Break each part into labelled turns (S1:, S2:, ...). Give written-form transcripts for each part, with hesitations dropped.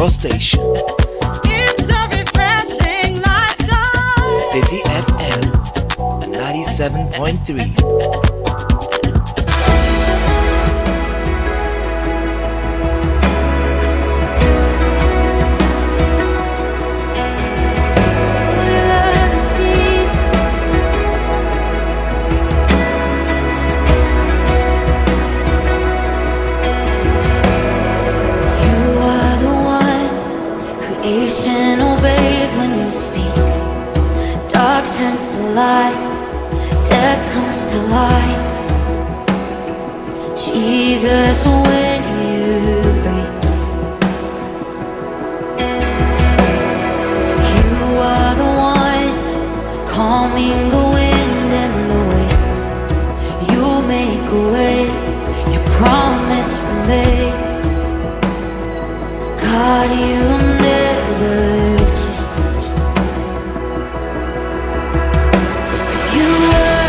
S1: your station.
S2: It's a refreshing lifestyle.
S1: Citi FM 97.3.
S3: Obeys when you speak. Dark turns to light, death comes to life. Jesus, when you breathe, you are the one calming the wind and the waves. You make a way, your promise remains. God, you never change. 'Cause you were,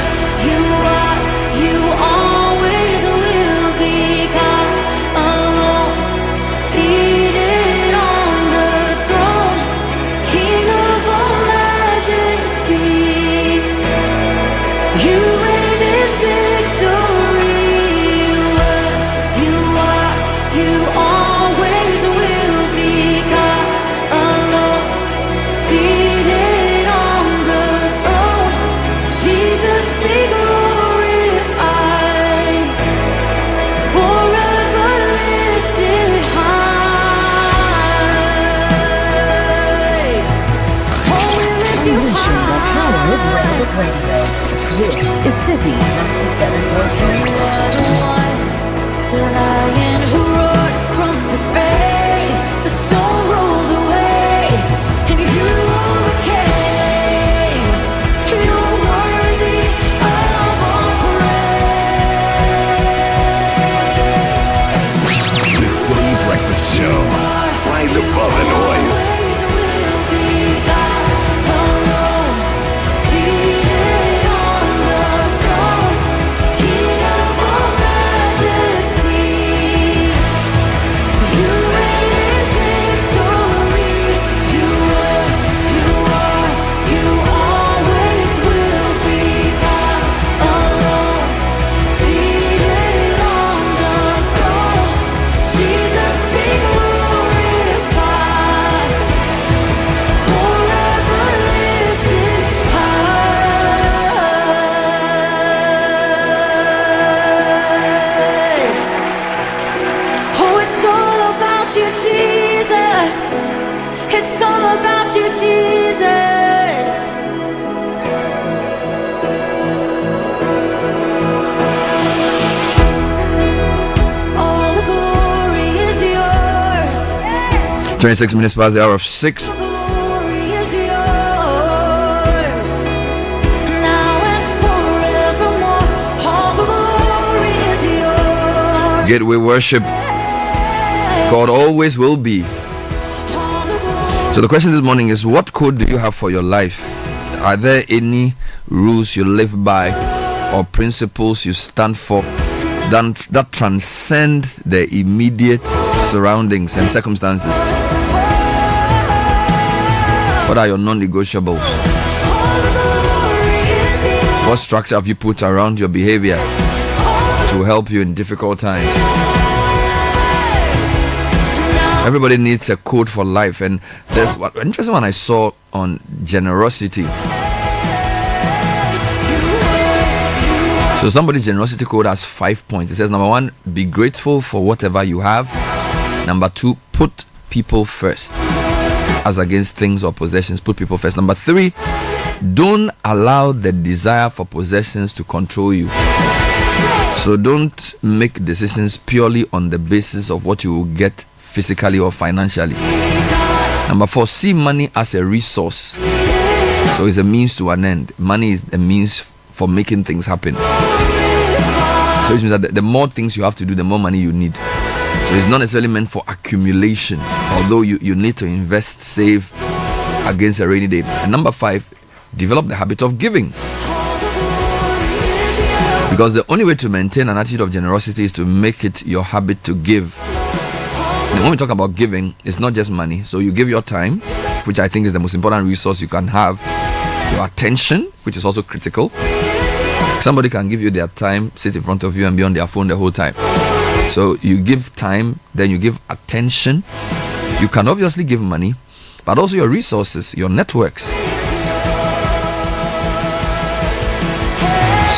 S3: you are, you always will be God alone, seated on the throne, King of all majesty. You reign in victory. You were, you are, you always will be God alone, seated on the throne. Jesus be glorified, forever lifted high. Oh, we lift you
S4: Unleashing the power of
S3: high.
S4: relevant radio. This is Citi 97.3.
S3: You are the one, the lion who roared from the grave. The stone rolled away, and you overcame. You're worthy of all praise.
S5: The Citi Breakfast Show. Rise above the noise.
S3: Always will be God alone, seated on the throne, King of all majesty. You reign in victory. You were, you are, you always will be God alone, seated on the throne. Jesus be glorified, forever lifted high. Oh, it's all about you, Jesus. It's all about you, Jesus. All the glory is yours.
S6: 26 minutes past the hour of 6.
S3: All the glory is yours. Now and forevermore. All the glory is yours.
S6: Gateway worship. It's called Always Will Be.
S3: All the glory.
S6: So the question this morning is, what code do you have for your life? Are there any rules you live by or principles you stand for that transcend the immediate surroundings and circumstances? What are your non-negotiables? What structure have you put around your behavior to help you in difficult times? Everybody needs a code for life, and there's one interesting one I saw on generosity. So somebody's generosity code has 5 points. It says, number 1, be grateful for whatever you have. Number 2, put people first. As against things or possessions, put people first. Number 3, don't allow the desire for possessions to control you. So don't make decisions purely on the basis of what you will get physically or financially. Number 4, see money as a resource. So it's a means to an end. Money is a means for making things happen. So it means that the more things you have to do, the more money you need. So it's not necessarily meant for accumulation, although you need to invest, save against a rainy day. And number 5, develop the habit of giving. Because the only way to maintain an attitude of generosity is to make it your habit to give. And when we talk about giving, it's not just money. So you give your time, which I think is the most important resource you can have. Your attention, which is also critical. Somebody can give you their time, sit in front of you and be on their phone the whole time. So you give time, then you give attention. You can obviously give money, but also your resources, your networks.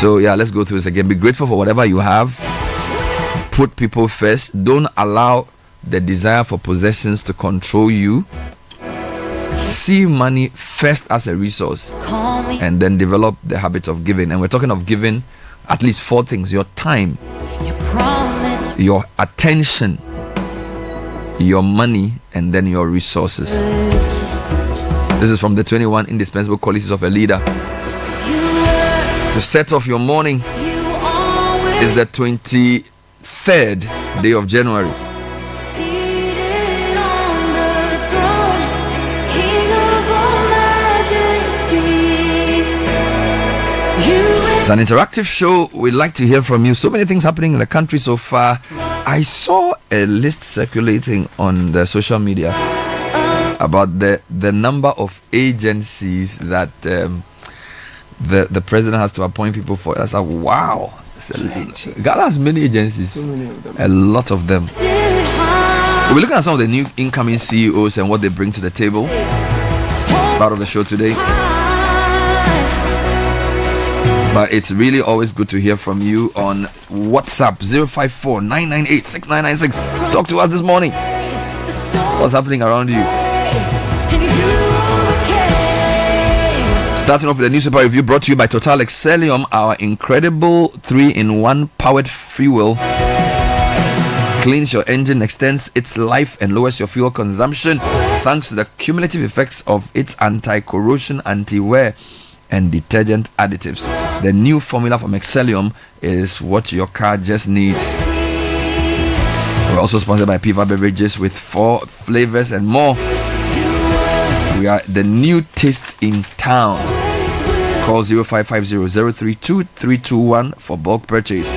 S6: So yeah, let's go through this again. Be grateful for whatever you have. Put people first. Don't allow the desire for possessions to control you. See money first as a resource, and then develop the habit of giving. And we're talking of giving at least 4 things: your time, your attention, your money, and then your resources. This is from the 21 indispensable qualities of a leader. To set off your morning is the 23rd day of January. It's an interactive show. We'd like to hear from you. So many things happening in the country so far. I saw a list circulating on the social media about the number of agencies that the president has to appoint people for. I was like, wow. Ghana has many agencies. So many of them. A lot of them. We'll be looking at some of the new incoming CEOs and what they bring to the table. It's part of the show today. But it's really always good to hear from you on WhatsApp 054-998-6996. Talk to us this morning. What's happening around you? Starting off with the newspaper review brought to you by Total Excellium, our incredible 3-in-1 powered fuel. Cleans your engine, extends its life, and lowers your fuel consumption thanks to the cumulative effects of its anti-corrosion, anti-wear, and detergent additives. The new formula from Excellium is what your car just needs. We're also sponsored by Piva Beverages with 4 flavors and more. We are the new taste in town. Call 0550-032-321 for bulk purchase.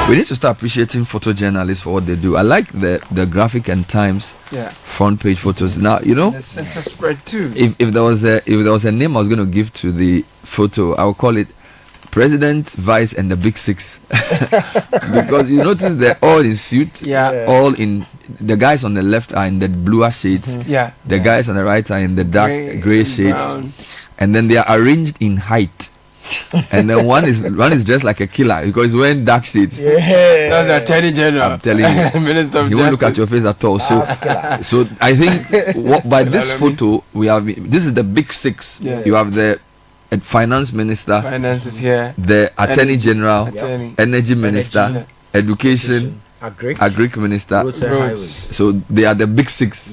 S6: We need to start appreciating photojournalists for what they do. I like the Graphic and Times front page photos. Now, you know,
S1: the center spread too.
S6: If there was a name I was going to give to the photo, I would call it President, Vice, and the Big Six. Because you notice they're all in suit. All in. The guys on the left are in the bluer shades. The guys on the right are in the dark gray shades. Brown. And then they are arranged in height. And then one is dressed like a killer because he's wearing dark shades.
S1: That's the Attorney General.
S6: I'm telling you,
S1: Minister of
S6: he won't look at your face at all. So I think by this photo we have. This is the Big Six. You have the Finance Minister.
S1: Finance is here.
S6: The Attorney General, Energy Minister, Education. Agric Minister.
S1: Roads.
S6: So they are the Big Six.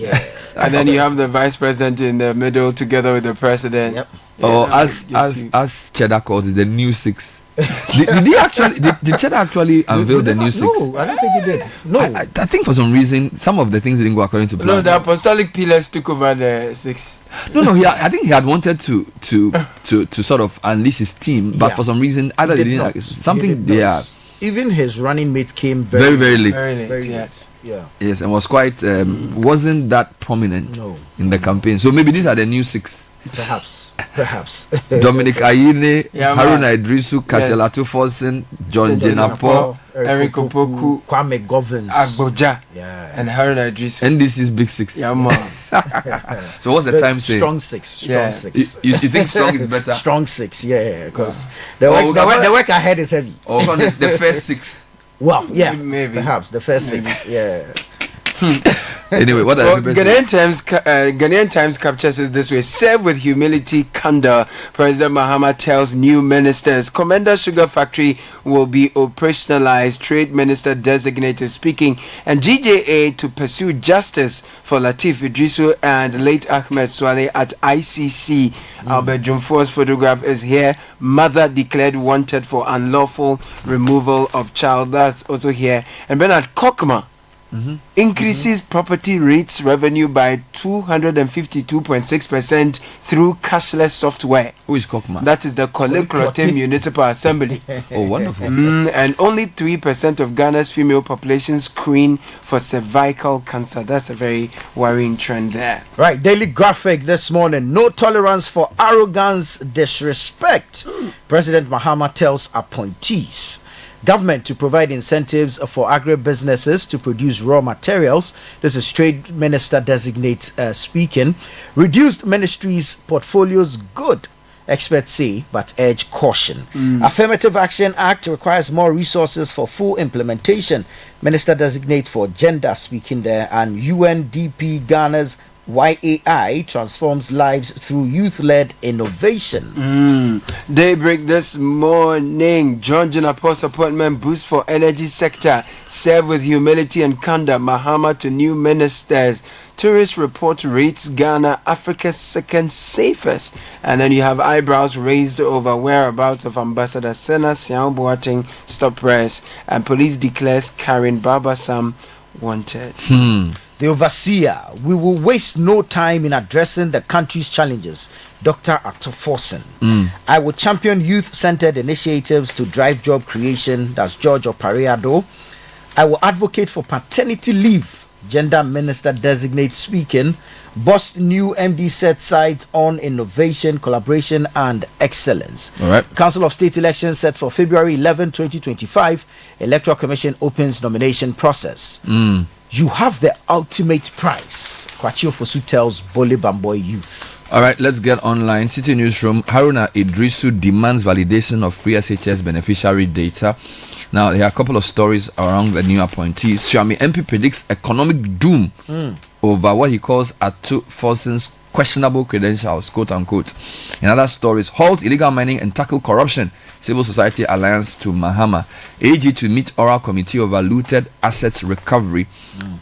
S1: And then you have the Vice President in the middle together with the President.
S6: Or as Cheddar called it, the New Six. did he actually? Did Cheddar actually unveil the New Six?
S7: No, I don't think he did. No,
S6: I think for some reason some of the things didn't go according to plan.
S1: No, the Apostolic Pillars took over the 6.
S6: No. I think he had wanted to sort of unleash his team, but for some reason either they didn't. Something.
S7: Even his running mate came
S6: very late.
S7: Very late.
S6: Yes, and was quite wasn't that prominent in the campaign. So maybe these are the New Six.
S7: Perhaps.
S6: Dominic Ayine, Haruna Idrisu, Kasialatu Folsen, John Jenapo,
S1: Eric Opoku,
S7: Kwame Govins,
S1: Agboja, and Haruna Idrisu.
S6: And this is Big Six.
S1: Yeah, man.
S6: So what's the time saying?
S7: Strong six.
S6: You think strong is better?
S7: Strong 6, because the work ahead is heavy.
S6: Or the first 6.
S7: Well,
S1: maybe.
S7: Perhaps the first 6.
S6: Anyway, what are
S1: Ghanaian Times captures it this way: serve with humility, candor. President Mahama tells new ministers Commander Sugar Factory will be operationalized. Trade Minister designated speaking, and GJA to pursue justice for Latif Idrisu and late Ahmed Swale at ICC. Albert Jumfo's photograph is here. Mother declared wanted for unlawful removal of child. That's also here. And Bernard Kokma increases property rates revenue by 252.6% through cashless software.
S6: Who is Kokma?
S1: That is the Kolekrote Municipal Assembly.
S6: Oh, wonderful.
S1: And only 3% of Ghana's female population screen for cervical cancer. That's a very worrying trend there.
S7: Right, Daily Graphic this morning. No tolerance for arrogance, disrespect. President Mahama tells appointees. Government to provide incentives for agribusinesses to produce raw materials. This is Trade Minister Designate speaking. Reduced ministries' portfolios good, experts say, but urge caution. Affirmative Action Act requires more resources for full implementation. Minister Designate for Gender speaking there. And UNDP Ghana's YAI transforms lives through youth-led innovation.
S1: Daybreak this morning. John Junapos appointment boost for energy sector. Serve with humility and candor. Mahama to new ministers. Tourist report rates Ghana Africa's second safest. And then you have eyebrows raised over whereabouts of Ambassador Sena Siao Boateng stop press. And police declares Karen Babasam wanted.
S7: The overseer, we will waste no time in addressing the country's challenges. Dr. Actor Forsen. I will champion youth-centered initiatives to drive job creation. That's George Opariado. I will advocate for paternity leave. Gender Minister Designate speaking. Boss new MD set sides on innovation, collaboration, and excellence.
S6: All right.
S7: Council of State elections set for February 11, 2025. Electoral Commission opens nomination process. You have the ultimate prize. Kwachio Fosu tells Bole Bamboy youth.
S6: All right, let's get online. City Newsroom. Haruna Idrisu demands validation of free SHS beneficiary data. Now, there are a couple of stories around the new appointees. Swami MP predicts economic doom over what he calls Atu Forsen's questionable credentials, quote unquote. In other stories, halt illegal mining and tackle corruption. Civil Society Alliance to Mahama. AG to meet oral committee over looted assets recovery.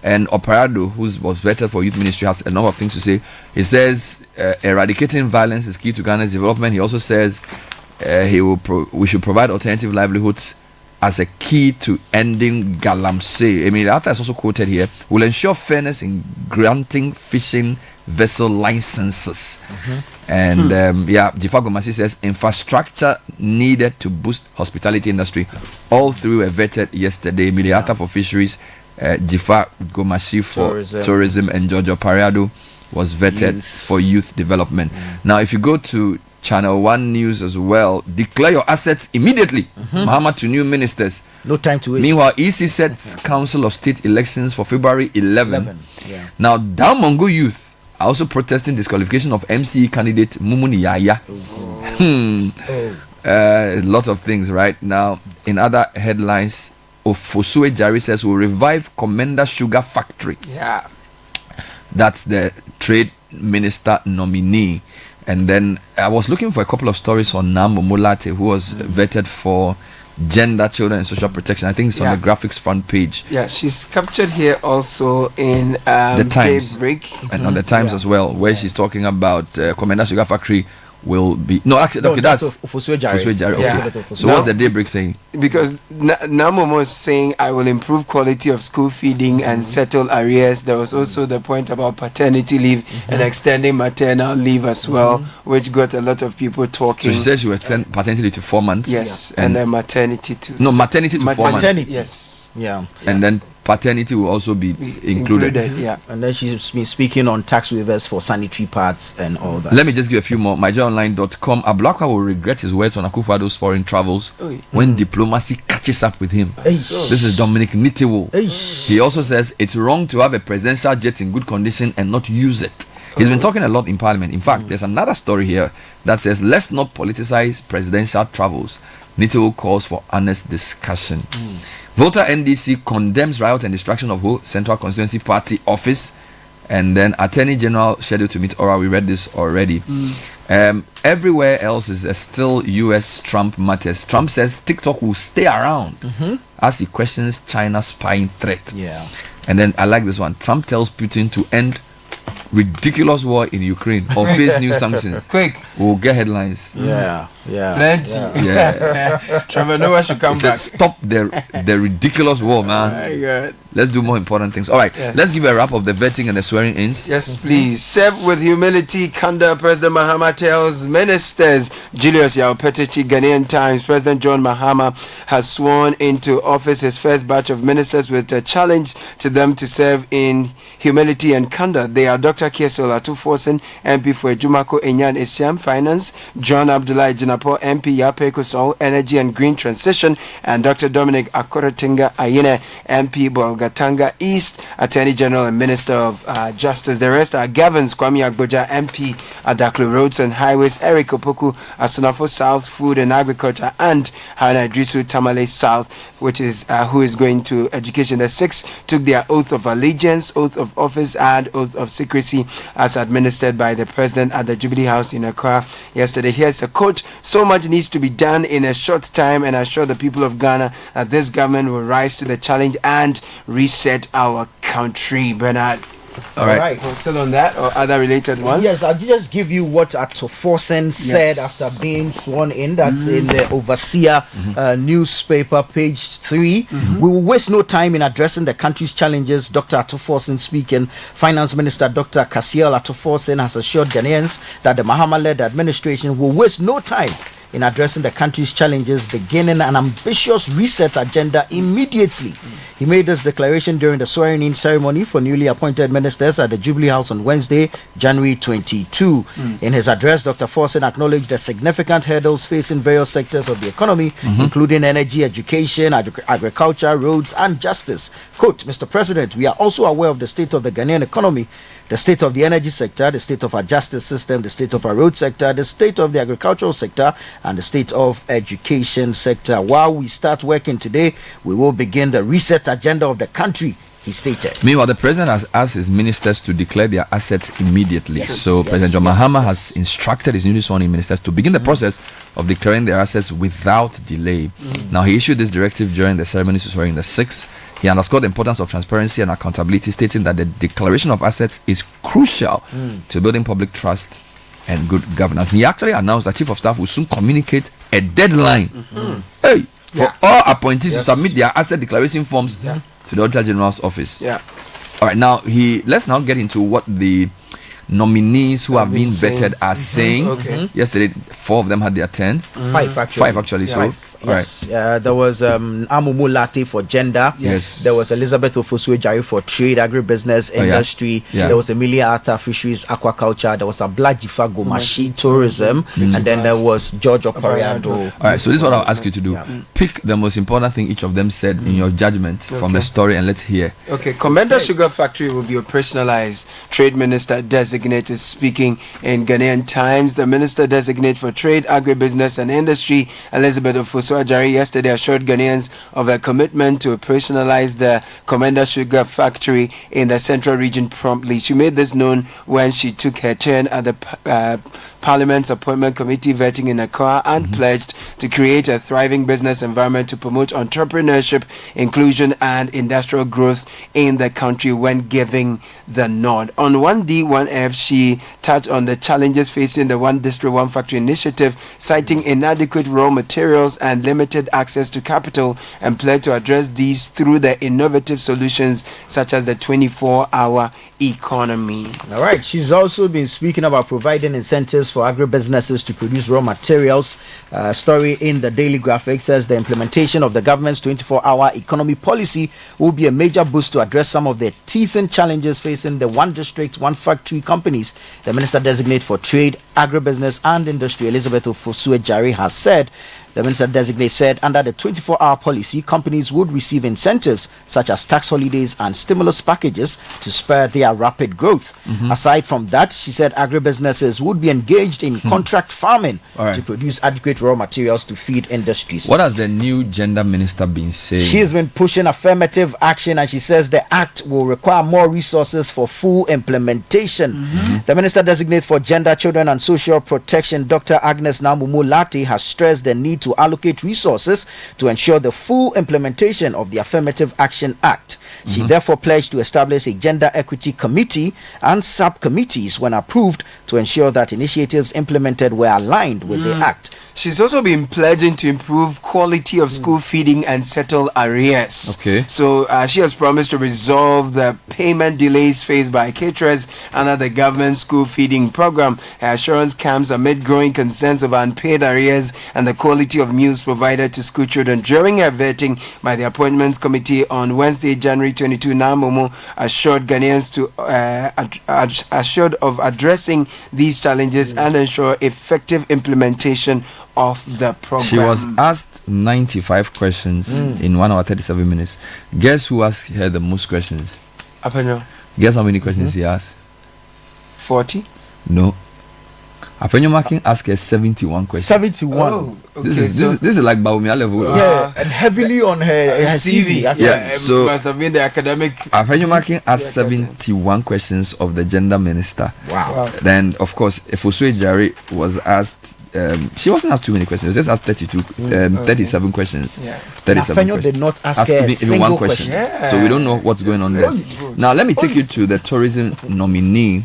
S6: And Operado, who was vetted for youth ministry, has a number of things to say. He says eradicating violence is key to Ghana's development. He also says we should provide alternative livelihoods as a key to ending galamsey. I mean, the author is also quoted here. Will ensure fairness in granting fishing vessel licenses. And Jifa Gomasi says infrastructure needed to boost hospitality industry. All three were vetted yesterday. Mediata for Fisheries, Jifa Gomasi for tourism, and Giorgio Pariado was vetted for youth development. Now, if you go to Channel 1 News as well, declare your assets immediately. Mahama to new ministers.
S7: No time to waste.
S6: Meanwhile, EC sets Council of State elections for February 11. Now, Down Mongo youth are also protesting disqualification of MCE candidate Mumuni Yaya. A lot of things right now. In other headlines, Ofosue Jari says will revive Commander Sugar Factory.
S1: Yeah.
S6: That's the trade minister nominee. And then I was looking for a couple of stories on Nambo Molate, who was vetted for gender, children, and social protection. I think it's on the graphics front page.
S1: Yeah, she's captured here also in
S6: the Times.
S1: Daybreak.
S6: And on the Times as well, where she's talking about Commander Sugar Factory will be that's
S7: Ofosue Jare.
S6: So what's the Daybreak saying?
S1: Because Namomo is saying I will improve quality of school feeding and settle arrears. There was also the point about paternity leave and extending maternal leave as well, which got a lot of people talking.
S6: So she says she will extend paternity leave to 4 months.
S1: Yes, and then maternity to
S6: maternity to 4 months.
S1: Yes.
S7: Yeah.
S6: And then paternity will also be included.
S1: Yeah.
S7: And then she's been speaking on tax waivers for sanitary pads and all that.
S6: Let me just give a few more. MyJoyOnline.com. Ablakwa will regret his words on Akufo-Addo's foreign travels when diplomacy catches up with him. This is Dominic Nitiwo. He also says it's wrong to have a presidential jet in good condition and not use it. He's been talking a lot in Parliament. In fact, there's another story here that says let's not politicize presidential travels. Nitiwo calls for honest discussion. Voter NDC condemns riot and destruction of Ho Central Constituency Party office. And then Attorney General scheduled to meet oral. We read this already. Everywhere else is still US Trump matters. Trump says TikTok will stay around as he questions China's spying threat.
S7: Yeah.
S6: And then I like this one. Trump tells Putin to end ridiculous war in Ukraine or face new sanctions,
S1: Quick.
S6: we'll get headlines.
S7: Yeah.
S1: Plenty.
S6: Yeah.
S1: Trevor Noah should come
S6: He said,
S1: back.
S6: stop the ridiculous war, man.
S1: My God.
S6: Let's do more important things. All right, let's give a wrap of the vetting and the swearing ins.
S1: Yes, please. Serve with humility. Kanda President Mahama tells ministers. Julius Yaupetichi, Ghanaian Times. President John Mahama has sworn into office his first batch of ministers with a challenge to them to serve in humility and Kanda. They are Dr. Kiesola Tuforsen, MP for Ejumako Enyan Esiam, Finance, John Abdullah Jinapo, MP Yape Kusol, Energy and Green Transition, and Dr. Dominic Akorotinga Ayine, MP Bolgatanga East, Attorney General and Minister of Justice. The rest are Gavins Kwame Agboja, MP Adaklu Roads and Highways, Eric Opoku, Asunafo South, Food and Agriculture, and Hana Idrisu Tamale South, which is who is going to education. The six took their oath of allegiance, oath of office, and oath of secrecy as administered by the President at the Jubilee House in Accra yesterday. Here's a quote: "So much needs to be done in a short time, and I assure the people of Ghana that this government will rise to the challenge and reset our country." Bernard.
S6: All right.
S1: We're still on that or other related ones?
S7: Yes, I'll just give you what Atoforsen said after being sworn in. That's in the Overseer newspaper, page 3. We will waste no time in addressing the country's challenges. Dr. Atoforsen speaking. Finance Minister Dr. Kasiel Atoforsen has assured Ghanaians that the Mahama-led administration will waste no time in addressing the country's challenges, beginning an ambitious reset agenda immediately. He made this declaration during the swearing-in ceremony for newly appointed ministers at the Jubilee House on Wednesday, January 22. In his address, Dr. Forsen acknowledged the significant hurdles facing various sectors of the economy, including energy, education, agriculture, roads, and justice. Quote, "Mr. President, we are also aware of the state of the Ghanaian economy, the state of the energy sector, the state of our justice system, the state of our road sector, the state of the agricultural sector, and the state of education sector. While we start working today, we will begin the reset agenda of the country," he stated.
S6: Meanwhile, the president has asked his ministers to declare their assets immediately. President John Mahama has instructed his newly sworn in ministers to begin the process of declaring their assets without delay. Now, he issued this directive during the ceremony to swear in the 6th. He underscored the importance of transparency and accountability, stating that the declaration of assets is crucial to building public trust and good governance. He actually announced that Chief of Staff will soon communicate a deadline for all appointees to submit their asset declaration forms to the Auditor General's office. All right, now let's now get into what the nominees who have been vetted are saying. Yesterday, 4 of them had their 10.
S7: 5 actually.
S6: 5 actually. So
S7: Yes, there was Amumu Late for gender.
S6: Yes.
S7: There was Elizabeth Ofosue-Jare for trade, agribusiness, industry. There was Emilia Arthur, fisheries, aquaculture. There was Ablajifa Gomashi, tourism. And then there was George Opariado.
S6: All right, so this is what I'll ask you to do. Pick the most important thing each of them said in your judgment from the story, and let's hear.
S1: Okay, Commander Sugar Factory will be operationalized. Trade Minister Designate is speaking in Ghanaian Times. The Minister Designate for Trade, Agribusiness and Industry, Elizabeth Ofosue-Jare, yesterday assured Ghanaians of a commitment to operationalize the Commander Sugar Factory in the Central Region promptly. She made this known when she took her turn at the Parliament's Appointment Committee vetting in Accra and pledged to create a thriving business environment to promote entrepreneurship, inclusion and industrial growth in the country when giving the nod. On 1D, 1F, she touched on the challenges facing the One District, One Factory initiative, citing inadequate raw materials and limited access to capital, and pledged to address these through the innovative solutions such as the 24-hour economy.
S7: All right, she's also been speaking about providing incentives for agribusinesses to produce raw materials. Story in the Daily Graphic says the implementation of the government's 24-hour economy policy will be a major boost to address some of the teething challenges facing the One District, One Factory companies. The Minister Designate for Trade, Agribusiness and Industry, Elizabeth Ofosue-Jare, has said. The Minister Designate said under the 24-hour policy, companies would receive incentives such as tax holidays and stimulus packages to spur their rapid growth. Aside from that, she said agribusinesses would be engaged in contract farming to produce adequate raw materials to feed industries.
S6: What has the new gender minister been saying?
S7: She has been pushing affirmative action, and she says the act will require more resources for full implementation. The Minister Designate for Gender, Children and Social Protection, Dr. Agnes Namumu-Lati, has stressed the need to allocate resources to ensure the full implementation of the Affirmative Action Act. She therefore pledged to establish a gender equity committee and subcommittees when approved to ensure that initiatives implemented were aligned with the act.
S1: She's also been pledging to improve quality of school feeding and settle arrears.
S6: Okay.
S1: So she has promised to resolve the payment delays faced by caterers under the government school feeding program. Her assurance comes amid growing concerns over unpaid arrears and the quality of meals provided to school children. During her vetting by the Appointments Committee on Wednesday, January 22, Namumu assured Ghanaians assured of addressing these challenges and ensure effective implementation of the program.
S6: She was asked 95 questions in 1 hour 37 minutes. Guess who asked her the most questions?
S1: Apenyo,
S6: Guess how many questions he asked?
S1: 40?
S6: No. Apenyo Makin asked her 71 questions.
S7: 71.
S1: Oh, okay.
S6: This is like Baumia level.
S7: Yeah, and heavily on her CV. actually.
S6: Yeah, so-
S1: must have been the academic.
S6: Apenyo Makin asked 71 questions of the gender minister.
S7: Wow.
S6: Then, of course, Efosue Jare was asked. She wasn't asked too many questions. She was just asked 37 questions.
S1: Yeah.
S6: 37
S7: Afenyo
S6: questions.
S7: did not ask her a
S6: even
S7: single
S6: one question.
S1: question.
S6: So we don't know what's going on there. Now, let me take you to the tourism nominee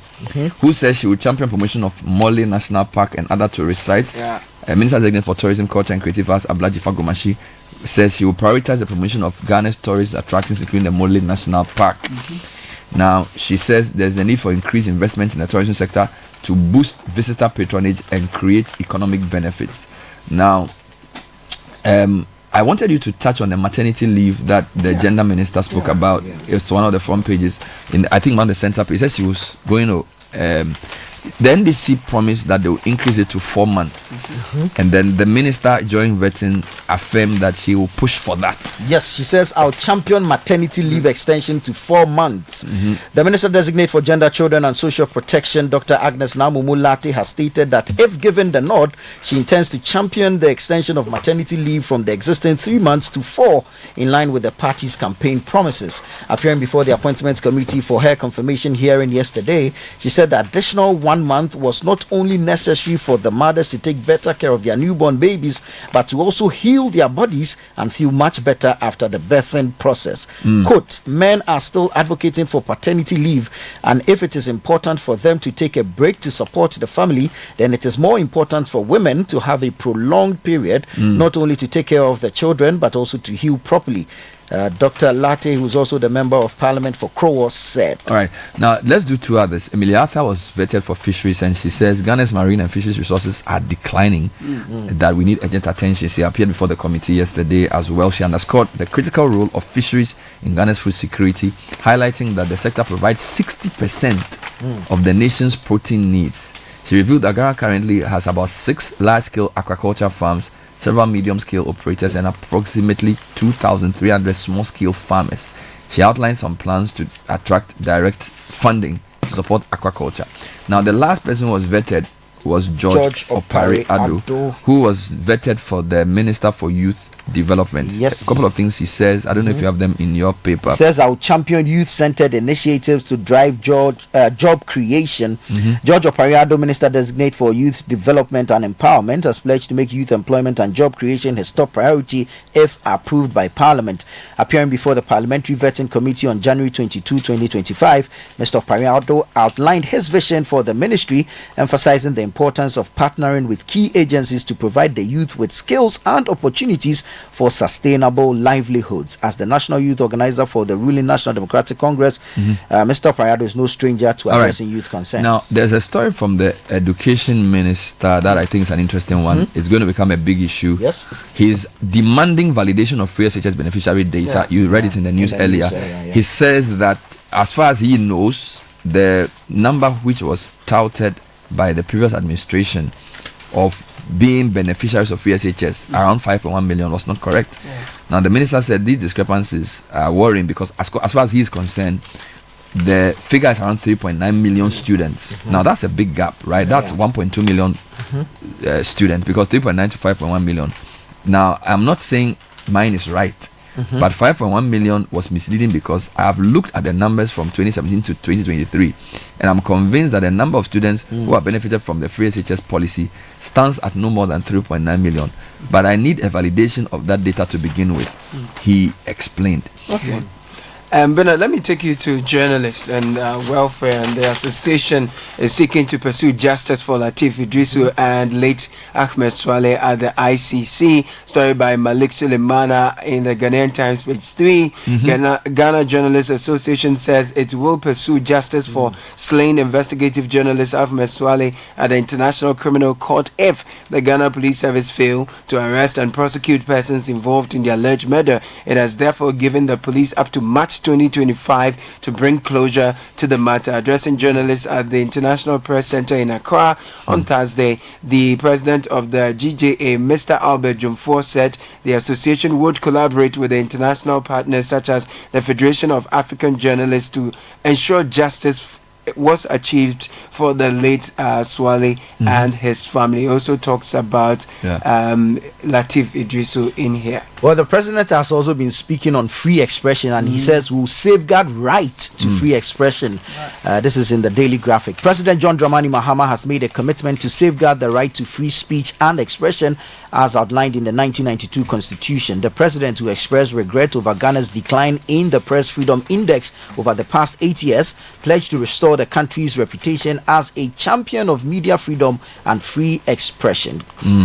S6: who says she will champion promotion of Mole National Park and other tourist sites.
S1: Yeah.
S6: Minister Designate for Tourism, Culture and Creative Arts, Ablaji Fagomashi, says she will prioritize the promotion of Ghana's tourist attractions, including the Mole National Park. Now, she says there's the need for increased investment in the tourism sector to boost visitor patronage and create economic benefits. Now, I wanted you to touch on the maternity leave that the gender minister spoke about. It's one of the front pages. I think one of the center page. It says she was going to. The NDC promised that they will increase it to 4 months, and then the minister, during vetting, affirmed that she will push for that.
S7: Yes, she says I'll champion maternity leave extension to 4 months. The Minister Designate for Gender, Children and Social Protection, Dr. Agnes Namumu-Lati, has stated that if given the nod, she intends to champion the extension of maternity leave from the existing 3 months to 4, in line with the party's campaign promises. Appearing before the Appointments Committee for her confirmation hearing yesterday, she said the additional 1 month was not only necessary for the mothers to take better care of their newborn babies, but to also heal their bodies and feel much better after the birthing process. Quote, men are still advocating for paternity leave, and if it is important for them to take a break to support the family, then it is more important for women to have a prolonged period, not only to take care of the children, but also to heal properly. Dr. Latte, who's also the member of parliament for Crowas, said.
S6: All right, now let's do two others. Emilia Arthur was vetted for fisheries, and she says Ghana's marine and fisheries resources are declining, that we need urgent attention. She appeared before the committee yesterday as well. She underscored the critical role of fisheries in Ghana's food security, highlighting that the sector provides 60% of the nation's protein needs. She revealed that Ghana currently has about 6 large-scale aquaculture farms, several medium-scale operators, and approximately 2,300 small-scale farmers. She outlined some plans to attract direct funding to support aquaculture. Now, the last person who was vetted was George Opare Addo, who was vetted for the Minister for Youth Development.
S7: Yes.
S6: A couple of things he says. I don't know if you have them in your paper.
S7: Says I'll champion youth-centered initiatives to drive job creation. George Opariado, Minister Designate for Youth Development and Empowerment, has pledged to make youth employment and job creation his top priority if approved by Parliament. Appearing before the Parliamentary Vetting Committee on January 22, 2025, Mr. Opariado outlined his vision for the ministry, emphasizing the importance of partnering with key agencies to provide the youth with skills and opportunities for sustainable livelihoods. As the national youth organizer for the ruling National Democratic Congress, Mr. Parado is no stranger to addressing youth concerns.
S6: Now, there's a story from the education minister that I think is an interesting one. It's going to become a big issue.
S7: Yes.
S6: He's demanding validation of free SHS beneficiary data. You read it in the news earlier. He says that as far as he knows, the number which was touted by the previous administration of being beneficiaries of free SHS around 5.1 million was not correct. Now, the minister said these discrepancies are worrying because as far as he is concerned, the figure is around 3.9 million students. Now, that's a big gap, right? That's 1.2 million students, because 3.9 to 5.1 million. Now, I'm not saying mine is right, But 5.1 million was misleading because I have looked at the numbers from 2017 to 2023, and I'm convinced that the number of students who have benefited from the free SHS policy stands at no more than 3.9 million. But I need a validation of that data to begin with, he explained.
S1: Okay. Bernard, let me take you to journalists and welfare, and the association is seeking to pursue justice for Latif Idrisu and late Ahmed Swaleh at the ICC. Story by Malik Suleimana in the Ghanaian Times, page 3. Ghana Journalists Association says it will pursue justice for slain investigative journalist Ahmed Swaleh at the International Criminal Court if the Ghana Police Service fail to arrest and prosecute persons involved in the alleged murder. It has therefore given the police up to March 2025 to bring closure to the matter. Addressing journalists at the International Press Center in Accra on Thursday, the president of the GJA, Mr. Albert Jumfor, said the association would collaborate with the international partners such as the Federation of African Journalists to ensure justice was achieved for the late Swaleh and his family. He also talks about Latif Idrisu in here.
S7: Well, the president has also been speaking on free expression, and he says we'll safeguard right to free expression. This is in the Daily Graphic. President John Dramani Mahama has made a commitment to safeguard the right to free speech and expression as outlined in the 1992 Constitution. The president, who expressed regret over Ghana's decline in the Press Freedom Index over the past 8 years, pledged to restore the country's reputation as a champion of media freedom and free expression.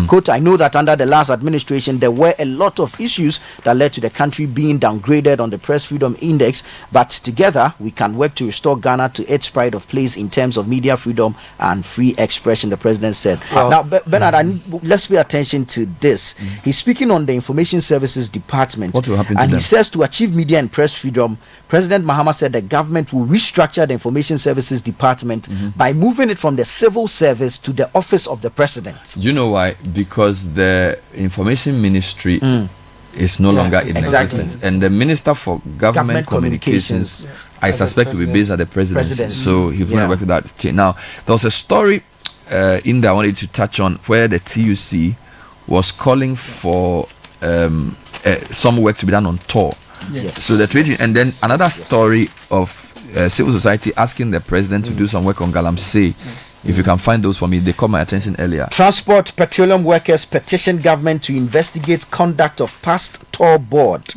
S7: Quote, I know that under the last administration there were a lot of issues that led to the country being downgraded on the Press Freedom Index, but together we can work to restore Ghana to its pride of place in terms of media freedom and free expression, the president said. Now, Bernard, let's pay attention to this. He's speaking on the Information Services Department.
S6: What will happen to
S7: and
S6: them?
S7: He says to achieve media and press freedom, President Mahama said the government will restructure the Information Services Department by moving it from the civil service to the office of the president.
S6: Do you know why? Because the Information Ministry is no longer in existence, and the Minister for Government Communications, I suspect, will be based at the presidency. So he will work with that. Now, there was a story in there I wanted to touch on where the TUC was calling for some work to be done on Tor. So the trading, and then another story of civil society asking the president to do some work on Galamsey. If you can find those for me, they caught my attention earlier.
S7: Transport Petroleum Workers petitioned government to investigate conduct of past Tor board.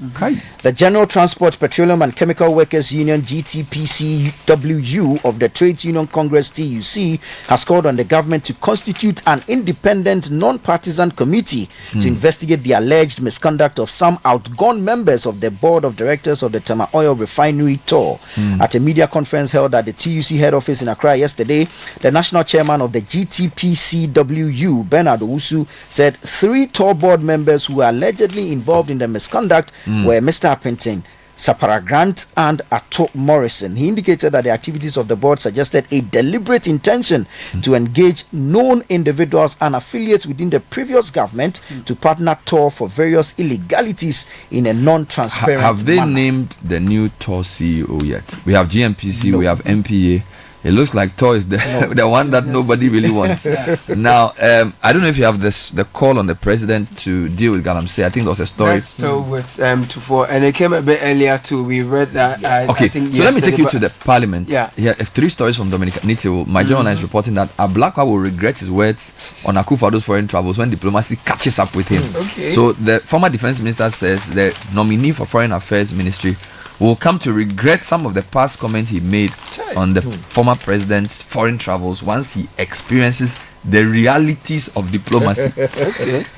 S7: The General Transport Petroleum and Chemical Workers Union GTPCWU of the Trades Union Congress TUC has called on the government to constitute an independent non-partisan committee to investigate the alleged misconduct of some outgone members of the board of directors of the Tama Oil Refinery Tor. At a media conference held at the TUC head office in Accra yesterday, the national chairman of the GTPCWU, Bernard Owusu, said 3 Tor board members who were allegedly involved in the misconduct were Mr. Appleton, Sapara Grant and Ato Morrison. He indicated that the activities of the board suggested a deliberate intention to engage known individuals and affiliates within the previous government to partner Tor for various illegalities in a non-transparent
S6: Have they
S7: manner.
S6: named the new Tor CEO yet? We have GMPC, we have MPA. It looks like Tor is the the one that nobody really wants. Now, I don't know if you have the call on the president to deal with Galamsey. I think there was a story.
S1: That's still with Tufor, and it came a bit earlier too. We read that.
S6: Okay,
S1: I think
S6: so let me take you
S1: yesterday,
S6: to the parliament.
S1: Yeah.
S6: Here, 3 stories from Dominic Nitiwo. My journal is reporting that Ablakwa will regret his words on Akufo-Addo's foreign travels when diplomacy catches up with him.
S1: Okay.
S6: So the former defense minister says the nominee for Foreign Affairs Ministry will come to regret some of the past comments he made on the former president's foreign travels once he experiences the realities of diplomacy.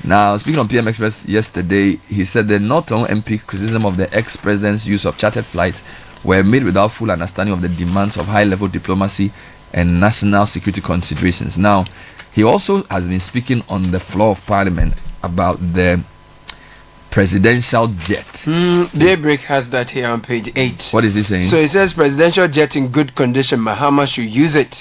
S6: Now, speaking on PM Express yesterday, he said the Northern MP criticism of the ex-president's use of chartered flights were made without full understanding of the demands of high-level diplomacy and national security considerations. Now, he also has been speaking on the floor of Parliament about the presidential jet.
S1: Daybreak has that here on page 8.
S6: What is he saying?
S1: So it says presidential jet in good condition. Mahama should use it.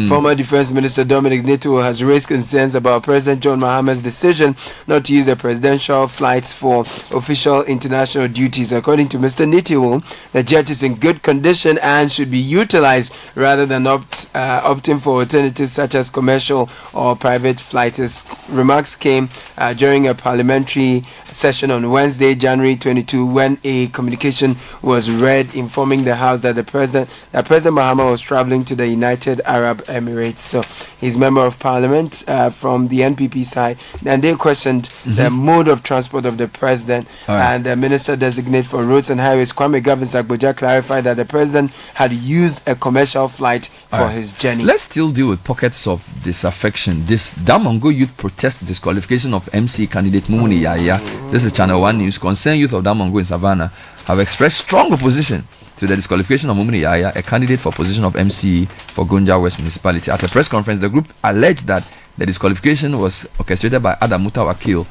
S1: Former Defense Minister Dominic Nitiwo has raised concerns about President John Mahama's decision not to use the presidential flights for official international duties. According to Mr. Nitiwo, the jet is in good condition and should be utilized rather than opting for alternatives such as commercial or private flights. His remarks came during a parliamentary session on on Wednesday, January 22, when a communication was read informing the House that President Mahama was traveling to the United Arab Emirates. So he's member of Parliament from the NPP side, and they questioned the mode of transport of the president. And the Minister Designate for Roads and Highways, Kwame Gavin Agboja, clarified that the president had used a commercial flight for his journey.
S6: Let's still deal with pockets of disaffection. This Damongo youth protest disqualification of MC candidate Mumuni Yaya. This is Channel 1 News. Concerned youth of Damongo in Savannah have expressed strong opposition to the disqualification of Mumuni Yaya, a candidate for position of MC for Gonja West Municipality. At a press conference, the group alleged that the disqualification was orchestrated by Adam Mutawakil,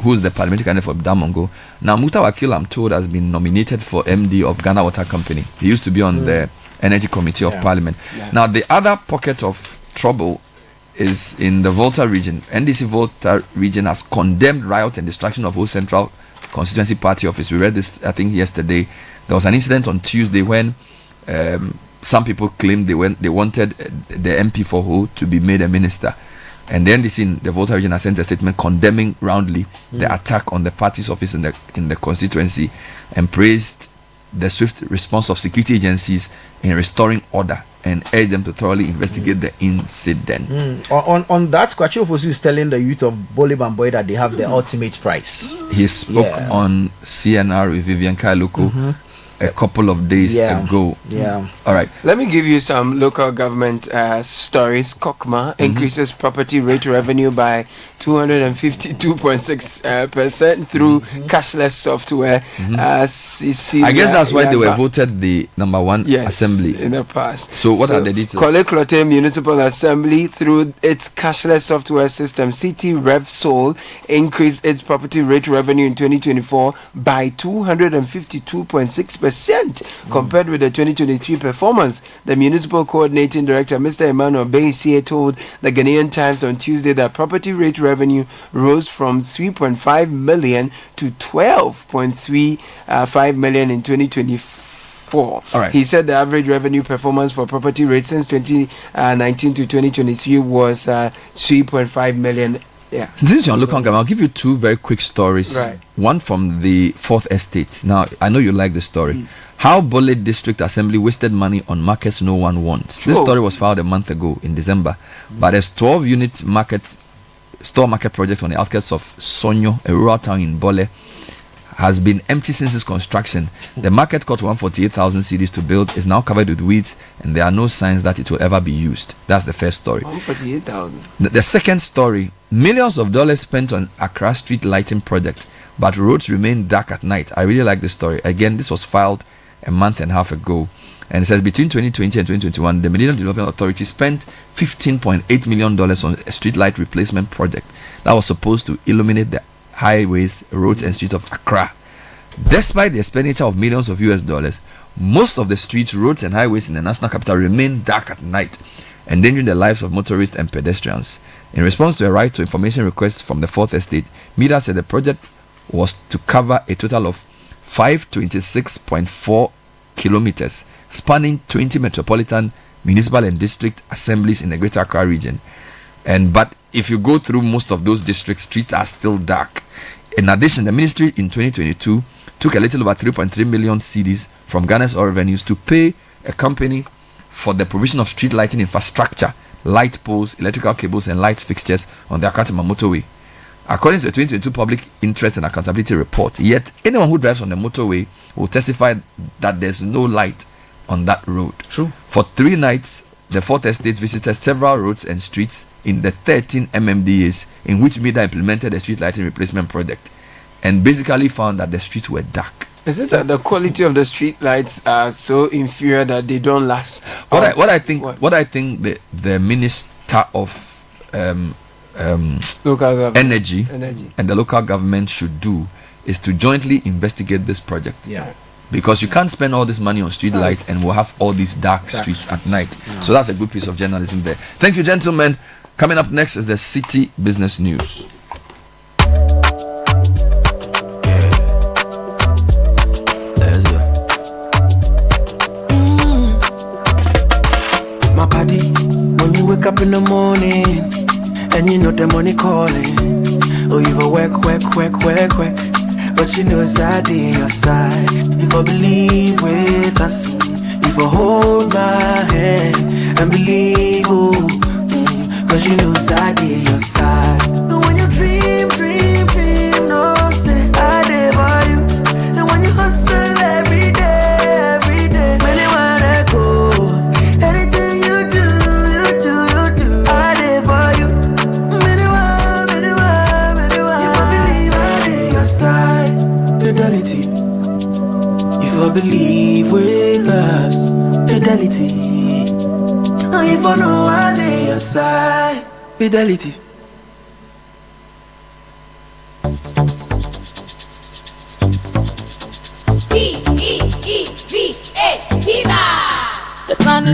S6: who is the parliamentary candidate for Damongo. Now, Mutawakil, I'm told, has been nominated for MD of Ghana Water Company. He used to be on the Energy Committee of Parliament. Now, the other pocket of trouble is in the Volta region. NDC Volta region has condemned riot and destruction of whole Central Constituency Party office. We read this, I think, yesterday. There was an incident on Tuesday when some people claimed they wanted the MP for Ho to be made a minister. And the NDC in the Volta region has sent a statement condemning roundly the attack on the party's office in the constituency, and praised the swift response of security agencies in restoring order, and urged them to thoroughly investigate the incident.
S7: On that, Kwachi Ofosu is telling the youth of Bole Bamboy that they have the ultimate prize.
S6: He spoke on CNR with Vivian Kailuku a couple of days ago. All right.
S1: Let me give you some local government stories. Kokma increases property rate revenue by 252.6% through cashless software.
S6: I guess that's why they were voted the number one assembly
S1: in the past.
S6: So what are the details?
S1: Kole Klote Municipal Assembly, through its cashless software system, Citi Rev Sol, increased its property rate revenue in 2024 by 252.6% compared with the 2023 performance. The municipal coordinating director, Mr. Emmanuel Beisie, told the Ghanaian Times on Tuesday that property rate revenue rose from 3.5 million to 12.35 million in 2024.
S6: All right.
S1: He said the average revenue performance for property rates since 2019 to 2023 was 3.5 million. Yeah.
S6: Since you're on local government, I'll give you two very quick stories.
S1: Right.
S6: One from the 4th Estate. Now, I know you like the story. How Bole District Assembly wasted money on markets no one wants. This story was filed a month ago in December. But a 12-unit store market project on the outskirts of Sonyo, a rural town in Bole, has been empty since its construction. The market cost 148,000 cedis to build, is now covered with weeds, and there are no signs that it will ever be used. That's the first story.
S1: 148,000.
S6: The second story, millions of dollars spent on Accra street lighting project, but roads remain dark at night. I really like this story. Again, this was filed a month and a half ago. And it says between 2020 and 2021, the Millennium Development Authority spent $15.8 million on a street light replacement project that was supposed to illuminate the highways, roads, and streets of Accra. Despite the expenditure of millions of US dollars, most of the streets, roads, and highways in the national capital remain dark at night, endangering the lives of motorists and pedestrians. In response to a right to information request from the 4th Estate, MEDA said the project was to cover a total of 526.4 kilometers, spanning 20 metropolitan, municipal, and district assemblies in the Greater Accra region. But if you go through most of those districts, streets are still dark. In addition, the ministry in 2022 took a little over 3.3 million cedis from Ghana's oil revenues to pay a company for the provision of street lighting infrastructure, light poles, electrical cables, and light fixtures on the Accra motorway. According to the 2022 Public Interest and Accountability Report, yet anyone who drives on the motorway will testify that there's no light on that road.
S7: True.
S6: For 3 nights, the 4th Estate visited several roads and streets in the 13 MMDAs in which MEDA implemented a street lighting replacement project, and basically found that the streets were dark.
S1: Is it that the quality of the street lights are so inferior that they don't last?
S6: What I think the Minister of
S1: local government
S6: energy and the local government should do is to jointly investigate this project.
S7: Yeah.
S6: Because you can't spend all this money on street lights and we'll have all these dark streets at night.
S7: Yeah.
S6: So that's a good piece of journalism there. Thank you, gentlemen. Coming up next is the City Business News.
S8: My body, when you wake up in the morning and you know the money calling, oh, you go work. but you know it's at your side. If I believe with us, if I hold my hand and believe, oh, cause you know it's at your side. And when you dream, no say I did for you. And when you hustle every day, when you wanna go, anything you do, I did for you. If I believe I did your side, fidelity. If I believe with us, fidelity. If I know I did your side, fidelity.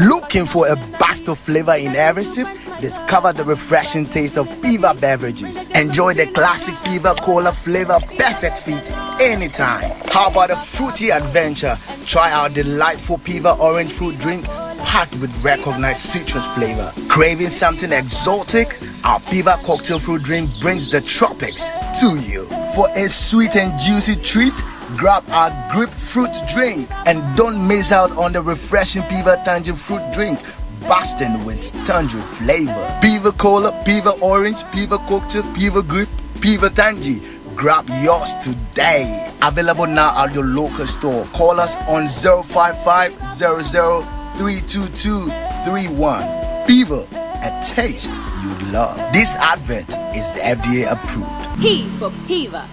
S9: Looking for a burst of flavor in every sip? Discover the refreshing taste of Piva beverages. Enjoy the classic Piva Cola flavor, perfect fit anytime. How about a fruity adventure? Try our delightful Piva orange fruit drink packed with recognized citrus flavor. Craving something exotic? Our Piva cocktail fruit drink brings the tropics to you. For a sweet and juicy treat, grab our grapefruit drink and don't miss out on the refreshing Piva Tangerine fruit drink, bursting with tangerine flavor. Piva Cola, Piva Orange, Piva Cocktail, Piva Grape, Piva Tangerine. Grab yours today. Available now at your local store. Call us on 055 322-31. Piva, a taste you love. This advert is FDA approved.
S2: P for Piva.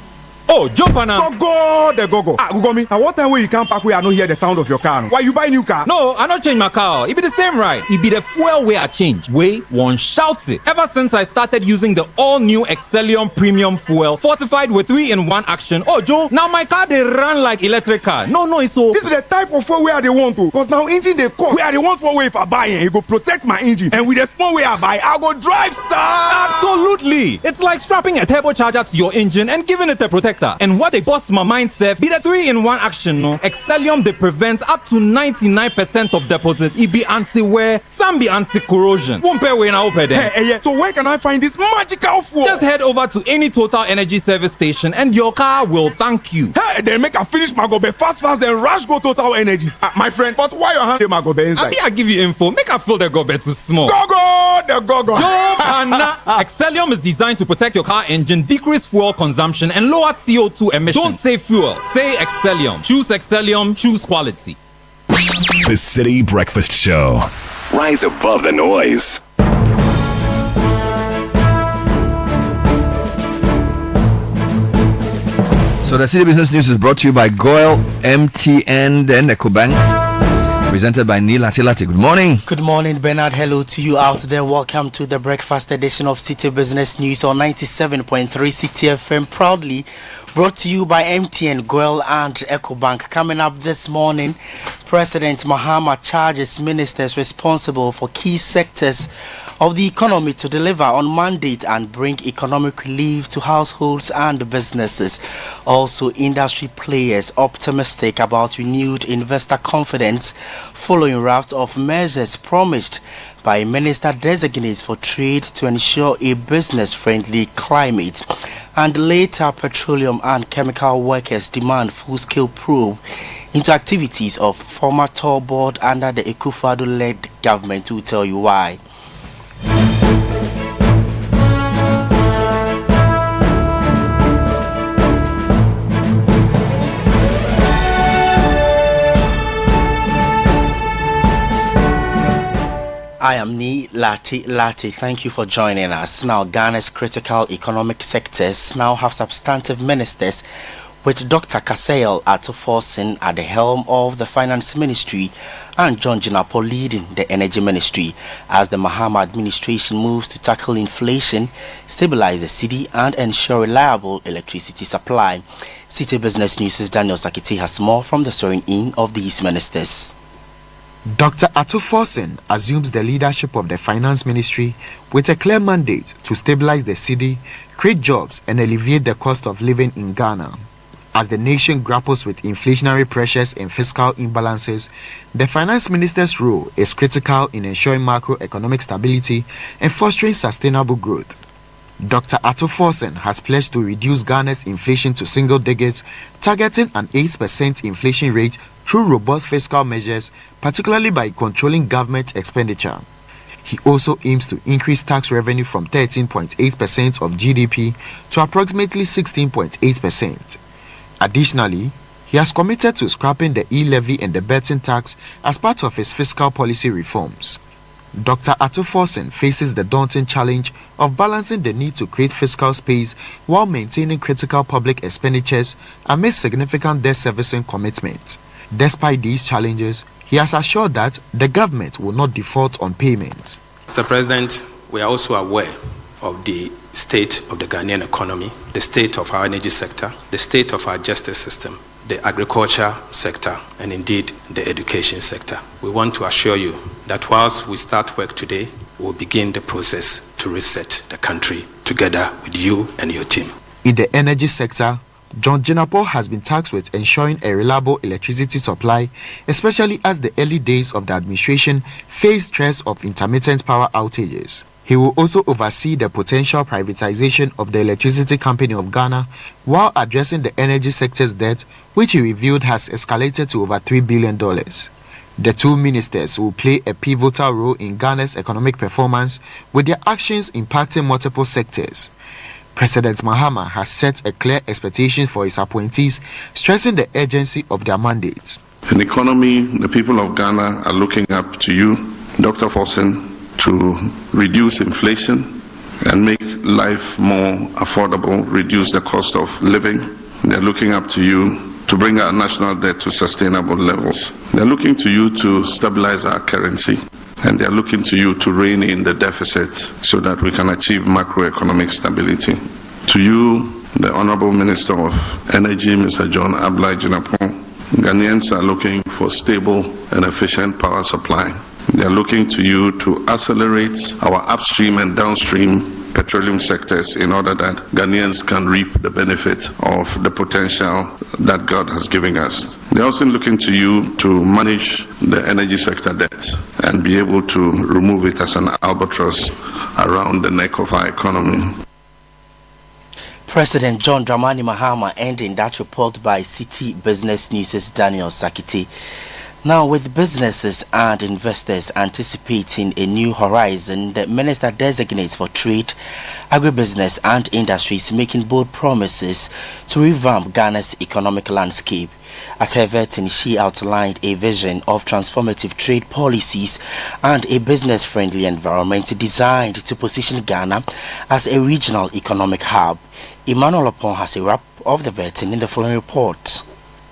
S10: Oh, jump on now. Go, the go. Go me. And what time when you come back, we are not hear the sound of your car. Why you buy new car?
S11: No, I not change my car. It be the same right. It be the fuel way I change. Way one shouts it. Ever since I started using the all-new Excellium Premium Fuel, fortified with 3-in-1 action. Oh, Joe, now my car they run like electric car. No, it's so.
S10: This is the type of fuel where they want to. Because now engine they cost. Where they want for way if I buy it, it go protect my engine. And with the small way I buy, I go drive, sir.
S11: Absolutely. It's like strapping a turbocharger to your engine and giving it a protector. And what they bust my mind self be the 3-in-1 action, no? Excellium they prevent up to 99% of deposit. It be anti-wear, some be anti-corrosion. Won't pay when I open them.
S10: Hey, so where can I find this magical fuel?
S11: Just head over to any Total Energy service station and your car will thank you.
S10: Hey, then make a finish my gobe fast, then rush go Total Energies. My friend, but why your hand my gobe inside?
S11: I give you info. Make a fill the gobe too small.
S10: Go, the go.
S11: Excellium is designed to protect your car engine, decrease fuel consumption, and lower CO2 emissions. Don't say fuel, say Excellium. Choose Excellium, choose quality.
S5: The Citi Breakfast Show. Rise above the noise.
S6: So the City Business News is brought to you by Goyle, MTN, and EcoBank. Presented by Neil Atilati. Good morning.
S12: Good morning, Bernard. Hello to you out there. Welcome to the breakfast edition of City Business News on 97.3 Citi FM. Proudly brought to you by MTN, Goyle, and EcoBank. Coming up this morning, President Mahama charges ministers responsible for key sectors of the economy to deliver on mandate and bring economic relief to households and businesses. Also, industry players optimistic about renewed investor confidence following raft of measures promised by Minister Designates for Trade to ensure a business-friendly climate. And later, petroleum and chemical workers demand full-scale probe into activities of former toll board under the Akufo-Addo-led government. We'll tell you why. I am Ni Lati. Thank you for joining us. Now, Ghana's critical economic sectors now have substantive ministers, with Dr. Kaseyel Atuforsen at the helm of the Finance Ministry and John Jinapo leading the Energy Ministry, as the Mahama administration moves to tackle inflation, stabilize the city, and ensure reliable electricity supply. City Business News' Daniel Sakiti has more from the swearing in of these ministers.
S13: Dr. Atuforsen assumes the leadership of the Finance Ministry with a clear mandate to stabilize the city, create jobs, and alleviate the cost of living in Ghana. As the nation grapples with inflationary pressures and fiscal imbalances, the Finance Minister's role is critical in ensuring macroeconomic stability and fostering sustainable growth. Dr. Atoforsen has pledged to reduce Ghana's inflation to single digits, targeting an 8% inflation rate through robust fiscal measures, particularly by controlling government expenditure. He also aims to increase tax revenue from 13.8% of GDP to approximately 16.8%. Additionally, he has committed to scrapping the e-levy and the betting tax as part of his fiscal policy reforms. Dr. Atoforsen faces the daunting challenge of balancing the need to create fiscal space while maintaining critical public expenditures amid significant debt servicing commitments. Despite these challenges, he has assured that the government will not default on payments.
S14: Mr. President, we are also aware of the state of the Ghanaian economy, the state of our energy sector, the state of our justice system, the agriculture sector, and indeed the education sector. We want to assure you that whilst we start work today, we'll begin the process to reset the country together with you and your team.
S13: In the energy sector, John Jinapor has been tasked with ensuring a reliable electricity supply, especially as the early days of the administration faced threats of intermittent power outages. He will also oversee the potential privatization of the Electricity Company of Ghana while addressing the energy sector's debt, which he revealed has escalated to over $3 billion. The two ministers will play a pivotal role in Ghana's economic performance, with their actions impacting multiple sectors. President Mahama has set a clear expectation for his appointees, stressing the urgency of their mandates.
S15: In economy, the people of Ghana are looking up to you, Dr. Forsen, to reduce inflation and make life more affordable, reduce the cost of living. They're looking up to you to bring our national debt to sustainable levels. They're looking to you to stabilize our currency, and they're looking to you to rein in the deficits so that we can achieve macroeconomic stability. To you, the Honorable Minister of Energy, Mr. John Ablai Jinapor, Ghanaians are looking for stable and efficient power supply. They are looking to you to accelerate our upstream and downstream petroleum sectors in order that Ghanaians can reap the benefit of the potential that God has given us. They're also looking to you to manage the energy sector debt and be able to remove it as an albatross around the neck of our economy.
S12: President John Dramani Mahama ending that report by Citi Business News' Daniel Sakiti. Now, with businesses and investors anticipating a new horizon, the Minister Designates for Trade, Agribusiness and Industries making bold promises to revamp Ghana's economic landscape. At her vetting, she outlined a vision of transformative trade policies and a business-friendly environment designed to position Ghana as a regional economic hub. Emmanuel Opon has a wrap of the vetting in the following report.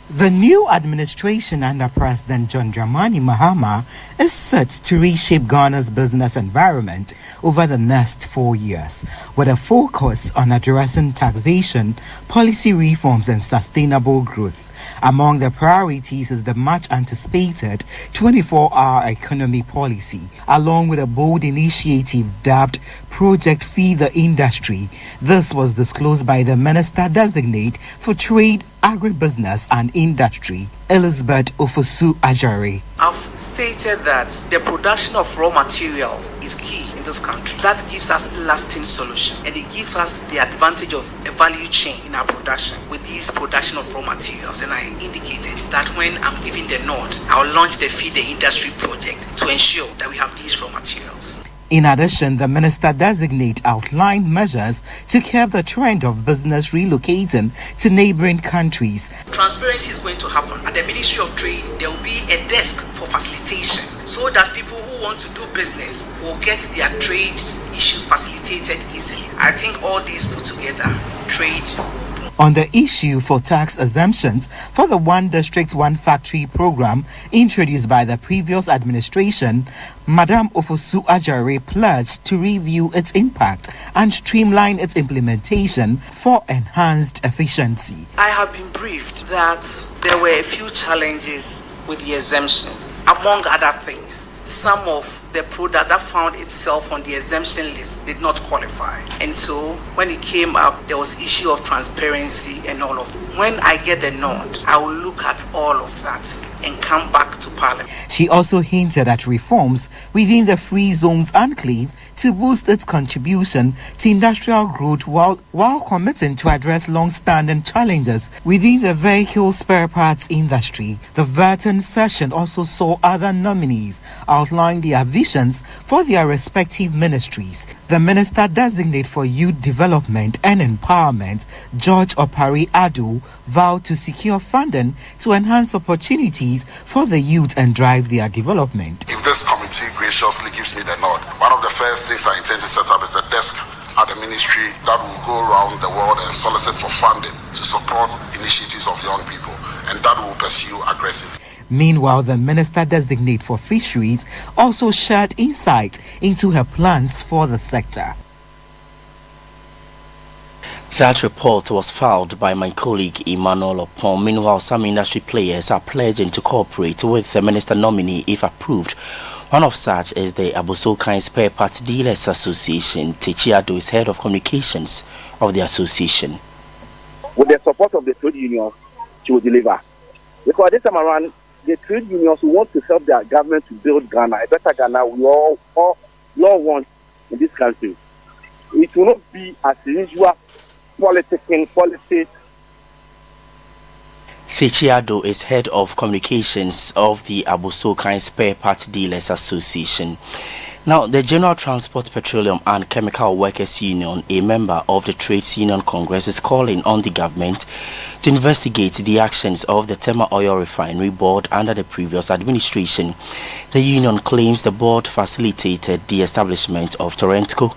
S16: The new administration under President John Dramani Mahama is set to reshape Ghana's business environment over the next 4 years, with a focus on addressing taxation, policy reforms and sustainable growth. Among the priorities is the much anticipated 24-hour economy policy, along with a bold initiative dubbed Project Feed the Industry. This was disclosed by the Minister Designate for Trade, Agribusiness and Industry, Elizabeth Ofosu Ajare.
S17: I've stated that the production of raw materials is key in this country. That gives us lasting solution, and it gives us the advantage of a value chain in our production with this production of raw materials. And I indicated that when I'm giving the nod, I'll launch the Feed the Industry project to ensure that we have these raw materials.
S16: In addition, the Minister Designate outlined measures to curb the trend of business relocating to neighboring countries.
S17: Transparency is going to happen. At the Ministry of Trade, there will be a desk for facilitation so that people who want to do business will get their trade issues facilitated easily. I think all these put together, trade will.
S16: On the issue for tax exemptions for the One District, One Factory program introduced by the previous administration, Madame Ofosu Ajare pledged to review its impact and streamline its implementation for enhanced efficiency.
S17: I have been briefed that there were a few challenges with the exemptions. Among other things, some of the product that found itself on the exemption list did not qualify. And so when it came up, there was issue of transparency and all of that. When I get the nod, I will look at all of that and come back to Parliament.
S16: She also hinted at reforms within the Free Zones Enclave to boost its contribution to industrial growth while committing to address long-standing challenges within the vehicle spare parts industry. The Verton session also saw other nominees outline their visions for their respective ministries. The Minister Designate for Youth Development and Empowerment, George Opari Ado, vowed to secure funding to enhance opportunities for the youth and drive their development.
S18: If this committee graciously gives me the nod, one of the first things I intend to set up is a desk at the ministry that will go around the world and solicit for funding to support initiatives of young people, and that will pursue aggressively.
S16: Meanwhile, the Minister Designate for Fisheries also shared insight into her plans for the sector.
S12: That report was filed by my colleague Emmanuel Opon. Meanwhile, some industry players are pledging to cooperate with the minister nominee if approved. One of such is the Abosokan Spare Parts Dealers Association. Techiado is head of communications of the association.
S19: With the support of the trade unions, she will deliver. Because this time around, the trade unions who want to help their government to build Ghana, a better Ghana we all want in this country. It will not be as usual politics.
S12: Techiado is head of communications of the Abosokan Spare Parts Dealers Association. Now, the General Transport, Petroleum and Chemical Workers Union, a member of the Trades Union Congress, is calling on the government to investigate the actions of the Tema Oil Refinery Board under the previous administration. The union claims the board facilitated the establishment of Torrentco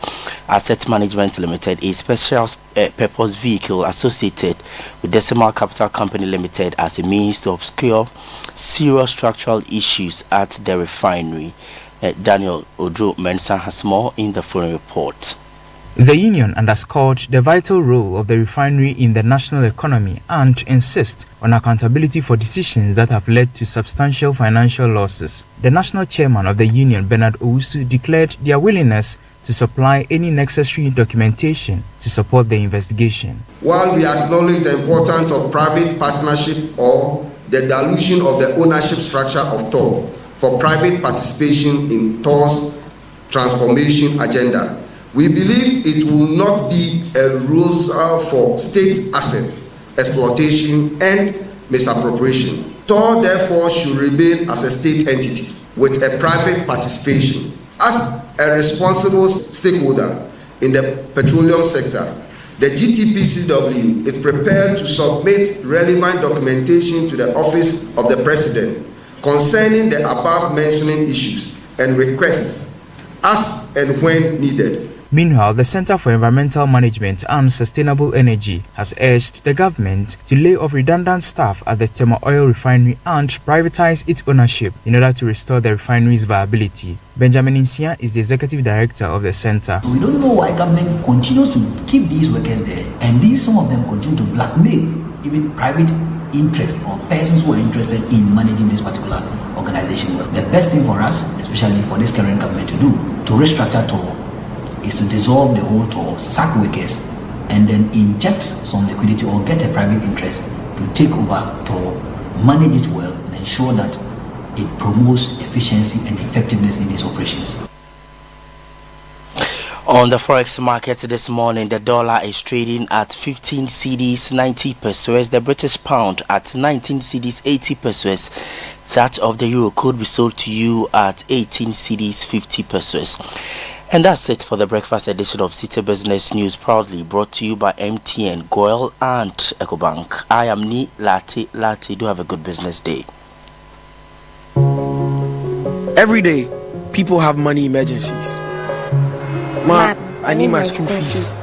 S12: Asset Management Limited, a special purpose vehicle associated with Decimal Capital Company Limited, as a means to obscure serious structural issues at the refinery. Daniel Odro Mensah has more in the following report.
S20: The union underscored the vital role of the refinery in the national economy and insists on accountability for decisions that have led to substantial financial losses. The national chairman of the union, Bernard Owusu, declared their willingness to supply any necessary documentation to support the investigation.
S21: While we acknowledge the importance of private partnership or the dilution of the ownership structure of TOR for private participation in TOR's transformation agenda, we believe it will not be a ruse for state asset exploitation and misappropriation. TOR therefore should remain as a state entity with a private participation. As a responsible stakeholder in the petroleum sector, the GTPCW is prepared to submit relevant documentation to the Office of the President concerning the above mentioning issues and requests as and when needed.
S20: Meanwhile, the Center for Environmental Management and Sustainable Energy has urged the government to lay off redundant staff at the Tema Oil Refinery and privatize its ownership in order to restore the refinery's viability. Benjamin Insia is the executive director of the center.
S22: We don't know why government continues to keep these workers there, and some of them continue to blackmail even private interests or persons who are interested in managing this particular organization. The best thing for us, especially for this current government to do, to restructure TOR, is to dissolve the whole TOR, sack workers, and then inject some liquidity or get a private interest to take over TOR, manage it well, and ensure that it promotes efficiency and effectiveness in its operations.
S12: On the forex market this morning, the dollar is trading at 15 cedis 90 pesos, the British pound at 19 cedis 80 pesos. That of the euro could be sold to you at 18 cedis 50 pesos. And that's it for the breakfast edition of Citi Business News, proudly brought to you by MTN, Goel and EcoBank. I am Ni Lati. Do have a good business day.
S23: Every day, people have money emergencies. Ma, I need my school fees.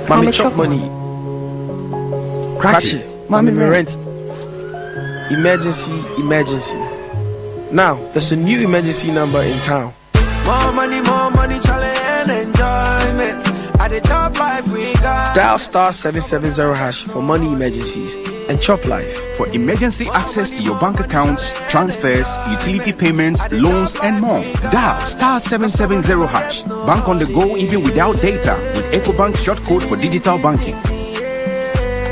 S23: Mommy chop money. Ratchet, mommy my rent. Emergency. Now, there's a new emergency number in town.
S8: More money, challenge and enjoyment.
S23: the top life we got. Dial star 770 hash for money emergencies and chop life.
S1: For emergency access to your bank accounts, transfers, utility payments, loans, and more. Dial star 770 hash. Bank on the go even without data with EcoBank's short code for digital banking.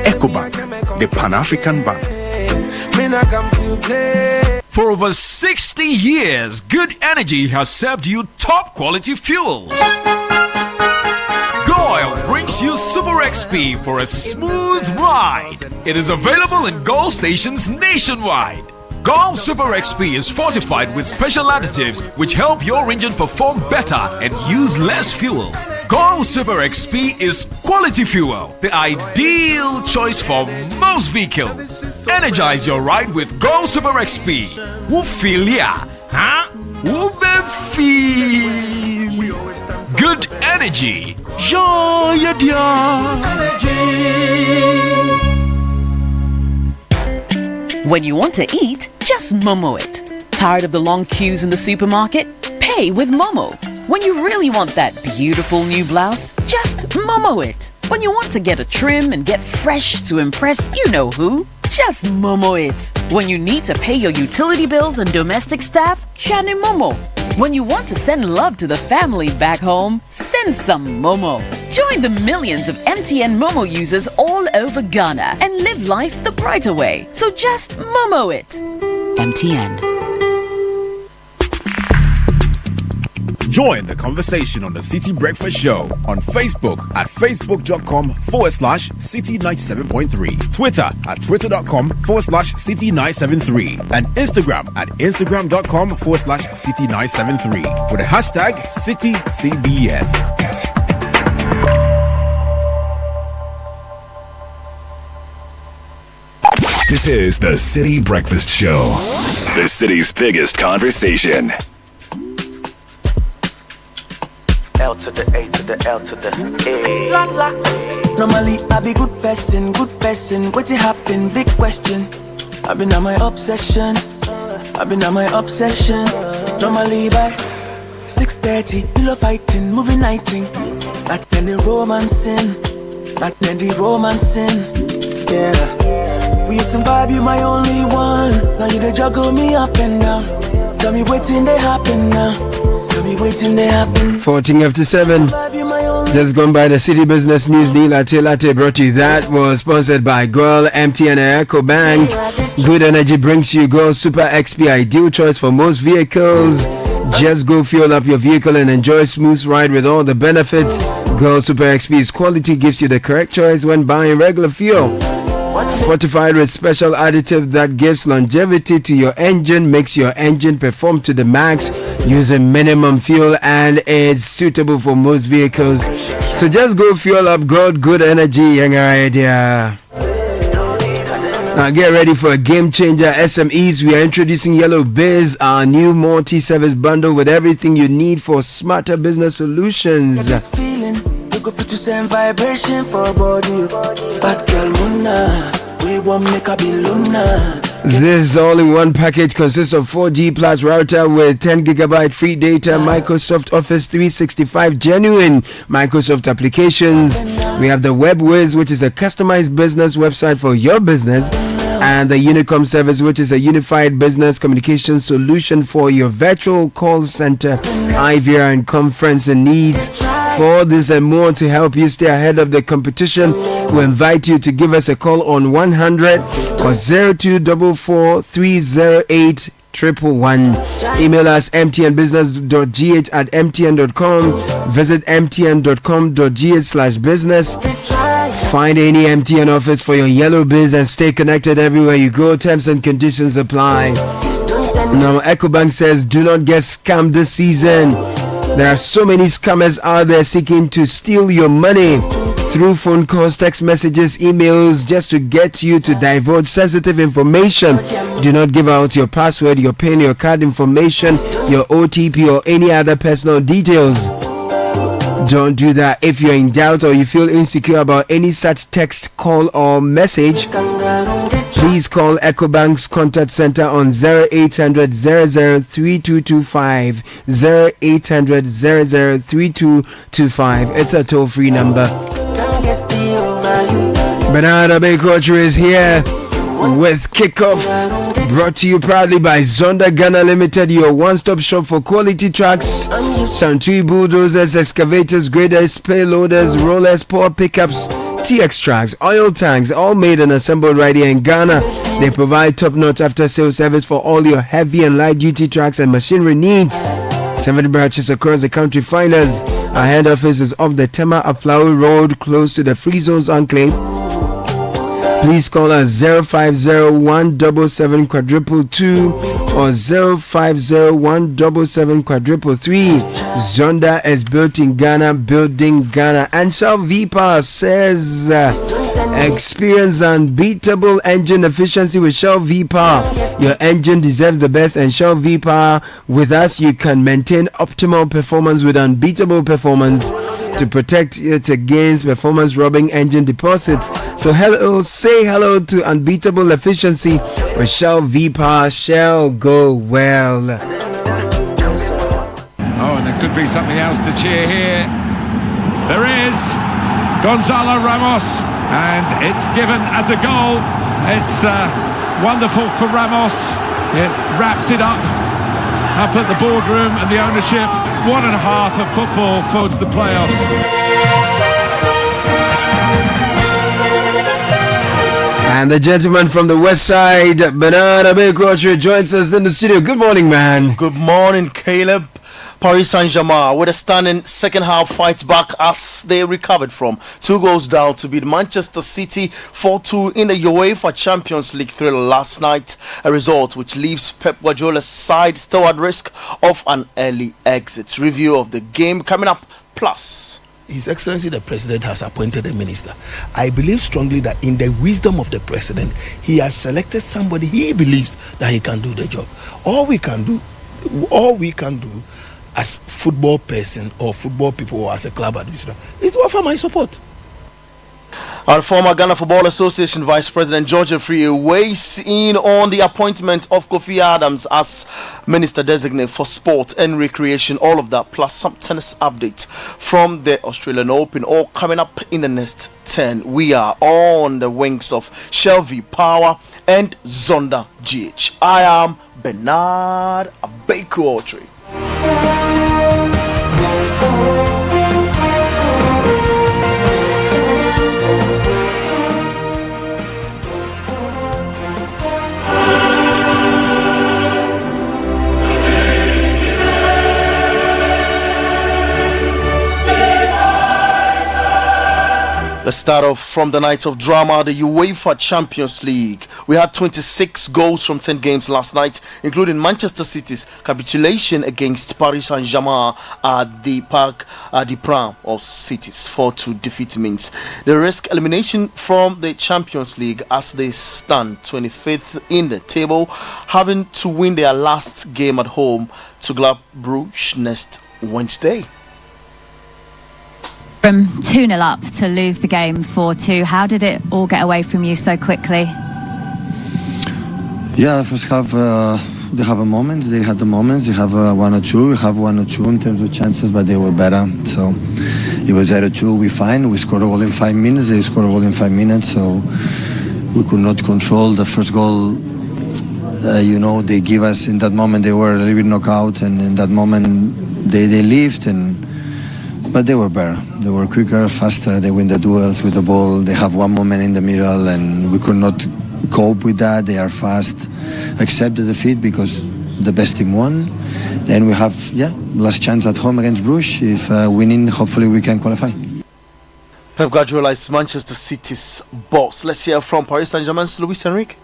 S1: EcoBank, the Pan-African Bank.
S3: For over 60 years, Good Energy has served you top quality fuels. Goil brings you Super XP for a smooth ride. It is available in Goil stations nationwide. Goil Super XP is fortified with special additives which help your engine perform better and use less fuel. Goil Super XP is quality fuel, the ideal choice for most vehicles. Energize your ride with Goil Super XP. Who feel ya? Huh? Who be feel? Good energy. Joy
S4: When you want to eat, just Momo it. Tired of the long queues in the supermarket? Pay with Momo. When you really want that beautiful new blouse, just Momo it. When you want to get a trim and get fresh to impress you know who, just Momo it. When you need to pay your utility bills and domestic staff, Shani Momo. When you want to send love to the family back home, send some Momo. Join the millions of MTN Momo users all over Ghana and live life the brighter way. So just Momo it. MTN.
S24: Join the conversation on the Citi Breakfast Show on Facebook at facebook.com/Citi97.3, Twitter at twitter.com/Citi973, and Instagram at instagram.com/Citi973 with the hashtag CitiCBS.
S5: This is the Citi Breakfast Show, the city's biggest conversation.
S8: L to the A to the L to the A. La, la. Normally I be good person. What's it happen? Big question. I've been on my obsession. Normally by 6:30, pillow fighting, movie nighting. Like then the romancing. Yeah. We used to vibe, you my only one. Now you they juggle me up and down. Tell me waiting they happen now.
S25: 14 after 7. Just gone by the City Business News. Latte brought you. That was sponsored by Goil, MTN and EcoBank. Good Energy brings you Goil Super XP, ideal choice for most vehicles. Just go fuel up your vehicle and enjoy smooth ride with all the benefits. Goil Super XP's quality gives you the correct choice when buying regular fuel. Fortified with special additive that gives longevity to your engine, makes your engine perform to the max using minimum fuel, and it's suitable for most vehicles. So just go fuel up Good Energy, young idea. Now get ready for a game changer. SMEs, we are introducing Yellow Biz, our new multi-service bundle with everything you need for smarter business solutions.
S8: Go fit to send vibration for body. Bad girl Muna, we won't make a Luna.
S25: This all-in-one package consists of 4G plus router with 10 gigabyte free data, Microsoft Office 365 genuine Microsoft applications. We have the WebWiz, which is a customized business website for your business, and the Unicom service, which is a unified business communication solution for your virtual call center, IVR, and conferencing needs. For all this and more to help you stay ahead of the competition, we invite you to give us a call on 100 or 0244 308 111. Email us mtnbusiness.gh@mtn.com. Visit mtn.com.gh/business. Find any MTN office for your Yellow Biz and stay connected everywhere you go. Terms and conditions apply. Now, EcoBank says do not get scammed this season. There are so many scammers out there seeking to steal your money through phone calls, text messages, emails, just to get you to divulge sensitive information. Do not give out your password, your PIN, your card information, your OTP, or any other personal details. Don't do that. If you're in doubt or you feel insecure about any such text, call, or message, Please call EcoBank's contact center on 0800 003225. 0800 003225. It's a toll-free number. Bernard Abekocher is here with Kickoff, brought to you proudly by Zonda Ghana Limited, your one-stop shop for quality trucks, Santui bulldozers, excavators, graders, payloaders, rollers, power pickups, TX tracks, oil tanks, all made and assembled right here in Ghana. They provide top-notch after-sales service for all your heavy and light-duty trucks and machinery needs. 7 branches across the country. Find us. Our head office is off the Tema Aflau Road, close to the Free Zones Enclave. Please call us 050-177-222 or 050-177-333. Zonda is built in Ghana, building Ghana. And Shell V-Power says, experience unbeatable engine efficiency with Shell V-Power. Your engine deserves the best, and Shell V-Power, with us you can maintain optimal performance with unbeatable performance to protect it against performance robbing engine deposits. So say hello to unbeatable efficiency with Shell V-Power. Shell, go well.
S2: Oh, and there could be something else to cheer here. There is Gonzalo Ramos, and it's given as a goal. It's wonderful for Ramos. It wraps it up at the boardroom and the ownership. 1.5 of football towards the playoffs.
S25: And the gentleman from the west side, Bernard Abekocher, joins us in the studio. Good morning, man.
S12: Good morning, Caleb. Paris Saint-Germain with a stunning second half fight back as they recovered from 2 goals down to beat Manchester City 4-2 in the UEFA Champions League thriller last night, a result which leaves Pep Guardiola's side still at risk of an early exit. Review of the game coming up, plus
S7: His Excellency the President has appointed a minister. I believe strongly that in the wisdom of the President, he has selected somebody he believes that he can do the job. All we can do as football person or football people or as a club administrator is to offer my support.
S12: Our former Ghana Football Association Vice President George Free weighs in on the appointment of Kofi Adams as Minister Designate for Sport and Recreation. All of that plus some tennis updates from the Australian Open, all coming up in the next 10. We are on the wings of Shell V-Power and Zonda GH. I am Bernard Abekocher. Let's start off from the night of drama, the UEFA Champions League. We had 26 goals from 10 games last night, including Manchester City's capitulation against Paris Saint-Germain at the Parc des Princes of City's 4-2 defeat means they risk elimination from the Champions League as they stand 25th in the table, having to win their last game at home to Club Brugge next Wednesday.
S9: From 2-0 up to lose the game 4-2, how did it all get away from you so quickly?
S10: Yeah, first half they have a moment. They had the moments. They have 1 or 2. We have 1 or 2 in terms of chances, but they were better. So it was 0-2. We fine. We scored a goal in 5 minutes. They scored a goal in 5 minutes. So we could not control the first goal. They give us in that moment. They were a little bit knocked out, and in that moment they lived But they were better. They were quicker, faster. They win the duels with the ball. They have one moment in the middle, and we could not cope with that. They are fast. Accept the defeat because the best team won. And we have, last chance at home against Bruges. If winning, hopefully we can qualify.
S12: Pep Guardiola is Manchester City's boss. Let's hear from Paris Saint-Germain's Luis Enrique.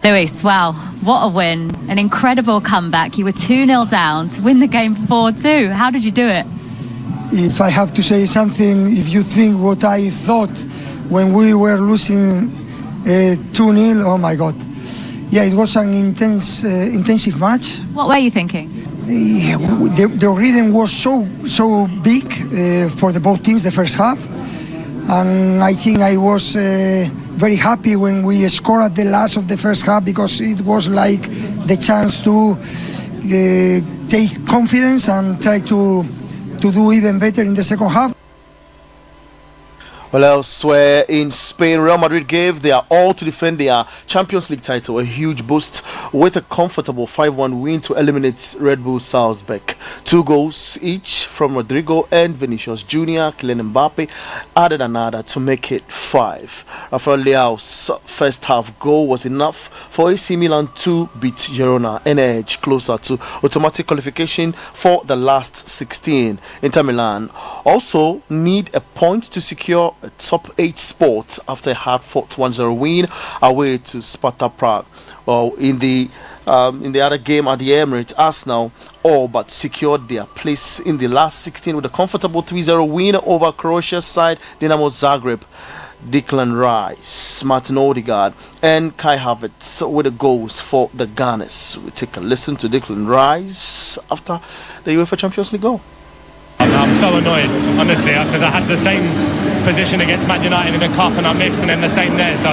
S9: Luis, wow, what a win. An incredible comeback. You were 2-0 down to win the game 4-2. How did you do it?
S11: If I have to say something, if you think what I thought when we were losing 2-0, oh my God. Yeah, it was an intensive match.
S9: What were you thinking?
S11: The rhythm was so big for the both teams the first half, and I think I was very happy when we scored at the last of the first half, because it was like the chance to take confidence and try to do even better in the second half.
S6: Well, elsewhere in Spain, Real Madrid gave their all to defend their Champions League title, a huge boost with a comfortable 5-1 win to eliminate Red Bull Salzburg. 2 goals each from Rodrigo and Vinicius Jr. Kylian Mbappe added another to make it 5. Rafael Leao's first half goal was enough for AC Milan to beat Girona and edge closer to automatic qualification for the last 16. Inter Milan also need a point to secure a top 8 spot after a hard-fought 1-0 win away to Sparta Prague. Well, in the other game at the Emirates, Arsenal all but secured their place in the last 16 with a comfortable 3-0 win over Croatia's side Dinamo Zagreb. Declan Rice, Martin Odegaard and Kai Havertz with the goals for the Gunners. We take a listen to Declan Rice after the UEFA Champions League goal.
S13: I'm so annoyed, honestly, because I had the same position against Man United in the Cup and I missed, and then the same there. So,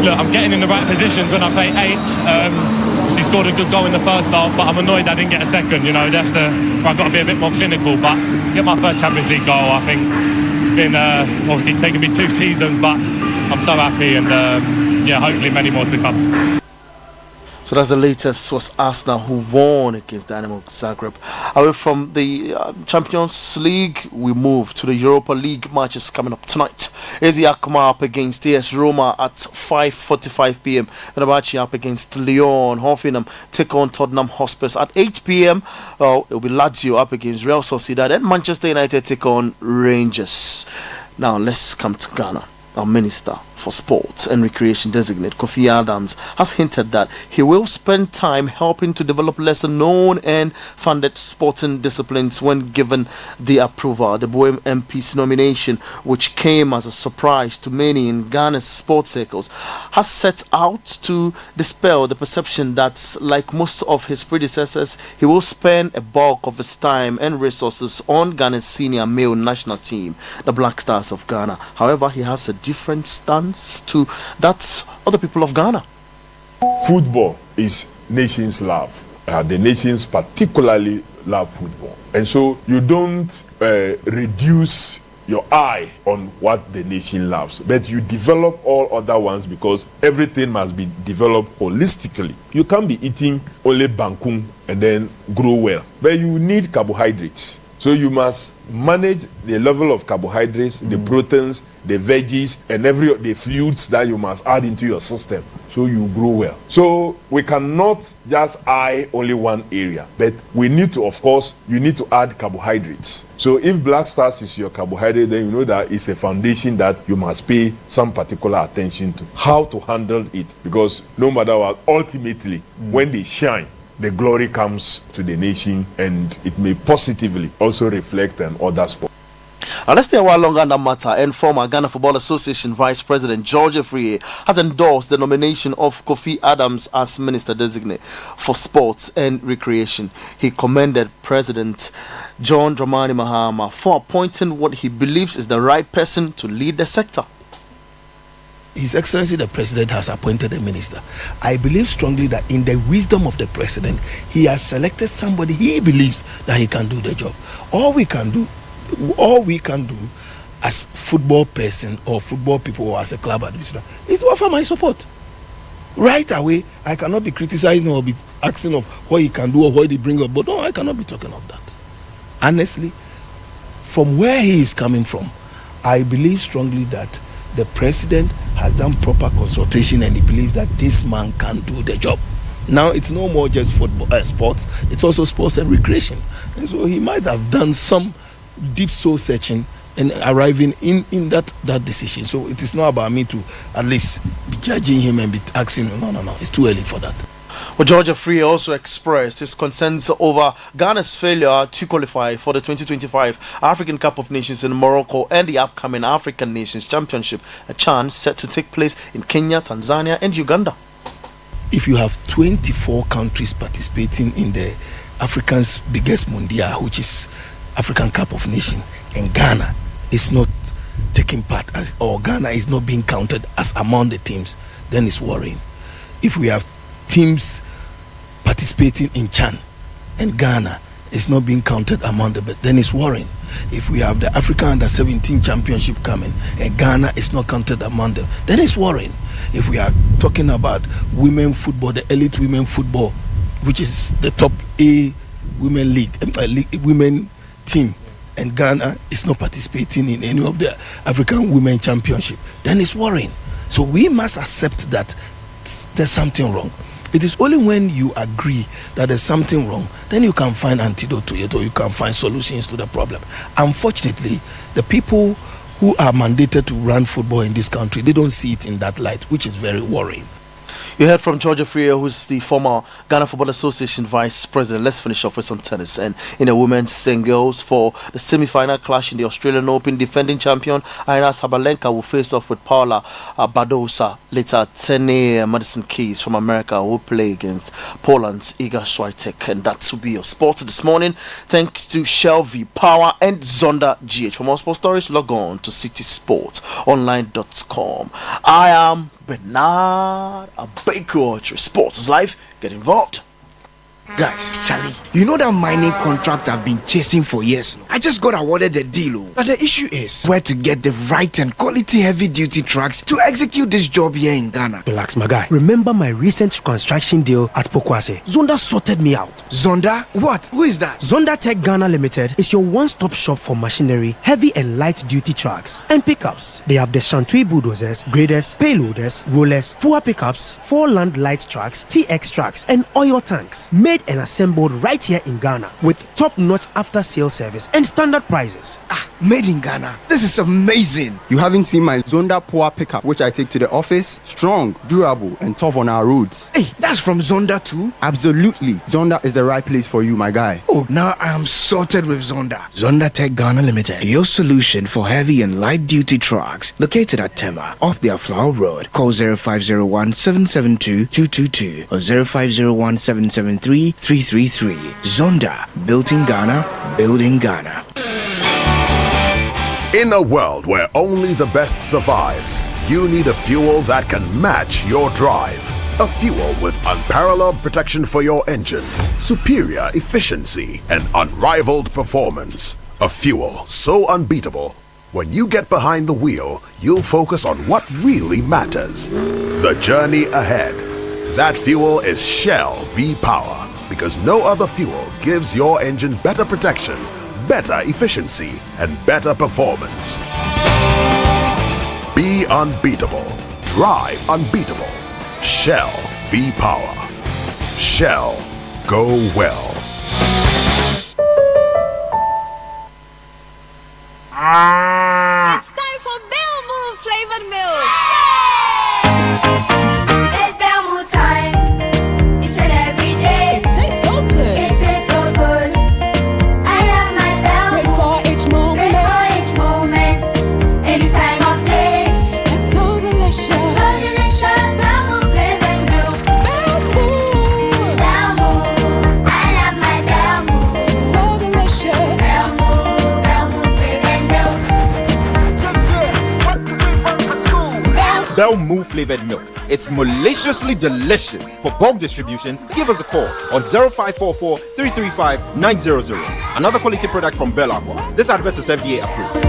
S13: look, I'm getting in the right positions when I play 8. She scored a good goal in the first half, but I'm annoyed I didn't get a second. You know, I've got to be a bit more clinical. But to get my first Champions League goal, I think it's been obviously taken me 2 seasons, but I'm so happy, and hopefully many more to come.
S6: So that's the latest. Was Arsenal, who won against Dinamo Zagreb. Away from the Champions League, we move to the Europa League matches coming up tonight. AZ Alkmaar up against AS Roma at 5:45 p.m. Fenerbahce up against Lyon. Hoffenheim take on Tottenham Hotspur at 8 p.m. It will be Lazio up against Real Sociedad, and Manchester United take on Rangers. Now let's come to Ghana. Our Minister for Sports and Recreation designate Kofi Adams has hinted that he will spend time helping to develop lesser known and funded sporting disciplines when given the approval. The Boehm MP's nomination, which came as a surprise to many in Ghana's sports circles, has set out to dispel the perception that, like most of his predecessors, he will spend a bulk of his time and resources on Ghana's senior male national team, the Black Stars of Ghana. However, he has a different stance to that of the people of Ghana.
S14: Football is nations' love. The nations particularly love football. And so you don't reduce your eye on what the nation loves, but you develop all other ones, because everything must be developed holistically. You can't be eating only bangkung and then grow well, but you need carbohydrates. So you must manage the level of carbohydrates, the proteins, the veggies, and the fluids that you must add into your system so you grow well. So we cannot just eye only one area, but we need to, of course, you need to add carbohydrates. So if Black Stars is your carbohydrate, then you know that it's a foundation that you must pay some particular attention to, how to handle it, because no matter what, ultimately, when they shine, the glory comes to the nation, and it may positively also reflect on other sports.
S6: Now let's stay a while longer on that matter. And former Ghana Football Association Vice President George Afriyie has endorsed the nomination of Kofi Adams as Minister Designate for Sports and Recreation. He commended President John Dramani Mahama for appointing what he believes is the right person to lead the sector.
S7: His Excellency the President has appointed a minister. I believe strongly that in the wisdom of the President, he has selected somebody he believes that he can do the job. All we can do as football person or football people or as a club administrator is to offer my support. Right away, I cannot be criticizing or be asking of what he can do or what he bring up, but no, I cannot be talking of that. Honestly, from where he is coming from, I believe strongly that the President has done proper consultation and he believes that this man can do the job. Now it's no more just football, sports, it's also sports and recreation. And so he might have done some deep soul searching and arriving in that decision. So it is not about me to at least be judging him and be asking, no, it's too early for that.
S6: Well, George Afriyie also expressed his concerns over Ghana's failure to qualify for the 2025 African Cup of Nations in Morocco and the upcoming African Nations Championship, a chance set to take place in Kenya, Tanzania and Uganda.
S7: If you have 24 countries participating in the Africa's biggest mundial, which is African Cup of Nations, and Ghana is not taking part or Ghana is not being counted as among the teams, then it's worrying. If we have teams participating in CHAN and Ghana is not being counted among the best, then it's worrying. If we have the Africa Under-17 Championship coming and Ghana is not counted among them, then it's worrying. If we are talking about women football, the elite women football, which is the top A women league, women team, and Ghana is not participating in any of the African Women Championship, then it's worrying. So we must accept that there's something wrong. It is only when you agree that there's something wrong, then you can find antidote to it, or you can find solutions to the problem. Unfortunately, the people who are mandated to run football in this country, they don't see it in that light, which is very worrying.
S6: You heard from Georgia Freer, who's the former Ghana Football Association Vice President. Let's finish off with some tennis. And in the women's singles, for the semi-final clash in the Australian Open, defending champion Aina Sabalenka will face off with Paula Badosa later at 10 a.m. Madison Keys from America will play against Poland's Iga Swiatek. And that will be your sports this morning. Thanks to Shell V Power and Zonda GH. For more sports stories, log on to citysportsonline.com. I am Bernard Abeku. Sports is life. Get involved.
S23: Guys, Charlie, you know that mining contract I've been chasing for years now? I just got awarded the deal, but the issue is where to get the right and quality heavy-duty trucks to execute this job here in Ghana.
S15: Relax, my guy. Remember my recent construction deal at Pokwase? Zonda sorted me out.
S23: Zonda? What? Who is that?
S15: Zonda Tech Ghana Limited is your one-stop shop for machinery, heavy and light-duty trucks, and pickups. They have the Shantui bulldozers, graders, payloaders, rollers, Fua pickups, 4-land light trucks, TX trucks, and oil tanks. Made and assembled right here in Ghana with top-notch after-sale service and standard prices.
S23: Made in Ghana. This is amazing.
S16: You haven't seen my Zonda Power pickup, which I take to the office. Strong, durable, and tough on our roads.
S23: Hey, that's from Zonda too?
S16: Absolutely. Zonda is the right place for you, my guy.
S23: Oh, now I am sorted with Zonda. Zonda Tech Ghana Limited, your solution for heavy and light-duty trucks, located at Tema, off the Flower Road. Call 0501-772-222 or 0501-773-333. Zonda, built in Ghana, building Ghana.
S17: In a world where only the best survives, you need a fuel that can match your drive. A fuel with unparalleled protection for your engine, superior efficiency, and unrivaled performance. A fuel so unbeatable, when you get behind the wheel, you'll focus on what really matters. The journey ahead. That fuel is Shell V-Power. Because no other fuel gives your engine better protection, better efficiency, and better performance. Be unbeatable. Drive unbeatable. Shell V-Power. Shell. Go well.
S18: It's time for Belmont flavored milk.
S19: It's Belmont time. Each and every day.
S18: It tastes so good.
S19: It tastes so good. I love my Belmont.
S18: Great for each moment.
S19: Great for each moment. Any time of day.
S18: It's so delicious.
S19: So delicious. Belmont flavored milk.
S18: Belmont.
S19: Belmont. I love my Belmont.
S18: So delicious.
S26: Belmont flavored milk. It's maliciously delicious. For bulk distribution, give us a call on 0544 335 900. Another quality product from Bell Aqua. This advert is FDA approved.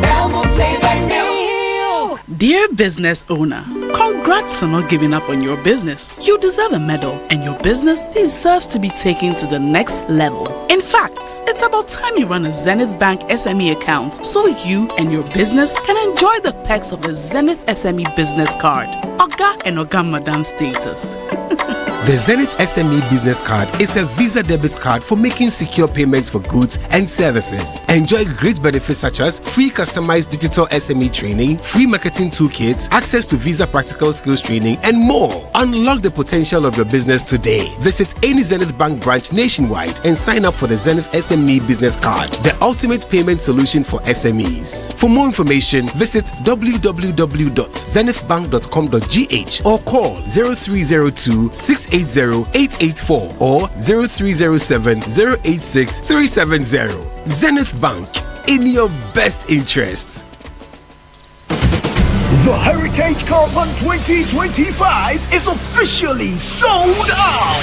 S18: Belmont flavored milk.
S27: Dear business owner, congrats on not giving up on your business. You deserve a medal, and your business deserves to be taken to the next level. In fact, it's about time you run a Zenith Bank SME account so you and your business can enjoy the perks of the Zenith SME business card. Oga and Oga Madam status.
S28: The Zenith SME Business Card is a Visa debit card for making secure payments for goods and services. Enjoy great benefits such as free customized digital SME training, free marketing toolkits, access to Visa practical skills training, and more. Unlock the potential of your business today. Visit any Zenith Bank branch nationwide and sign up for the Zenith SME Business Card, the ultimate payment solution for SMEs. For more information, visit www.zenithbank.com.gh or call 0302-680-884 or 0307-086-370. Zenith Bank, in your best interests.
S1: The Heritage Caravan 2025 is officially sold out.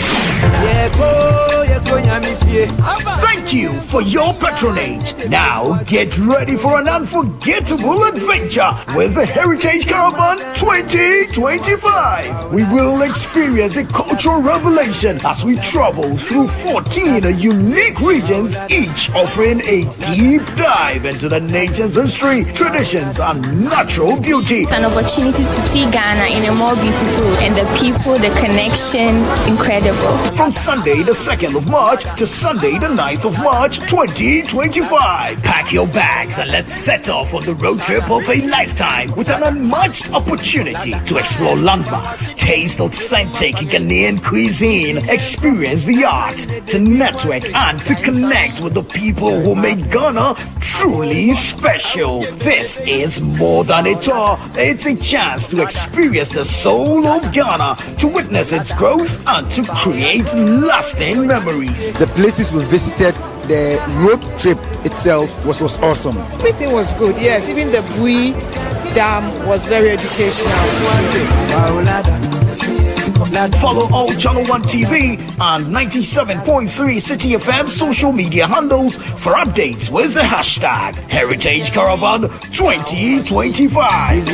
S1: Thank you for your patronage. Now get ready for an unforgettable adventure with the Heritage Caravan 2025. We will experience a cultural revelation as we travel through 14 unique regions, each offering a deep dive into the nation's history, traditions, and natural beauty.
S3: An opportunity to see Ghana in a more beautiful, and the people, the connection, incredible.
S1: From Sunday the 2nd of March to Sunday the 9th of March 2025. Pack your bags and let's set off on the road trip of a lifetime with an unmatched opportunity to explore landmarks, taste authentic Ghanaian cuisine, experience the arts, to network and to connect with the people who make Ghana truly special. This is more than a tour. It's a chance to experience the soul of Ghana, to witness its growth and to create lasting memories.
S4: The places we visited, the road trip itself was awesome.
S5: Everything was good, yes. Even the Bui Dam was very educational.
S1: Follow all Channel 1 TV and 97.3 Citi FM social media handles for updates with the hashtag Heritage Caravan 2025.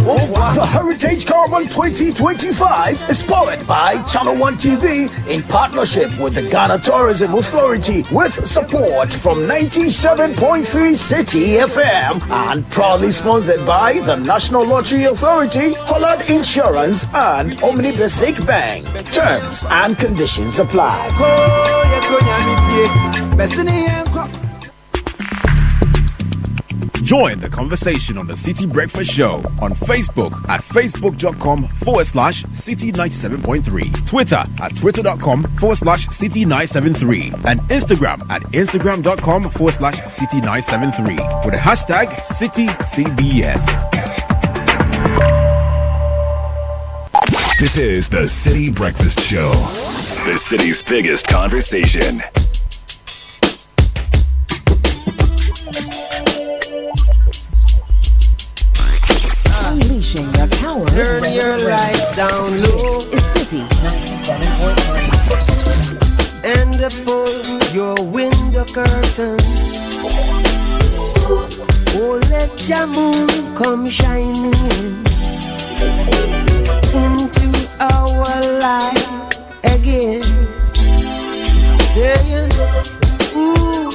S1: The Heritage Caravan 2025 is powered by Channel 1 TV in partnership with the Ghana Tourism Authority, with support from 97.3 Citi FM, and proudly sponsored by the National Lottery Authority, Hollard Insurance, and Omni Basic Bank. Terms and conditions apply.
S20: Join the conversation on the Citi Breakfast Show on Facebook at facebook.com/Citi97.3, Twitter at twitter.com/Citi973, and Instagram at instagram.com/Citi973 with the hashtag CitiCBS.
S21: This is the Citi Breakfast Show, the city's biggest conversation.
S22: Unleashing the power. Turn your lights down low. This is Citi 97.3.
S24: And pull your window curtain. Oh, let your moon come shining into our life again. Saying, ooh,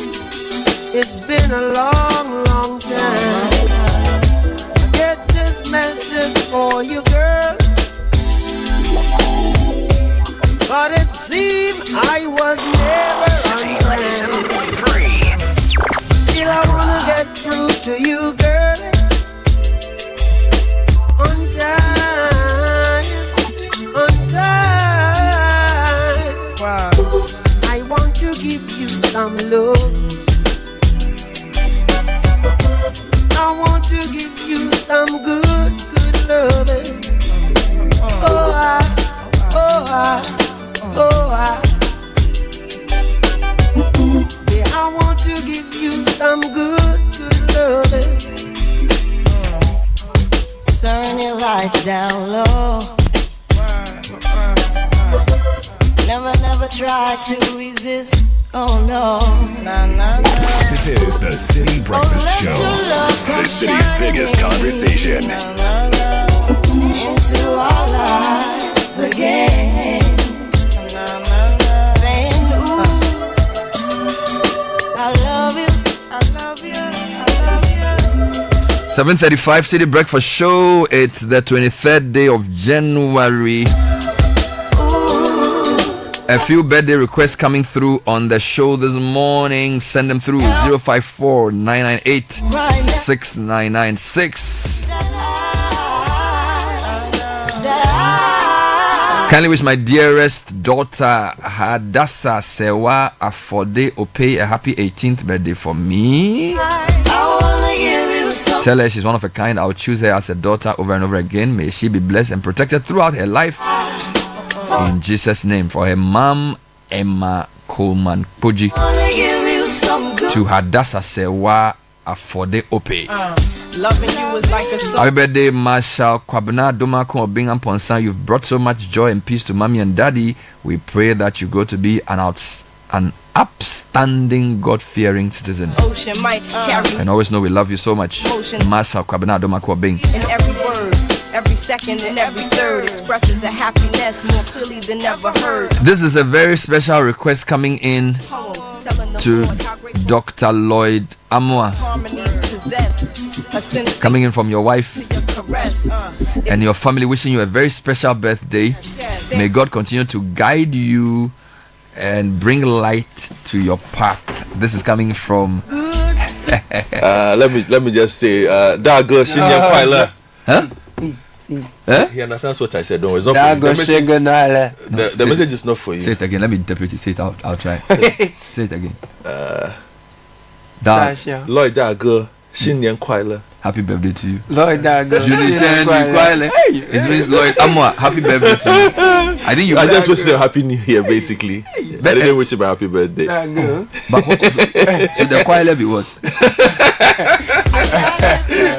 S24: it's been a long, long time. Message for you, girl, but it seemed I was never on time. Still I wanna get through to you, girl, on time, on time. Wow. I want to give you some love. I want to give you some good loving. Oh, yeah, I want to give you some good loving.
S22: Turn your lights down low. Never try to resist. Oh no.
S21: This is the Citi Breakfast Show, the city's biggest conversation.
S22: Into our lives again. Saying, ooh, I love you, I love you, I love you.
S25: 7:35 Citi Breakfast Show. It's the 23rd day of January. A few birthday requests coming through on the show this morning. Send them through 054 998 6996. Kindly wish my dearest daughter Hadassa Sewa Afode Opey a happy 18th birthday for me. Tell her she's one of a kind. I'll choose her as a daughter over and over again. May she be blessed and protected throughout her life. In Jesus' name, for her mom, Emma Coleman Puji, to Hadassa Sewa
S2: Afode Ope.
S8: Loving you is like a song.
S2: Happy birthday, Marshal Kwabena Domako of Bingham Ponsan. You've brought so much joy and peace to mommy and daddy. We pray that you grow to be an upstanding, God-fearing citizen.
S8: Ocean might carry
S2: And always know we love you so much. Marshal Kwabena Domako of Bing.
S8: in every word, every second and every third expresses a happiness more clearly than ever heard.
S2: This is a very special request coming in to Dr. Lloyd Amwa.
S8: Harmonies possess a sense
S2: Coming in from your wife
S8: caress.
S2: and your family, wishing you a very special birthday. May God continue to guide you and bring light to your path. This is coming from
S9: let me just say that girl
S2: huh?
S9: He understands what I said. Don't worry, it's not for you. The message is not for you.
S2: Say it again. Let me interpret it. Say it out. I'll try. Say it again.
S9: Lloyd, that girl, 新年快乐.
S2: Happy birthday to you.
S25: Lloyd, that girl.
S2: It means Lloyd Amwa. Happy birthday to you. I think
S9: I just wish you a happy new year, basically. I didn't wish him a happy birthday.
S25: That girl.
S2: But so the choir be what?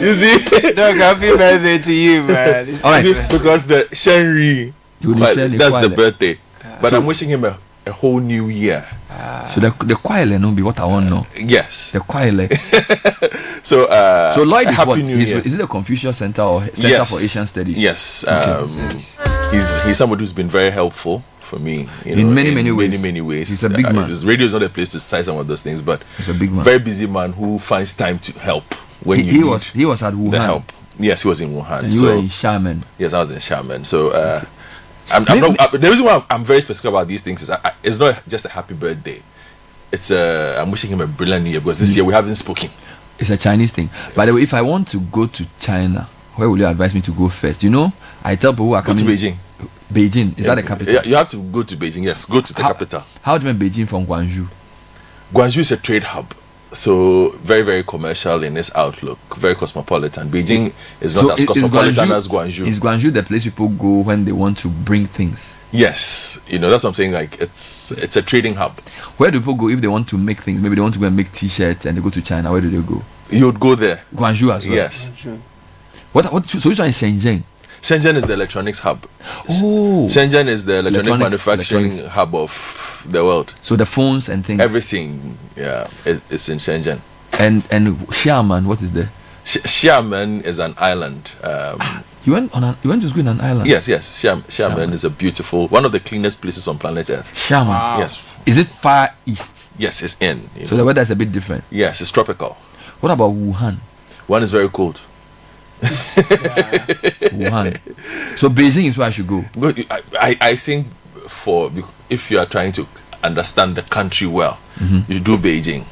S9: You see?
S25: Dog, happy birthday to you, man.
S9: All right, because the Shenri, that's the birthday. But
S2: So-
S9: I'm wishing him a whole new year.
S2: So the choir no be what I want to know.
S9: Yes.
S2: The choir.
S9: So
S2: So Lloyd is
S9: Happy
S2: what?
S9: New
S2: Is
S9: Year.
S2: it a Confucius Center or Center for Asian Studies?
S9: Yes.
S2: Okay.
S9: He's somebody who's been very helpful for me.
S2: In many ways.
S9: Many ways.
S2: He's a big man.
S9: Radio is not a place to cite some of those things, but
S2: He's a big man.
S9: Very busy man who finds time to help when
S2: He
S9: you need
S2: was at Wuhan.
S9: the help. Yes, he was in Wuhan.
S2: And you were in Xiamen.
S9: Yes, I was in Xiamen. So the reason why I'm very specific about these things is it's not just a happy birthday. It's I'm wishing him a brilliant year because this year we haven't spoken.
S2: It's a Chinese thing. By the way, if I want to go to China, where would you advise me to go first? You know, I tell people who are
S9: Go
S2: coming.
S9: to Beijing.
S2: Beijing is that the capital?
S9: Yeah, you have to go to Beijing. Yes, go to the capital.
S2: How do you mean Beijing from Guangzhou?
S9: Guangzhou is a trade hub, so very, very commercial in its outlook, very cosmopolitan. Beijing is not as cosmopolitan as Guangzhou.
S2: Is Guangzhou the place people go when they want to bring things?
S9: Yes, that's what I'm saying. Like it's a trading hub.
S2: Where do people go if they want to make things? Maybe they want to go and make T-shirts and they go to China. Where do they go?
S9: You would go there.
S2: Guangzhou as well.
S9: Yes.
S2: What? So which one is Shenzhen?
S9: Shenzhen is the electronics hub.
S2: Oh.
S9: Shenzhen is the electronic manufacturing
S2: electronics.
S9: hub of the world.
S2: So the phones and things.
S9: Everything, yeah, it's in Shenzhen.
S2: And Xiamen, what is there?
S9: Xiamen is an island.
S2: You went to school in an island.
S9: Yes. Xiamen is a beautiful, one of the cleanest places on planet Earth.
S2: Xiamen. Wow.
S9: Yes.
S2: Is it far east?
S9: Yes, it's in.
S2: So the weather is a bit different.
S9: Yes, it's tropical.
S2: What about Wuhan?
S9: Wuhan is very cold.
S2: Wuhan. So Beijing is where I should go.
S9: I think if you are trying to understand the country well, you do Beijing.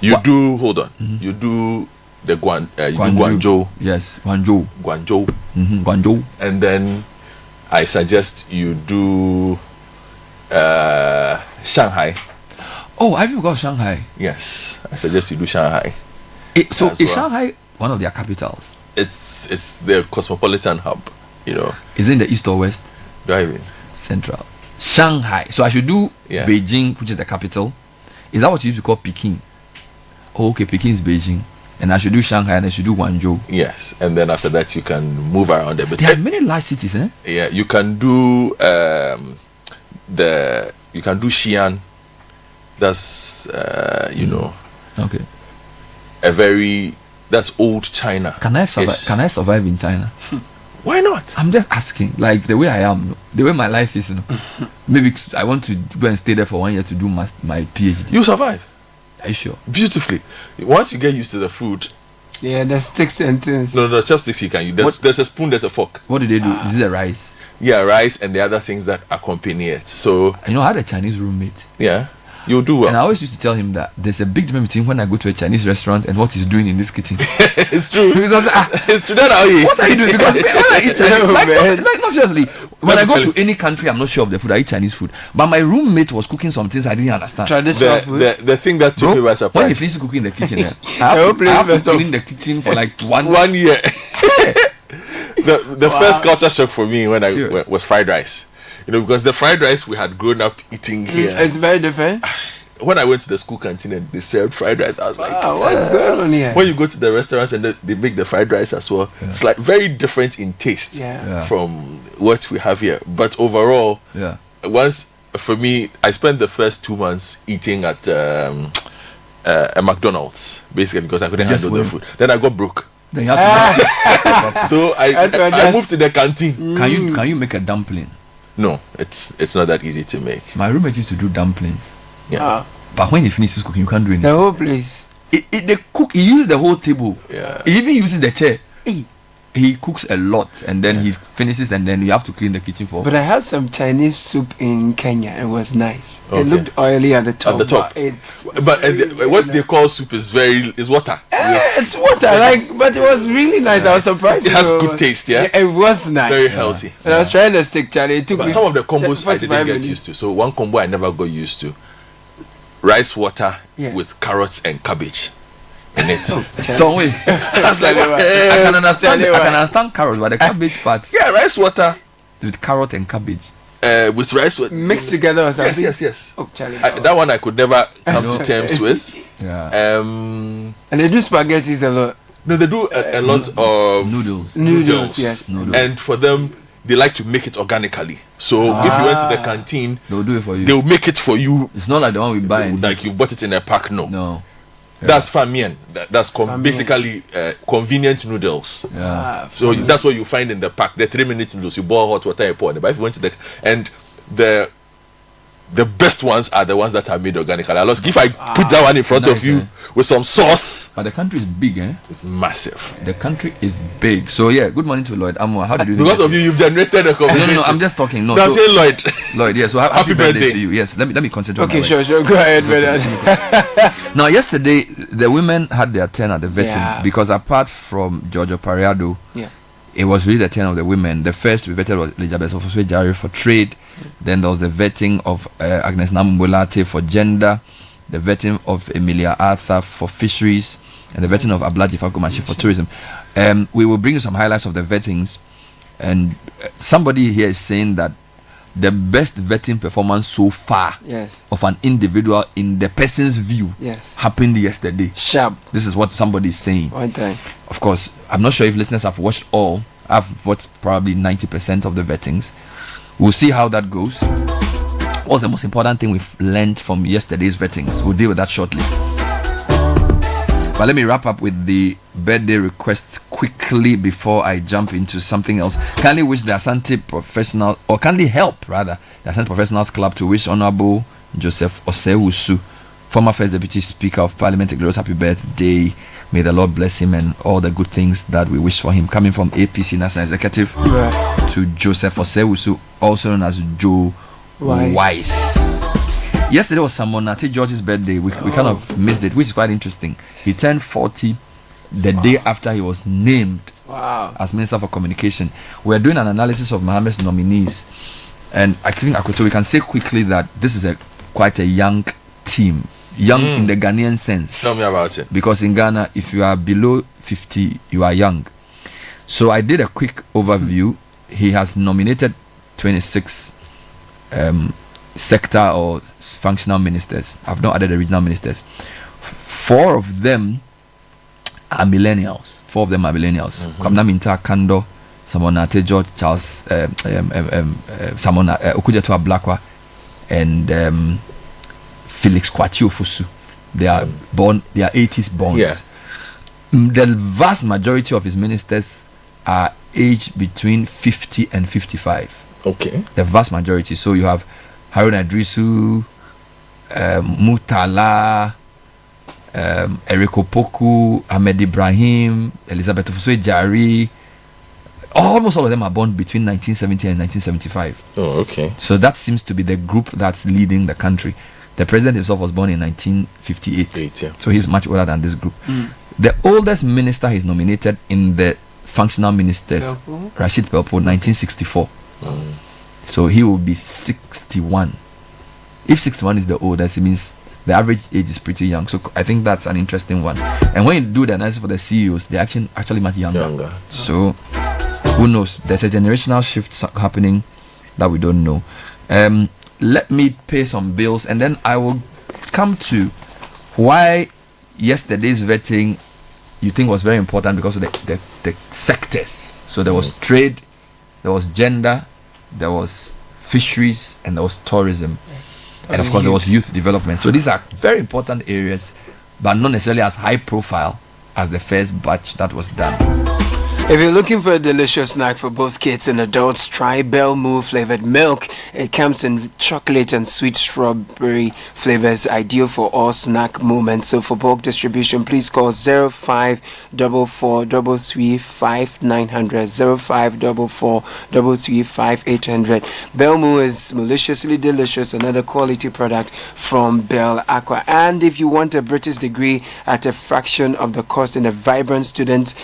S9: You do the Guangzhou.
S2: Yes, Guangzhou. Guangzhou.
S9: And then I suggest you do Shanghai.
S2: Oh, I haven't got Shanghai.
S9: Yes, I suggest you do Shanghai.
S2: So is Shanghai one of their capitals?
S9: It's the cosmopolitan hub.
S2: Is it in the east or west?
S9: Driving.
S2: Central. Shanghai. So I should do Beijing, which is the capital. Is that what you used to call Peking? Oh, okay, Peking is Beijing. And I should do Shanghai and I should do Guangzhou.
S9: Yes, and then after that you can move around a bit.
S2: There are many large cities, eh?
S9: Yeah, you can do you can do Xi'an. That's
S2: okay.
S9: That's old China.
S2: Can I survive in China?
S9: Why not?
S2: I'm just asking, like the way I am, the way my life is, maybe I want to go and stay there for 1 year to do my PhD.
S9: You survive.
S2: Are you sure?
S9: Beautifully. Once you get used to the food.
S25: Yeah, the sticks and things.
S9: No, chopsticks you can use. There's a spoon, there's a fork.
S2: What do they do? Is it the rice?
S9: Yeah, rice and the other things that accompany it. So
S2: I had a Chinese roommate.
S9: Yeah. You'll do well.
S2: And I always used to tell him that there's a big difference between when I go to a Chinese restaurant and what he's doing in this kitchen.
S9: It's true.
S2: Because
S9: it's true. What are you
S2: doing? Because when I eat Chinese, not seriously. When I go to any country, I'm not sure of the food. I eat Chinese food. But my roommate was cooking some things I didn't understand.
S9: Traditional food. The thing that took me by surprise.
S2: When he finished cooking in the kitchen, I have to clean the kitchen for like 1
S9: year. The first culture shock for me when was fried rice. Because the fried rice we had grown up eating here.
S25: It's very different.
S9: when I went to the school canteen and they served fried rice, I was like,
S25: what's going on here?
S9: When you go to the restaurants and they make the fried rice as well, it's like very different in taste from what we have here. But overall, for me, I spent the first 2 months eating at a McDonald's, basically, because I couldn't handle the food. Then I got broke.
S2: Then you have to
S9: so I moved to the canteen.
S2: Can you make a dumpling?
S9: No, it's not that easy to make.
S2: My roommate used to do dumplings.
S9: Yeah.
S2: But when he finishes cooking, you can't do anything.
S25: The whole place.
S2: They cook. He uses the whole table.
S9: Yeah.
S2: He even uses the chair. He cooks a lot, and then he finishes, and then you have to clean the kitchen for.
S25: But I had some Chinese soup in Kenya. It was nice. It looked oily at the top.
S9: But what they call soup is water.
S25: It's water, but it was really nice. I was surprised.
S9: It has good taste, yeah.
S25: It was nice.
S9: Very healthy.
S25: And I was trying to stick, Charlie. It took
S9: but
S25: me
S9: some of the combos I didn't get
S25: minutes.
S9: used to. So one combo I never got used to: rice water with carrots and cabbage. In it.
S2: So wait, that's like I can understand carrots, but the cabbage part.
S9: Yeah, rice water
S2: with carrot and cabbage.
S9: With rice water
S25: mixed together or something.
S9: Yes.
S25: Oh, Charlie.
S9: That one I could never come to terms with.
S2: Yeah.
S25: And they do spaghetti a lot.
S9: No, they do a lot of
S25: noodles. Yes.
S9: And for them, they like to make it organically. So if you went to the canteen,
S2: they'll do it for you.
S9: They'll make it for you.
S2: It's not like the one we buy.
S9: Like you bought it in a pack.
S2: No.
S9: That's famien. That's basically convenient noodles.
S2: Yeah.
S9: So that's what you find in the pack. The 3-minute noodles. You boil hot water, you pour in. But if you went to the best ones are the ones that are made organically. If I put that one in front of you with some sauce.
S2: But the country is big, eh?
S9: It's massive.
S2: The country is big. So yeah, good morning to Lloyd. How did you do
S9: because of you've generated a conversation.
S2: No, I'm just talking. No,
S9: I'm saying Lloyd.
S2: Lloyd, yeah. So happy birthday to you. Yes, let me concentrate.
S25: Okay, sure. Go ahead, brother.
S2: Now, yesterday the women had their turn at the vetting because apart from Giorgio Pariado, it was really the turn of the women. The first to be vetted was Elizabeth Ofoswe-Jare for trade. Then there was the vetting of Agnes Nambolate for gender, the vetting of Emilia Arthur for fisheries, and the vetting of Ablaji Fakumashi for tourism. We will bring you some highlights of the vettings. And somebody here is saying that the best vetting performance so far of an individual in the person's view happened yesterday.
S25: Sharp.
S2: This is what somebody is saying.
S25: One time.
S2: Of course, I'm not sure if listeners have watched all. I've watched probably 90% of the vettings. We'll see how that goes. What's the most important thing we've learned from yesterday's vettings? We'll deal with that shortly. But let me wrap up with the birthday requests quickly before I jump into something else. Kindly wish the Asante Professional, or kindly help rather, the Asante Professionals Club to wish Honorable Joseph Osewusu, former First Deputy Speaker of Parliament, a glorious happy birthday. May the Lord bless him and all the good things that we wish for him. Coming from APC National Executive to Joseph Osewusu, also known as Joe Wise. Yesterday was Samonate George's birthday. We kind of missed it, which is quite interesting. He turned 40 the day after he was named as Minister for Communication. We're doing an analysis of Mohammed's nominees, and I think we can say quickly that this is quite a young team. Young in the Ghanaian sense.
S9: Tell me about it.
S2: Because in Ghana, if you are below 50, you are young. So I did a quick overview. He has nominated 26 sector or functional ministers. I've not added the regional ministers. 4 of them are millennials. Kwabena Minta Kando, Samonate George, Charles, Okujeto Ablakwa, and Felix Kwati Ofosu. They are 80s born. The vast majority of his ministers are aged between 50 and 55.
S9: Okay.
S2: The vast majority. So you have Harun Adrisu, Mutala, Eriko Poku, Ahmed Ibrahim, Elizabeth Ofoswe-Jare. Almost all of them are born between 1970 and 1975.
S9: Oh, okay.
S2: So that seems to be the group that's leading the country. The president himself was born in 1958. So he's much older than this group. The oldest minister he's nominated in the functional ministers, Rashid Pelpo, 1964. So he will be 61. If 61 is the oldest, it means the average age is pretty young. So I think that's an interesting one. And when you do the analysis for the CEOs, they're actually much younger. So who knows? There's a generational shift happening that we don't know. Let me pay some bills and then I will come to why yesterday's vetting you think was very important because of the sectors. So there was trade, there was gender, there was fisheries, and there was tourism. And of course, there was youth development. So these are very important areas, but not necessarily as high profile as the first batch that was done.
S25: If you're looking for a delicious snack for both kids and adults, try Bell Moo flavored milk. It comes in chocolate and sweet strawberry flavors, ideal for all snack moments. So for bulk distribution, please call 0544 335 900, 0544 335 800. Bell Moo is maliciously delicious, another quality product from Bell Aqua. And if you want a British degree at a fraction of the cost in a vibrant student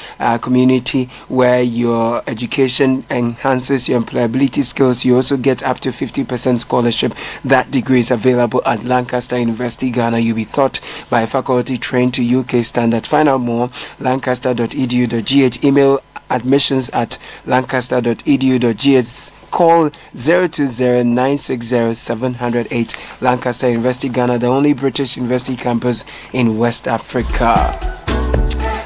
S25: community, where your education enhances your employability skills, you also get up to 50% scholarship. That degree is available at Lancaster University, Ghana. You'll be taught by a faculty trained to UK standard. Find out more, lancaster.edu.gh. Email admissions@lancaster.edu.gh. Call 020-960-708. Lancaster University, Ghana, the only British university campus in West Africa.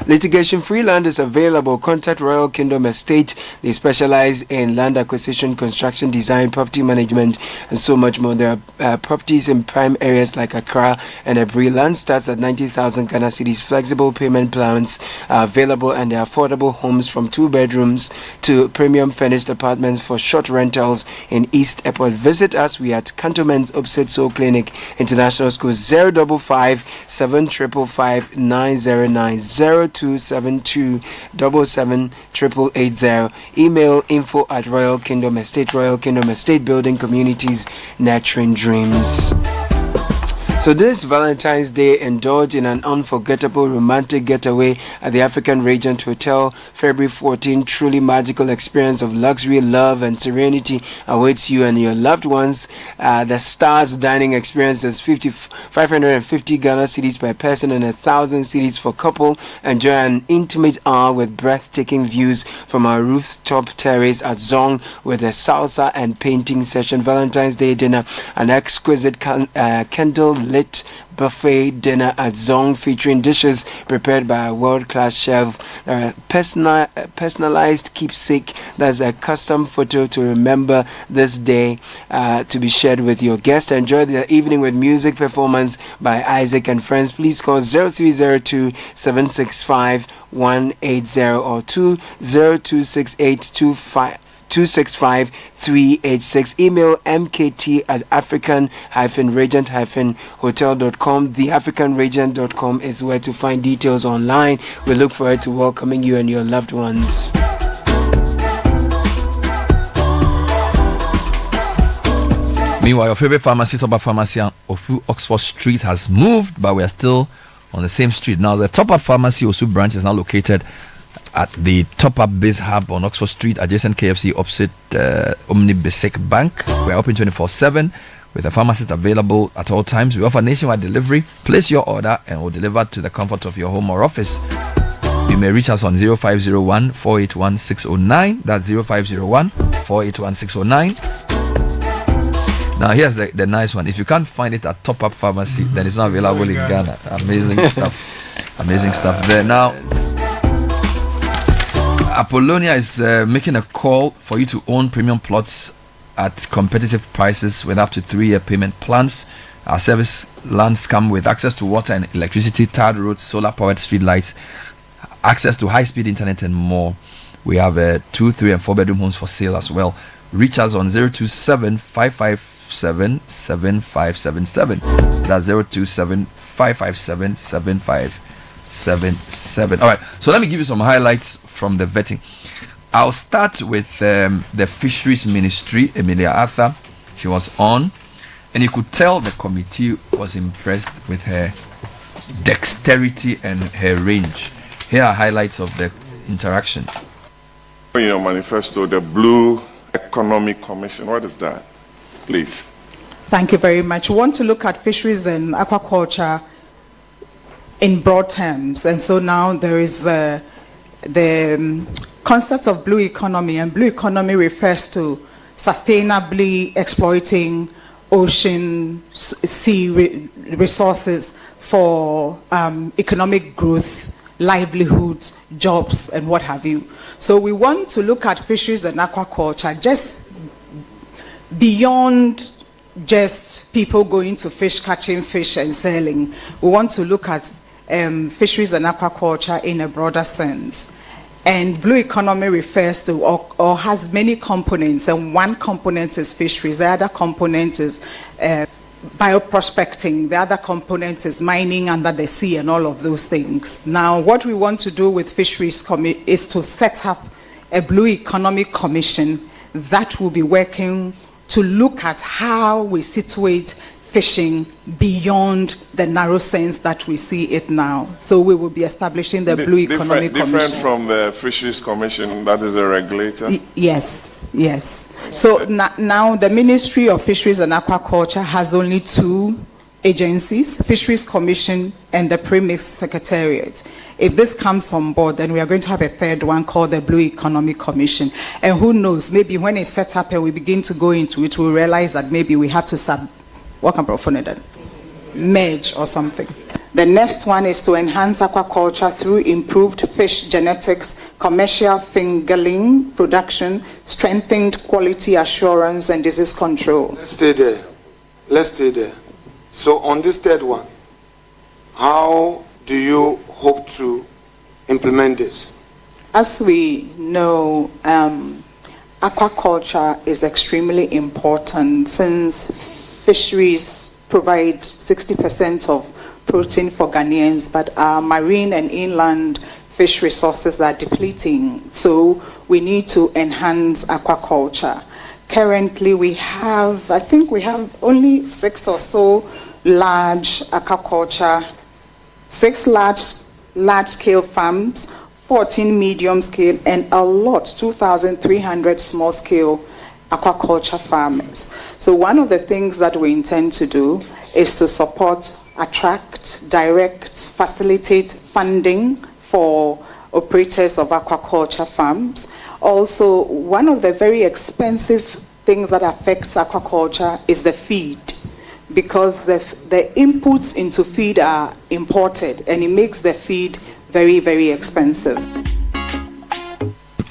S25: Litigation-free land is available. Contact Royal Kingdom Estate. They specialize in land acquisition, construction, design, property management, and so much more. There are properties in prime areas like Accra and Abri. Land starts at 90,000 Ghana cedis. Flexible payment plans are available, and there are affordable homes from 2 bedrooms to premium furnished apartments for short rentals in East Airport. Visit us. We are at Cantonment opposite Soul Clinic International School. 055 755 909 0272 77 880. Email info@Royal Kingdom Estate. Royal Kingdom Estate, building communities, nurturing dreams. So this Valentine's Day, indulge in an unforgettable romantic getaway at the African Regent Hotel. February 14, truly magical experience of luxury, love, and serenity awaits you and your loved ones. The Stars dining experience is 550 Ghana cedis per person and 1,000 cedis for couple. Enjoy an intimate hour with breathtaking views from our rooftop terrace at Zong with a salsa and painting session. Valentine's Day dinner, an exquisite candle-lit buffet dinner at Zong featuring dishes prepared by a world-class chef. There are personalized keepsake, that's a custom photo to remember this day to be shared with your guests. Enjoy the evening with music performance by Isaac and friends. Please call 0302 765 180 or 20268 265 386. Email mkt@african-regent-hotel.com. theafricanregent.com is where to find details online. We look forward to welcoming you and your loved ones.
S2: Meanwhile, your favorite pharmacy, Top Up Pharmacy on Ofu Oxford Street, has moved, but we are still on the same street. Now, the Top Up Pharmacy Osu branch is now located at the Top Up Base Hub on Oxford Street, adjacent KFC, opposite Omni Basic Bank. We are open 24/7 with a pharmacist available at all times. We offer nationwide delivery. Place your order and we'll deliver to the comfort of your home or office. You may reach us on 0501 481 609. That's 0501 481 609. Now here's the nice one. If you can't find it at Top Up Pharmacy, then it's not available in Ghana. Amazing stuff. Amazing stuff there. Now, Apollonia is making a call for you to own premium plots at competitive prices with up to 3-year payment plans. Our service lands come with access to water and electricity, tarred roads, solar-powered street lights, access to high-speed internet, and more. We have 2, 3, and 4-bedroom homes for sale as well. Reach us on 027 557 7577. That's 027 557 7577. All right, so let me give you some highlights from the vetting. I'll start with the Fisheries Ministry, Emilia Arthur. She was on, and you could tell the committee was impressed with her dexterity and her range. Here are highlights of the interaction.
S6: In your manifesto, the Blue Economic Commission, what is that? Please.
S7: Thank you very much. We want to look at fisheries and aquaculture in broad terms, and so now there is the concept of blue economy, and blue economy refers to sustainably exploiting ocean, sea resources for economic growth, livelihoods, jobs, and what have you. So we want to look at fisheries and aquaculture just beyond just people going to fish, catching fish and selling. We want to look at fisheries and aquaculture in a broader sense. And blue economy refers to or has many components, and one component is fisheries, the other component is bioprospecting, the other component is mining under the sea and all of those things. Now, what we want to do with fisheries is to set up a blue economy commission that will be working to look at how we situate fishing beyond the narrow sense that we see it now. So we will be establishing the Blue Economy Commission.
S6: Different from the Fisheries Commission, that is a regulator?
S7: Yes. So now the Ministry of Fisheries and Aquaculture has only two agencies, Fisheries Commission and the Premix Secretariat. If this comes on board, then we are going to have a third one called the Blue Economy Commission. And who knows, maybe when it's set up and we begin to go into it, we'll realize that maybe we have to merge or something. The next one is to enhance aquaculture through improved fish genetics, commercial fingerling production, strengthened quality assurance, and disease control.
S10: Let's stay there. So on this third one, how do you hope to implement this?
S7: As we know, aquaculture is extremely important since fisheries provide 60% of protein for Ghanaians, but our marine and inland fish resources are depleting. So we need to enhance aquaculture. Currently we have only 6 or so large aquaculture, 6 large-scale farms, 14 medium-scale, and a lot, 2,300 small-scale aquaculture farmers. So one of the things that we intend to do is to support, attract, direct, facilitate funding for operators of aquaculture farms. Also, one of the very expensive things that affects aquaculture is the feed, because the inputs into feed are imported, and it makes the feed very, very expensive.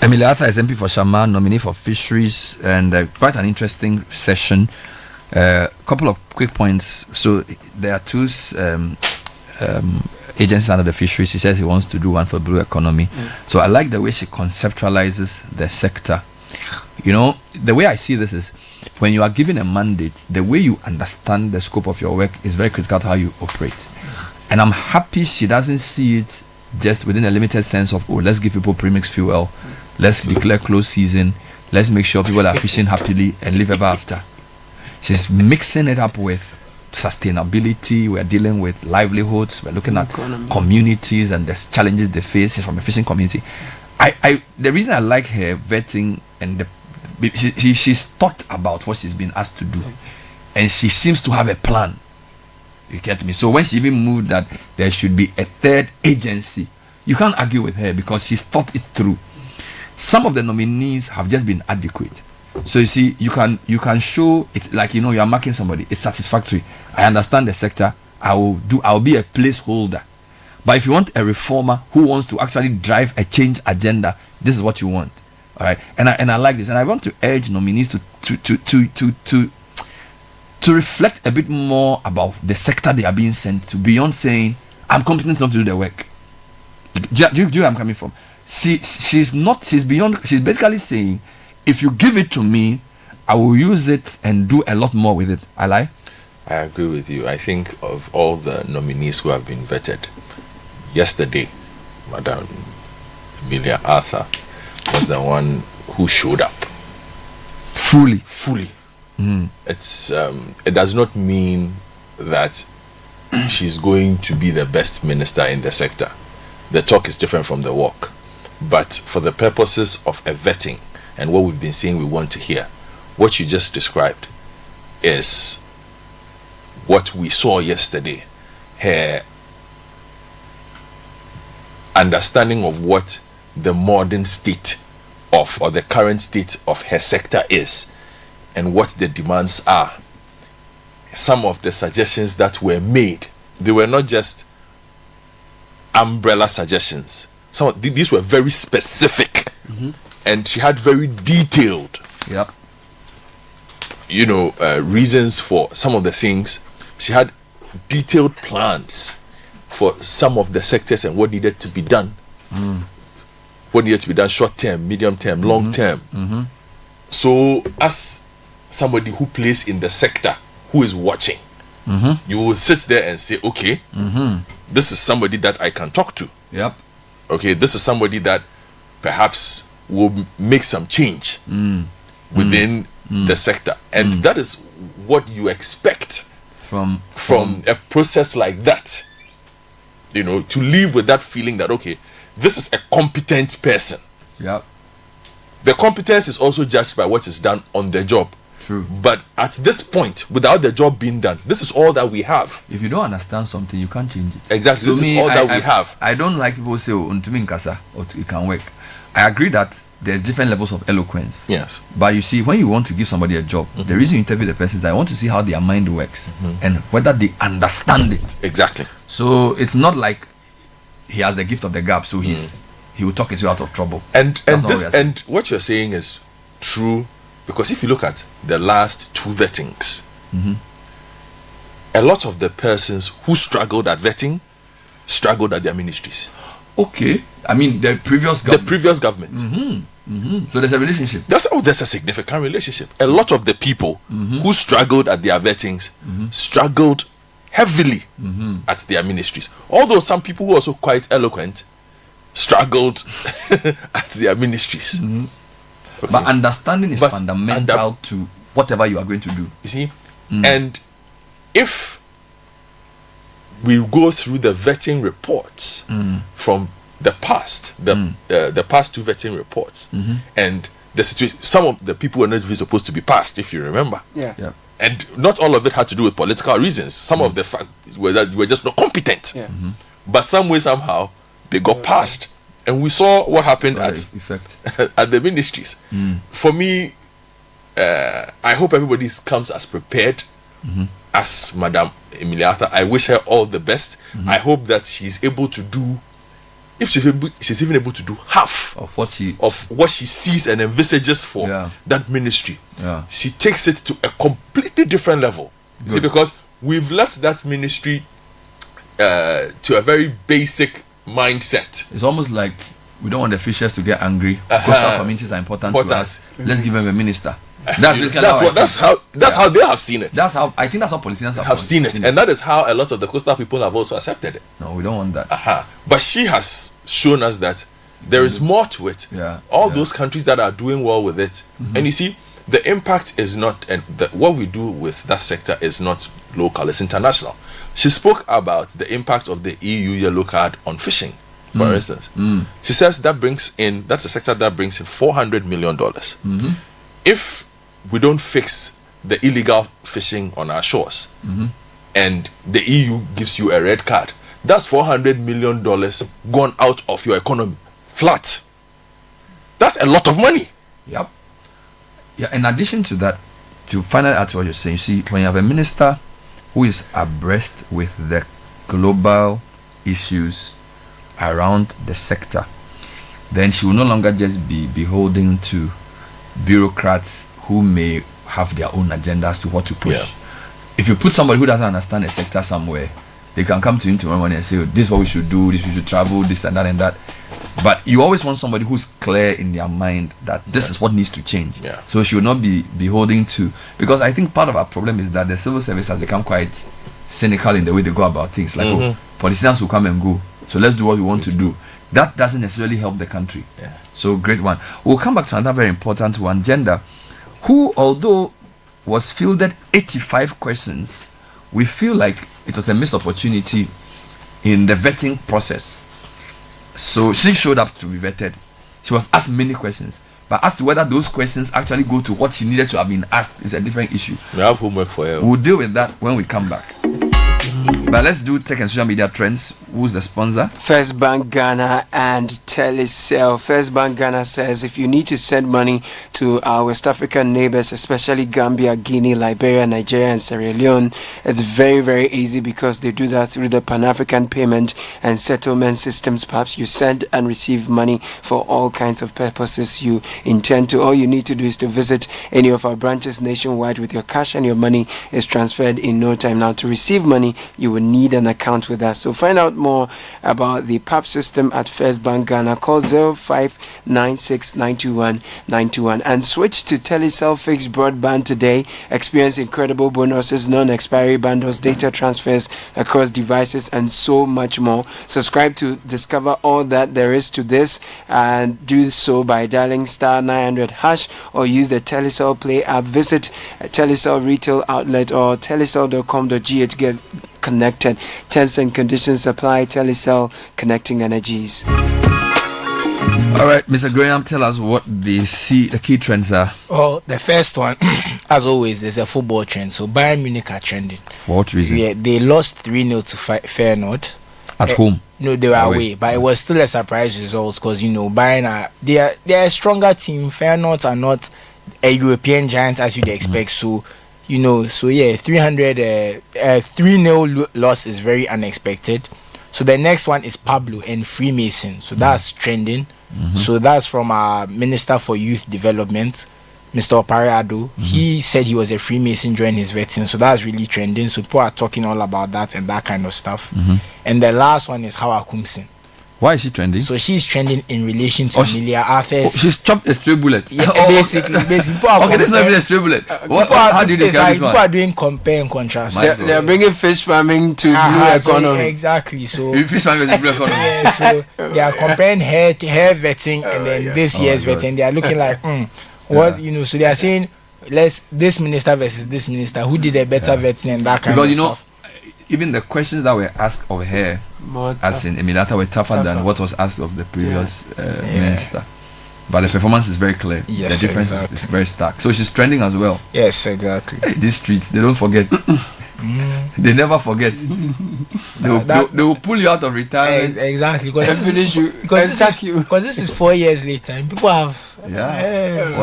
S2: Emilia Arthur is MP for Shama, nominee for Fisheries, and quite an interesting session. Couple of quick points. So there are two agencies under the Fisheries. He says he wants to do one for blue economy. So I like the way she conceptualizes the sector. You know, the way I see this is when you are given a mandate, the way you understand the scope of your work is very critical to how you operate. And I'm happy she doesn't see it just within a limited sense of, let's give people premix fuel, let's declare closed season, let's make sure people are fishing happily and live ever after. She's mixing it up with sustainability. We're dealing with livelihoods. We're looking at communities and the challenges they face from a fishing community. The reason I like her vetting and she's thought about what she's been asked to do, and she seems to have a plan. You get me? So when she even moved that there should be a third agency, you can't argue with her because she's thought it through. Some of the nominees have just been adequate. So you see, you can show it like, you are marking somebody. It's satisfactory. I understand the sector. I'll be a placeholder. But if you want a reformer who wants to actually drive a change agenda, this is what you want. All right. And I like this. And I want to urge nominees to reflect a bit more about the sector they are being sent to, beyond saying, I'm competent enough to do the work. Do you know where I'm coming from? She's basically saying, if you give it to me, I will use it and do a lot more with it. I lie?
S9: I agree with you. I think of all the nominees who have been vetted, yesterday, Madam Emilia Arthur was the one who showed up.
S2: Fully.
S9: It's it does not mean that she's going to be the best minister in the sector. The talk is different from the walk. But for the purposes of a vetting and what we've been saying we want to hear, what you just described is what we saw yesterday. Her understanding of what the modern state of, or the current state of her sector is, and what the demands are, some of the suggestions that were made, they were not just umbrella suggestions. These were very specific, and she had very detailed, reasons for some of the things. She had detailed plans for some of the sectors and what needed to be done. What needed to be done short term, medium term, long term. So as somebody who plays in the sector, who is watching, you will sit there and say, okay, this is somebody that I can talk to. Okay, this is somebody that perhaps will make some change within the sector. And that is what you expect from a process like that. To live with that feeling that, okay, this is a competent person. The competence is also judged by what is done on the job.
S2: True.
S9: But at this point, without the job being done, this is all that we have.
S2: If you don't understand something, you can't change it.
S9: Exactly. So this is all that we have.
S2: I don't like people say, oh, nkasa, or it can work. I agree that there's different levels of eloquence.
S9: Yes.
S2: But you see, when you want to give somebody a job, the reason you interview the person is that I want to see how their mind works and whether they understand it.
S9: Exactly.
S2: So it's not like he has the gift of the gap, so he will talk his way out of trouble.
S9: And what you're saying is true, because if you look at the last 2 vettings, a lot of the persons who struggled at vetting struggled at their ministries.
S2: Okay, I mean the previous government. So there's a relationship.
S9: There's a significant relationship. A lot of the people who struggled at their vettings struggled heavily at their ministries. Although some people who are also quite eloquent struggled at their ministries.
S2: Okay. But understanding is fundamental to whatever you are going to do.
S9: You see? And if we go through the vetting reports from the past, the past 2 vetting reports, and the situation, some of the people were not even supposed to be passed, if you remember.
S25: Yeah.
S9: And not all of it had to do with political reasons. Some of the fact were that you were just not competent. But some way, somehow, they got passed. And we saw what happened at the ministries. For me, I hope everybody comes as prepared as Madam Emiliata. I wish her all the best. I hope that she's able to do, if she's even able to do half
S2: of what
S9: she sees and envisages for that ministry. She takes it to a completely different level. See, because we've left that ministry to a very basic mindset.
S2: It's almost like we don't want the fishers to get angry. Coastal communities are important to us. Let's give them a minister. That's how they have seen it. I think that's how politicians
S9: have seen it, and that is how a lot of the coastal people have also accepted it.
S2: No, we don't want that.
S9: But she has shown us that there is more to it. All those countries that are doing well with it, and you see, the impact is not, and what we do with that sector is not local; it's international. She spoke about the impact of the EU yellow card on fishing, for instance. She says that's a sector that brings in $400 million. If we don't fix the illegal fishing on our shores, and the EU gives you a red card, that's $400 million gone out of your economy, flat. That's a lot of money.
S2: Yeah. In addition to that, to find out what you're saying, you see, when you have a minister who is abreast with the global issues around the sector, then she will no longer just be beholden to bureaucrats who may have their own agenda as to what to push. If you put somebody who doesn't understand a sector somewhere, they can come to you tomorrow morning and say, oh, this is what we should do, this we should travel, this and that and that. But you always want somebody who's clear in their mind that this is what needs to change. So she will not be beholden to, because I think part of our problem is that the civil service has become quite cynical in the way they go about things. Like, oh, politicians will come and go, so let's do what we want to do. That doesn't necessarily help the country. So great one. We'll come back to another very important one, gender, who, although was fielded 85 questions, we feel like it was a missed opportunity in the vetting process. So she showed up to be vetted. She was asked many questions, but as to whether those questions actually go to what she needed to have been asked is a different issue.
S9: We have homework for her.
S2: We'll deal with that when we come back. But let's do tech and social media trends who's the sponsor?
S25: First Bank Ghana and Telecel. First Bank Ghana says if you need to send money to our West African neighbors, especially Gambia, Guinea, Liberia, Nigeria, and Sierra Leone, it's very, very easy because they do that through the Pan-African payment and settlement systems. Perhaps you send and receive money for all kinds of purposes you intend to. All you need to do is to visit any of our branches nationwide with your cash, and your money is transferred in no time. Now, to receive money, you will need an account with us. So find out more about the PAP system at First Bank Ghana. Call 0596921921 and switch to Telecel fixed broadband today. Experience incredible bonuses, non-expiry bundles, data transfers across devices, and so much more. Subscribe to discover all that there is to this, and do so by dialing *900# or use the Telecel Play app. Visit a Telecel retail outlet or telecel.com.gh. Get connected. Terms and conditions apply. Telecel, connecting energies.
S2: All right, Mr. Graham, tell us what the key trends are.
S11: Well, the first one, as always, is a football trend. So Bayern Munich are trending.
S2: For what reason?
S11: Yeah, they lost 3-0 to Feyenoord.
S2: At home?
S11: No, they were away, but it was still a surprise result because, you know, Bayern they are a stronger team. Feyenoord are not a European giant as you'd expect. So, you know, 3-0 loss is very unexpected. So the next one is Pablo and Freemason. So that's trending. So that's from our Minister for Youth Development, Mr. Opariado. He said he was a Freemason during his vetting. So that's really trending. So people are talking all about that and that kind of stuff. And the last one is Hawa Kumsin.
S2: Why is she trending?
S11: So she's trending in relation to Amelia Arthur's.
S2: She's chopped a stray bullet.
S11: Yeah, basically. Okay, this is
S2: not even a stray bullet. How do you describe this one?
S11: People are doing compare and contrast.
S25: They're bringing fish farming to blue economy.
S11: Exactly. So
S2: fish farming is blue economy.
S11: Yeah, so they are comparing her vetting and then this year's vetting. They are looking like, what, you know, so they are saying, this minister versus this minister, who did a better vetting and that kind of stuff.
S2: Even the questions that were asked of her, as in Emilata, were tougher than what was asked of the previous minister. But the performance is very clear.
S11: Yes,
S2: the difference is very stark. So she's trending as well.
S11: Yes, exactly.
S2: Hey, these streets, they don't forget. They never forget. They will pull you out of retirement.
S11: Exactly. Because this is 4 years later. And people have
S2: 4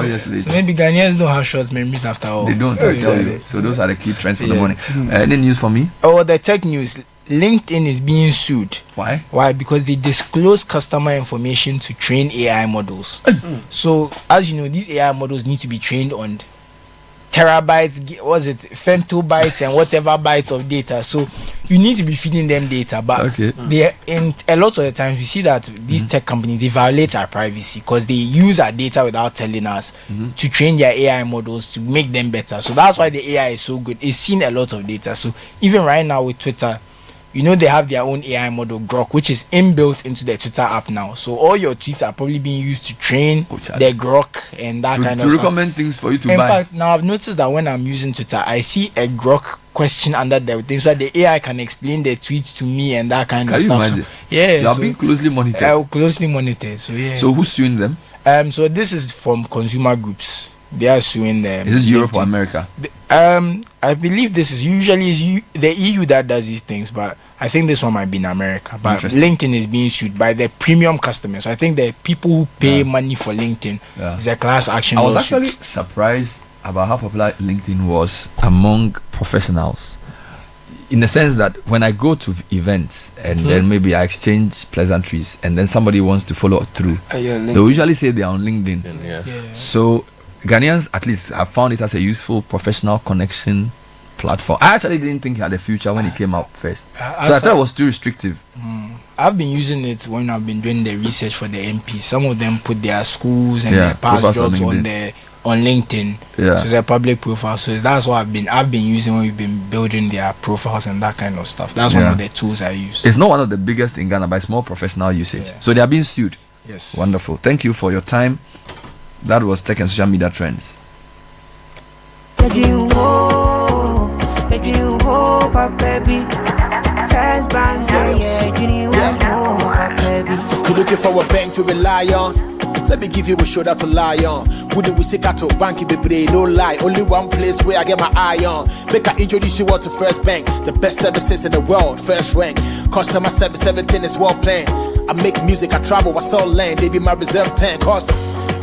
S2: years later.
S11: So maybe Ghanaians don't have short memories after all.
S2: They don't, I tell you. So those are the key trends for the morning. Any news for me?
S11: Oh, the tech news. LinkedIn is being sued.
S2: Why?
S11: Because they disclose customer information to train AI models. So, as you know, these AI models need to be trained on terabytes, femtobytes and whatever bytes of data. So you need to be feeding them data, but they in a lot of the times we see that these tech companies, they violate our privacy because they use our data without telling us to train their AI models to make them better. So that's why the AI is so good. It's seen a lot of data. So even right now with Twitter, you know, they have their own AI model, Grok, which is inbuilt into the Twitter app now. So all your tweets are probably being used to train the Grok and that kind of stuff.
S2: To recommend things for you to buy.
S11: In fact, now I've noticed that when I'm using Twitter, I see a Grok question under the thing, so the AI can explain the tweet to me and that kind of stuff. So,
S2: you are being closely monitored.
S11: Closely monitored. So yeah.
S2: So who's suing them?
S11: So this is from consumer groups. They are suing them.
S2: Is this Europe or America?
S11: I believe this is usually the EU that does these things, but I think this one might be in America. But LinkedIn is being sued by the premium customers. I think the people who pay money for LinkedIn is a class action lawsuit.
S2: I was actually surprised about how popular LinkedIn was among professionals, in the sense that when I go to events and then maybe I exchange pleasantries and then somebody wants to follow through, they will usually say they are on LinkedIn. So Ghanaians at least have found it as a useful professional connection platform. I actually didn't think it had a future when it came out first. So I thought it was too restrictive.
S11: I've been using it when I've been doing the research for the MP. Some of them put their schools and their past jobs on LinkedIn. So it's a public profile. So that's what I've been using when we've been building their profiles and that kind of stuff. That's one of the tools I use.
S2: It's not one of the biggest in Ghana, but it's more professional usage. So they are being sued.
S11: Yes.
S2: Wonderful. Thank you for your time. That was Tech and Social Media Trends.
S12: You're looking for a bank to rely on, Let me give you a shoulder to lie on. Would we sick to banky baby? No lie, only one place where I get my eye on. Make I introduce you all to First Bank, the best services in the world, first rank. Customer service, everything is well planned. I make music, I travel, I sell land. They be my reserve tank. Cause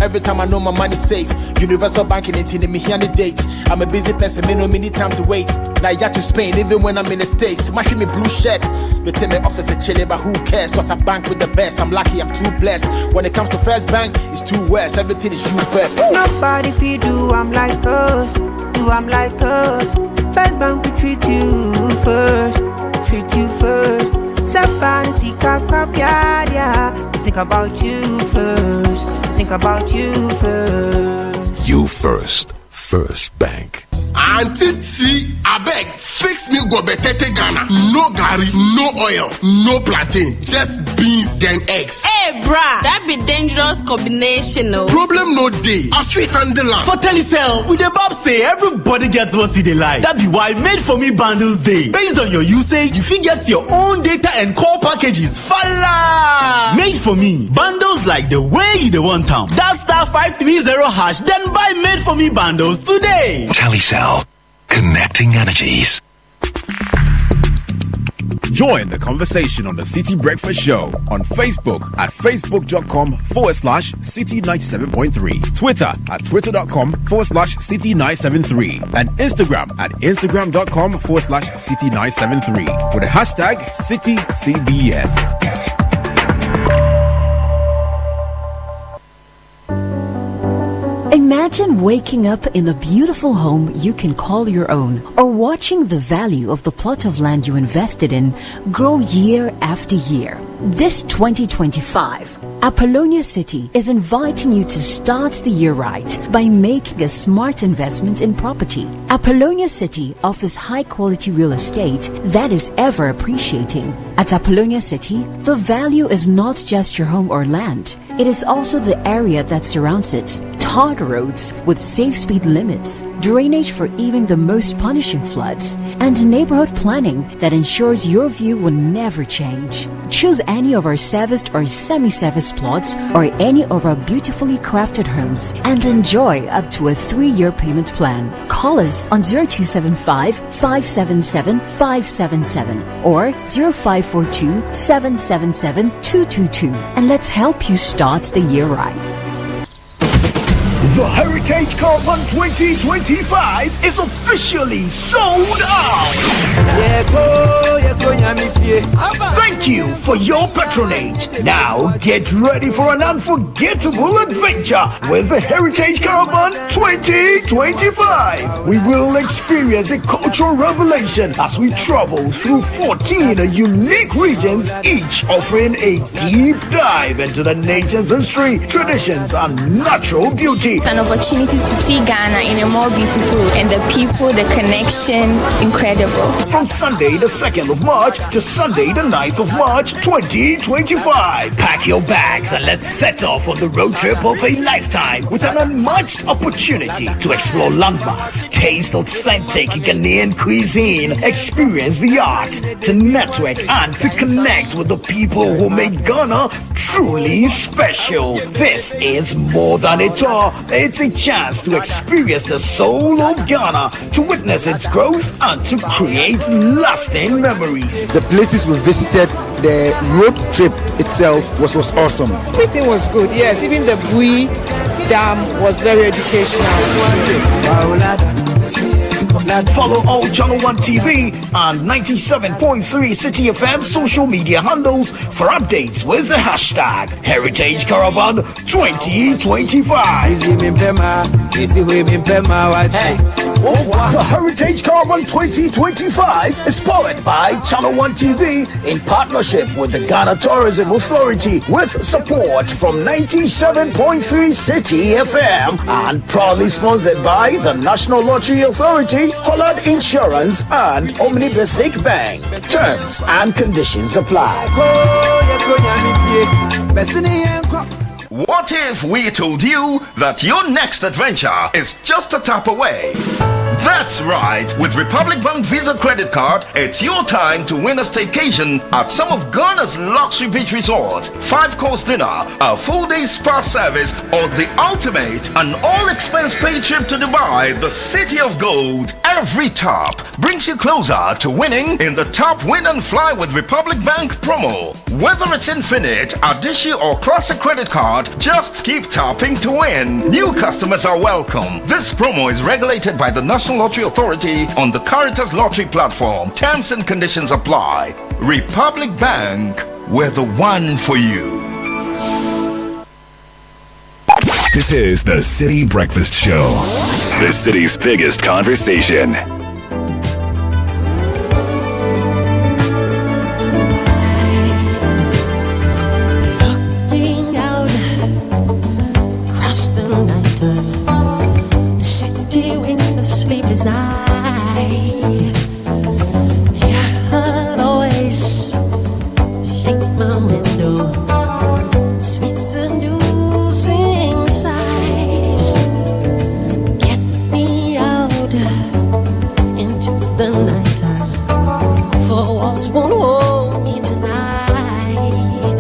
S12: every time I know my money's safe. Universal banking ain't in me here on the date. I'm a busy person, me no need time to wait. Now you to Spain, even when I'm in the States. My me blue shirt. They tell me office a chilly, but who cares? Cause I bank with the best. I'm lucky, I'm too blessed. When it comes to First Bank, it's too west. Everything is you first. Woo!
S24: Nobody feed do I'm like us. Do I'm like us. First Bank we treat you first. Treat you first. Somebody see yeah. Think about you first. Think about you first.
S21: You first. First Bank.
S13: Auntie T, I beg, fix me go betete Ghana. No gari, no oil, no plantain, just beans then eggs.
S14: Hey, bruh, that be dangerous combination, no.
S13: Problem no day. I feel handle am.
S15: For Telecel, with the Bob say everybody gets what they like. That be why Made For Me bundles day. Based on your usage, you fit get your own data and call packages. Fala! Made For Me bundles like the way you want them. That *530# then buy Made For Me bundles today.
S21: Telecel, connecting energies.
S20: Join the conversation on the Citi Breakfast Show on Facebook at facebook.com/Citi97.3, Twitter at twitter.com/Citi973, and Instagram at instagram.com/Citi973 with the hashtag CitiCBS.
S16: Imagine waking up in a beautiful home you can call your own, or watching the value of the plot of land you invested in grow year after year. This 2025, Apollonia City is inviting you to start the year right by making a smart investment in property. Apollonia City offers high-quality real estate that is ever appreciating. At Apollonia City, the value is not just your home or land. It is also the area that surrounds it. Tarred roads with safe speed limits, drainage for even the most punishing floods, and neighborhood planning that ensures your view will never change. Choose any of our serviced or semi-serviced plots or any of our beautifully crafted homes and enjoy up to a 3-year payment plan. Call us on 0275 577 577 or 0542 777 222 and let's help you start the year right.
S1: The Heritage Caravan 2025 is officially sold out. Thank you for your patronage. Now get ready for an unforgettable adventure with the Heritage Caravan 2025. We will experience a cultural revelation as we travel through 14 unique regions, each offering a deep dive into the nation's history, traditions, and natural beauty.
S3: An opportunity to see Ghana in a more beautiful, and the people, the connection, incredible.
S1: From Sunday the 2nd of March to Sunday the 9th of March 2025. Pack your bags and let's set off on the road trip of a lifetime with an unmatched opportunity to explore landmarks, taste authentic Ghanaian cuisine, experience the art, to network and to connect with the people who make Ghana truly special. This is more than a tour. It's a chance to experience the soul of Ghana, to witness its growth and to create lasting memories.
S4: The places we visited, the road trip itself was awesome.
S5: Everything was good, yes. Even the Bui Dam was very educational.
S1: Follow all Channel 1 TV and 97.3 Citi FM social media handles for updates with the hashtag Heritage Caravan 2025. The Heritage Caravan 2025 is powered by Channel 1 TV in partnership with the Ghana Tourism Authority, with support from 97.3 Citi FM, and proudly sponsored by the National Lottery Authority, Hollard Insurance, and Omnibasic Bank. Terms and conditions apply.
S17: What if we told you that your next adventure is just a tap away? That's right. With Republic Bank Visa credit card, it's your time to win a staycation at some of Ghana's luxury beach resorts, 5-course dinner, a full-day spa service, or the ultimate, an all-expense paid trip to Dubai, the city of gold. Every tap brings you closer to winning in the Tap Win and Fly with Republic Bank promo. Whether it's Infinite, Adishi, or Classic credit card, just keep tapping to win. New customers are welcome. This promo is regulated by the National Lottery Authority on the Caritas Lottery platform. Terms and conditions apply. Republic Bank, we're the one for you.
S21: This is the Citi Breakfast Show, the city's biggest conversation.
S18: Looking out across the night, the city winks a sleepless eye. Yeah, I'll always shake my window, sweet seducing sighs. Get me out into the nighttime, for walls won't hold me tonight.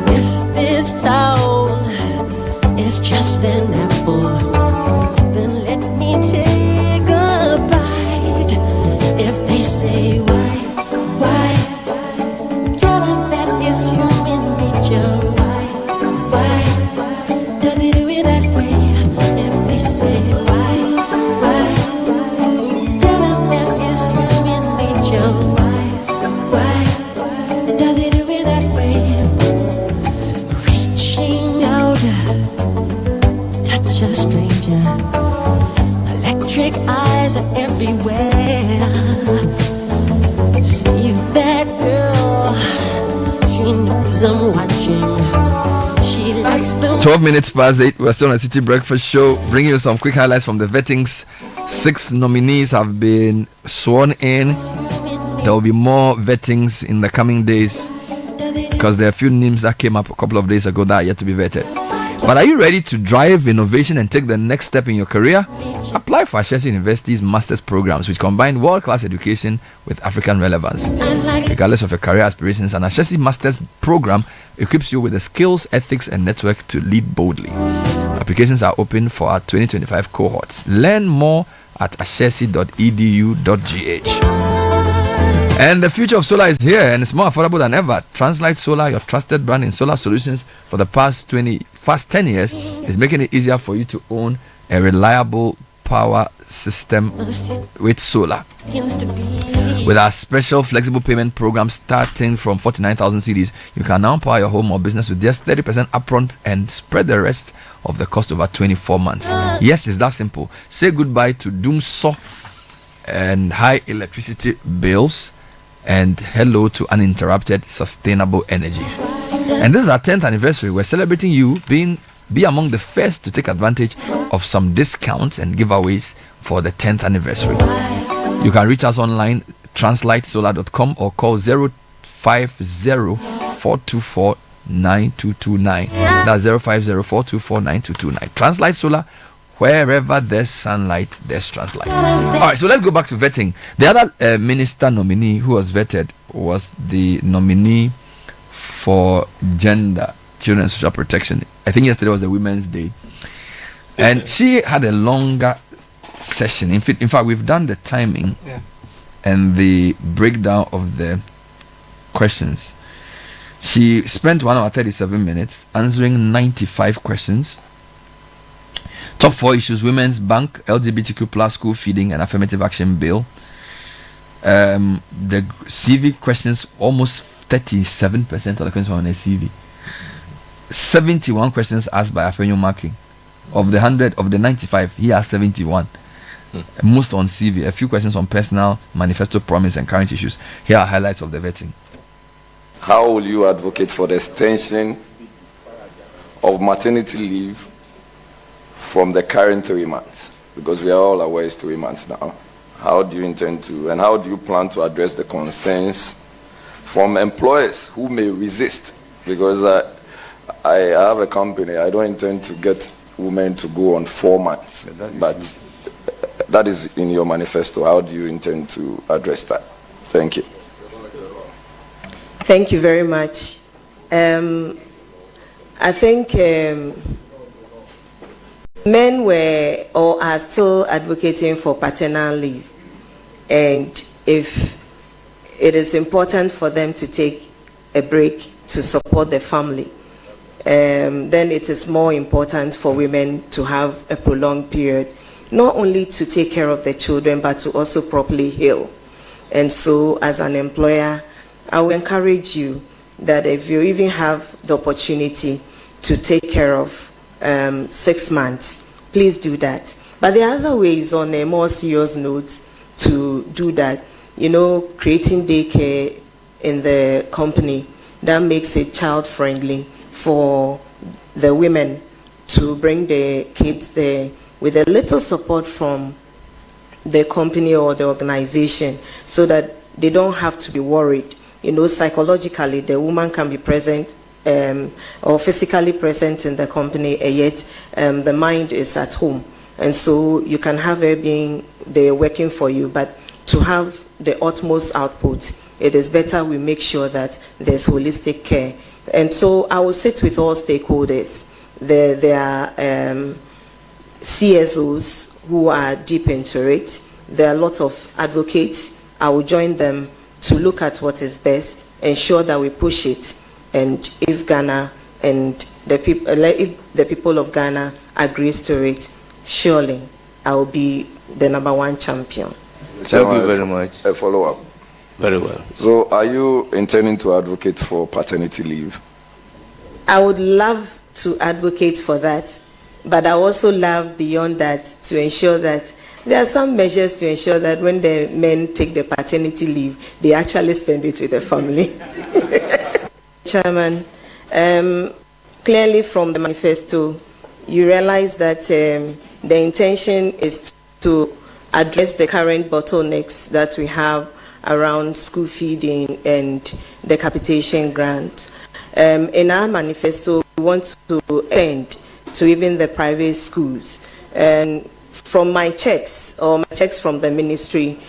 S18: If this town is just an apple, then let me take a bite. If they say why, tell them that it's human nature. Why does it do it that way? If they say why, tell them that it's human nature. Why does it do it that way? Reaching out, touch a stranger. Electric eyes are everywhere. See that girl, she knows I'm watching. She likes the
S2: 12 minutes past 8. We're still on the Citi Breakfast Show, bringing you some quick highlights from the vettings. 6 nominees have been sworn in. There will be more vettings in the coming days because there are a few names that came up a couple of days ago that are yet to be vetted. But are you ready to drive innovation and take the next step in your career? Apply for Ashesi University's master's programs, which combine world-class education with African relevance. Regardless of your career aspirations, an Ashesi master's program equips you with the skills, ethics, and network to lead boldly. Applications are open for our 2025 cohorts. Learn more at ashesi.edu.gh. And the future of solar is here, and it's more affordable than ever. Translight Solar, your trusted brand in solar solutions for the past 10 years, is making it easier for you to own a reliable power system with solar. With our special flexible payment program starting from 49,000 cedis, you can now power your home or business with just 30% upfront and spread the rest of the cost over 24 months. Yes, it's that simple. Say goodbye to doomsaw and high electricity bills, and hello to uninterrupted sustainable energy. And this is our 10th anniversary. We're celebrating you be among the first to take advantage of some discounts and giveaways for the 10th anniversary. You can reach us online, translightsolar.com, or call 050-424-9229. That's 050-424-9229. Translight Solar, wherever there's sunlight, there's Translight. Alright, so let's go back to vetting. The other minister nominee who was vetted was the nominee for gender, children and social protection. I think yesterday was the Women's Day. And she had a longer session. In fact, we've done the timing and the breakdown of the questions. She spent 1 hour 37 minutes answering 95 questions. Top 4 issues: Women's Bank, LGBTQ plus school feeding, and affirmative action bill. The CV questions, almost 37% of the questions were on a CV. 71 questions asked by Afenyo Marking. Of the 95, he has 71. Most on CV. A few questions on personal, manifesto, promise, and current issues. Here are highlights of the vetting.
S19: How will you advocate for the extension of maternity leave from the current 3 months? Because we are all aware it's 3 months now. How do you intend to, and how do you plan to address the concerns from employers who may resist? Because I have a company, I don't intend to get women to go on 4 months, but That is in your manifesto. How do you intend to address that? Thank you.
S6: Thank you very much. I think men were or are still advocating for paternal leave, and if it is important for them to take a break to support the family, then it is more important for women to have a prolonged period, not only to take care of the children, but to also properly heal. And so as an employer, I will encourage you that if you even have the opportunity to take care of 6 months, please do that. But the other way is on a more serious note to do that, creating daycare in the company that makes it child friendly for the women to bring the kids there with a little support from the company or the organization, so that they don't have to be worried. Psychologically, the woman can be present or physically present in the company, and yet the mind is at home. And so you can have her being there working for you, but to have the utmost output, it is better we make sure that there's holistic care. And so I will sit with all stakeholders. There are CSOs who are deep into it. There are lots of advocates. I will join them to look at what is best, ensure that we push it. And if Ghana and if the people of Ghana agrees to it, surely I will be the #1 champion.
S19: Thank you very much. A follow-up.
S9: Very well.
S19: So are you intending to advocate for paternity leave?
S6: I would love to advocate for that, but I also love beyond that to ensure that there are some measures to ensure that when the men take the paternity leave, they actually spend it with the family. Chairman, clearly from the manifesto, you realize that the intention is to address the current bottlenecks that we have around school feeding and the capitation grant. In our manifesto, we want to end to even the private schools. And from my checks from the ministry,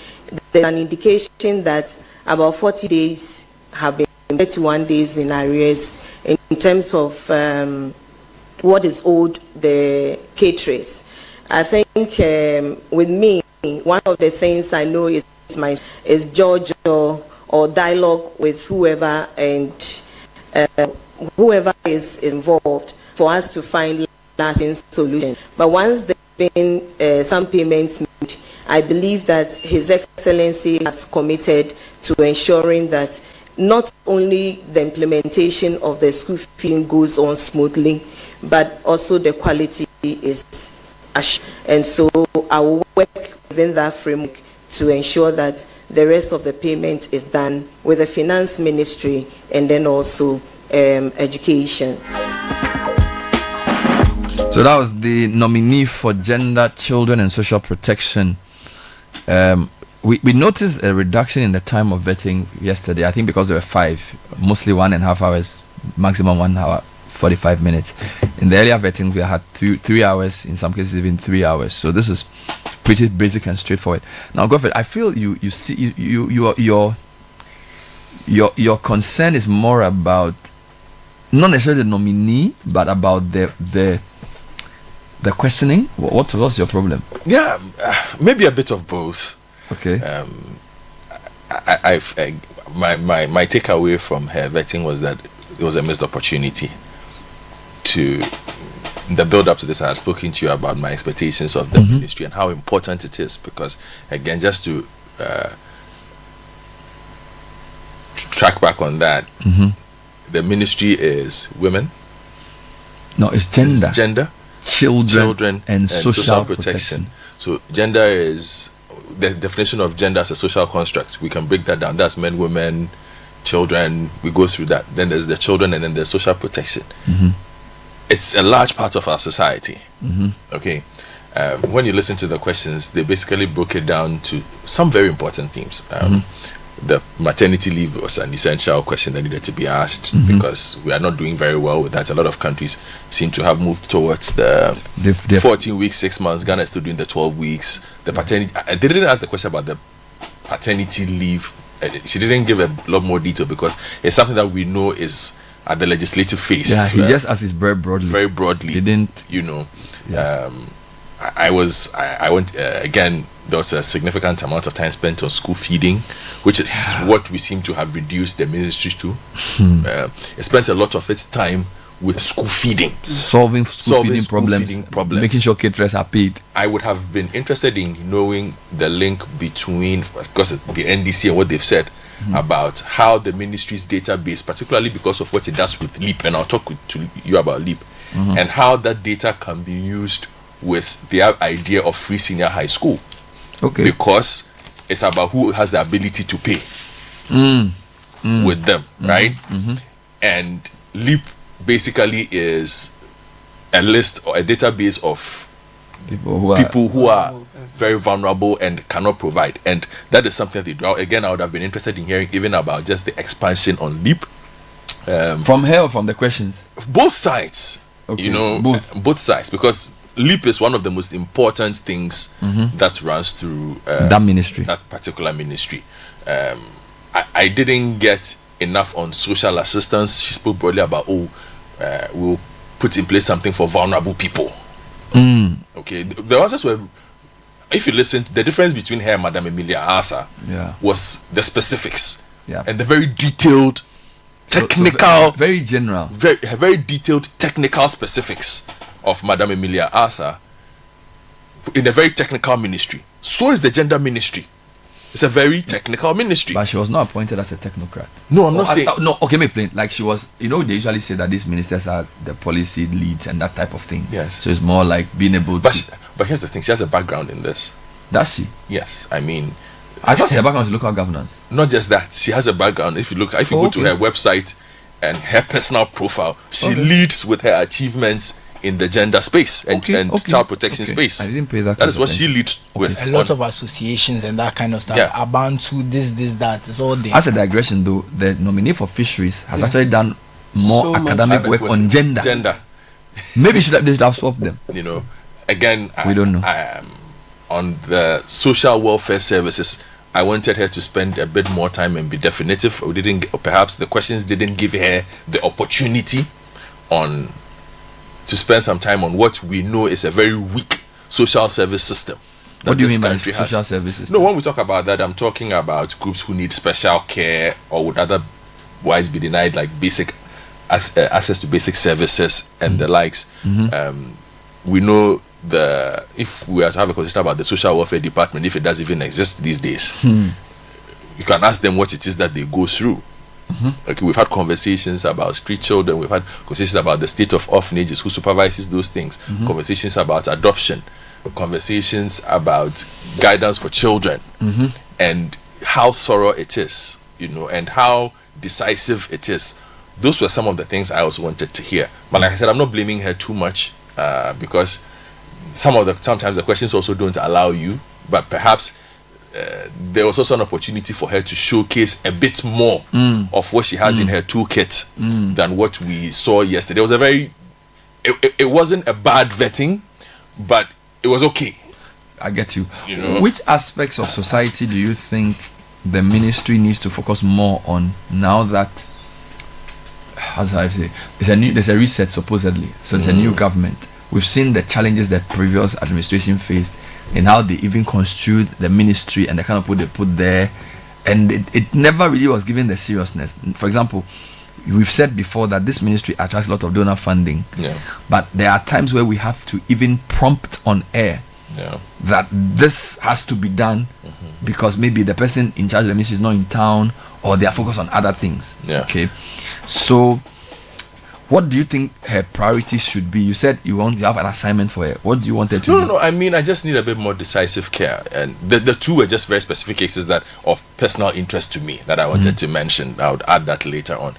S6: there's an indication that about 40 days have been 31 days in arrears in terms of what is owed the caterers. I think with me, one of the things I know is judge or dialogue with whoever and whoever is involved for us to find lasting solution. But once there's been some payments made, I believe that His Excellency has committed to ensuring that not only the implementation of the school feeding goes on smoothly, but also the quality is assured. And so I will work within that framework to ensure that the rest of the payment is done with the finance ministry and then also education.
S2: So that was the nominee for Gender, Children and Social Protection. We noticed a reduction in the time of vetting yesterday. I think because there were 5, mostly 1.5 hours, maximum 1 hour, 45 minutes. In the earlier vetting, we had 3 hours, in some cases even 3 hours. So this is pretty basic and straightforward. Now, Godfrey, I feel your concern is more about not necessarily the nominee, but about the questioning. What's your problem?
S9: Yeah, maybe a bit of both.
S2: Okay.
S9: My takeaway from her vetting was that it was a missed opportunity. To the build up to this, I had spoken to you about my expectations of the ministry and how important it is, because again, just to track back on that, the ministry is women.
S2: No, it's gender.
S9: It's gender, children and social protection. So gender is the definition of gender as a social construct. We can break that down. That's men, women, children. We go through that. Then there's the children, and then there's social protection. It's a large part of our society. Okay. When you listen to the questions, they basically broke it down to some very important themes. the maternity leave was an essential question that needed to be asked because we are not doing very well with that. A lot of countries seem to have moved towards the 14 weeks, 6 months. Ghana is still doing the 12 weeks. The paternity. They didn't ask the question about the paternity leave. She didn't give a lot more detail because it's something that we know is at the legislative phase.
S2: Yeah, he just asked it very broadly.
S9: Very broadly.
S2: He didn't.
S9: I went again. There was a significant amount of time spent on school feeding, which is what we seem to have reduced the ministry to. It spends a lot of its time with school feeding,
S2: solving feeding problems, making sure caterers are paid.
S9: I would have been interested in knowing the link between, because the NDC and what they've said about how the ministry's database, particularly because of what it does with LEAP, and I'll talk to you about LEAP, and how that data can be used with the idea of free senior high school.
S2: Okay.
S9: Because it's about who has the ability to pay with them, right? And LEAP basically is a list or a database of people who are very vulnerable and cannot provide. And that is something that they do. Again, I would have been interested in hearing even about just the expansion on LEAP.
S2: From her or from the questions?
S9: Both sides.
S2: Okay.
S9: You know, both sides. Because LEAP is one of the most important things that runs through
S2: that ministry,
S9: that particular ministry. I didn't get enough on social assistance. She spoke broadly about we'll put in place something for vulnerable people. Okay, the answers were, if you listen, the difference between her and Madam Emilia Arthur was the specifics and the very detailed, technical,
S2: so very general,
S9: very detailed technical specifics of Madam Emilia Arthur in a very technical ministry. So is the gender ministry. It's a very technical ministry.
S2: But she was not appointed as a technocrat.
S9: No, I'm not saying.
S2: No, okay, make plain. Like she was, they usually say that these ministers are the policy leads and that type of thing.
S9: Yes.
S2: So it's more like being able to.
S9: But here's the thing: she has a background in this.
S2: Does she?
S9: Yes. I mean,
S2: I thought she had a background in local governance.
S9: Not just that, she has a background. If you go to her website and her personal profile, she leads with her achievements in the gender space and child protection space.
S2: I didn't pay that.
S9: That is what she leads with.
S11: A lot of associations and that kind of stuff are bound to this, that. It's all there.
S2: As a digression, though, the nominee for Fisheries has actually done more academic work on gender. Maybe they should have swapped them.
S9: You know, again,
S2: we don't know.
S9: On the social welfare services, I wanted her to spend a bit more time and be definitive. Perhaps the questions didn't give her the opportunity to spend some time on what we know is a very weak social service system.
S2: What do you mean by social service system?
S9: No, when we talk about that, I'm talking about groups who need special care or would otherwise be denied like basic access to basic services and the likes. We know if we are to have a conversation about the social welfare department, if it does even exist these days, you can ask them what it is that they go through. Okay, we've had conversations about street children, we've had conversations about the state of orphanages, who supervises those things, conversations about adoption, conversations about guidance for children, and how thorough it is, and how decisive it is. Those were some of the things I also wanted to hear. But like I said, I'm not blaming her too much because sometimes the questions also don't allow you, but perhaps there was also an opportunity for her to showcase a bit more of what she has in her toolkit than what we saw yesterday. It wasn't a bad vetting, but it was okay.
S2: I get you. Which aspects of society do you think the ministry needs to focus more on now that, how do I say, there's a reset supposedly, so there's a new government. We've seen the challenges that previous administration faced and how they even construed the ministry and the kind of people they put there, and it never really was given the seriousness. For example, we've said before that this ministry attracts a lot of donor funding, but there are times where we have to even prompt on air that this has to be done because maybe the person in charge of the ministry is not in town or they are focused on other things. Okay, so what do you think her priorities should be? You said you have an assignment for her. What do you want her to do?
S9: No. I mean, I just need a bit more decisive care. And the two were just very specific cases that of personal interest to me that I wanted to mention. I would add that later on.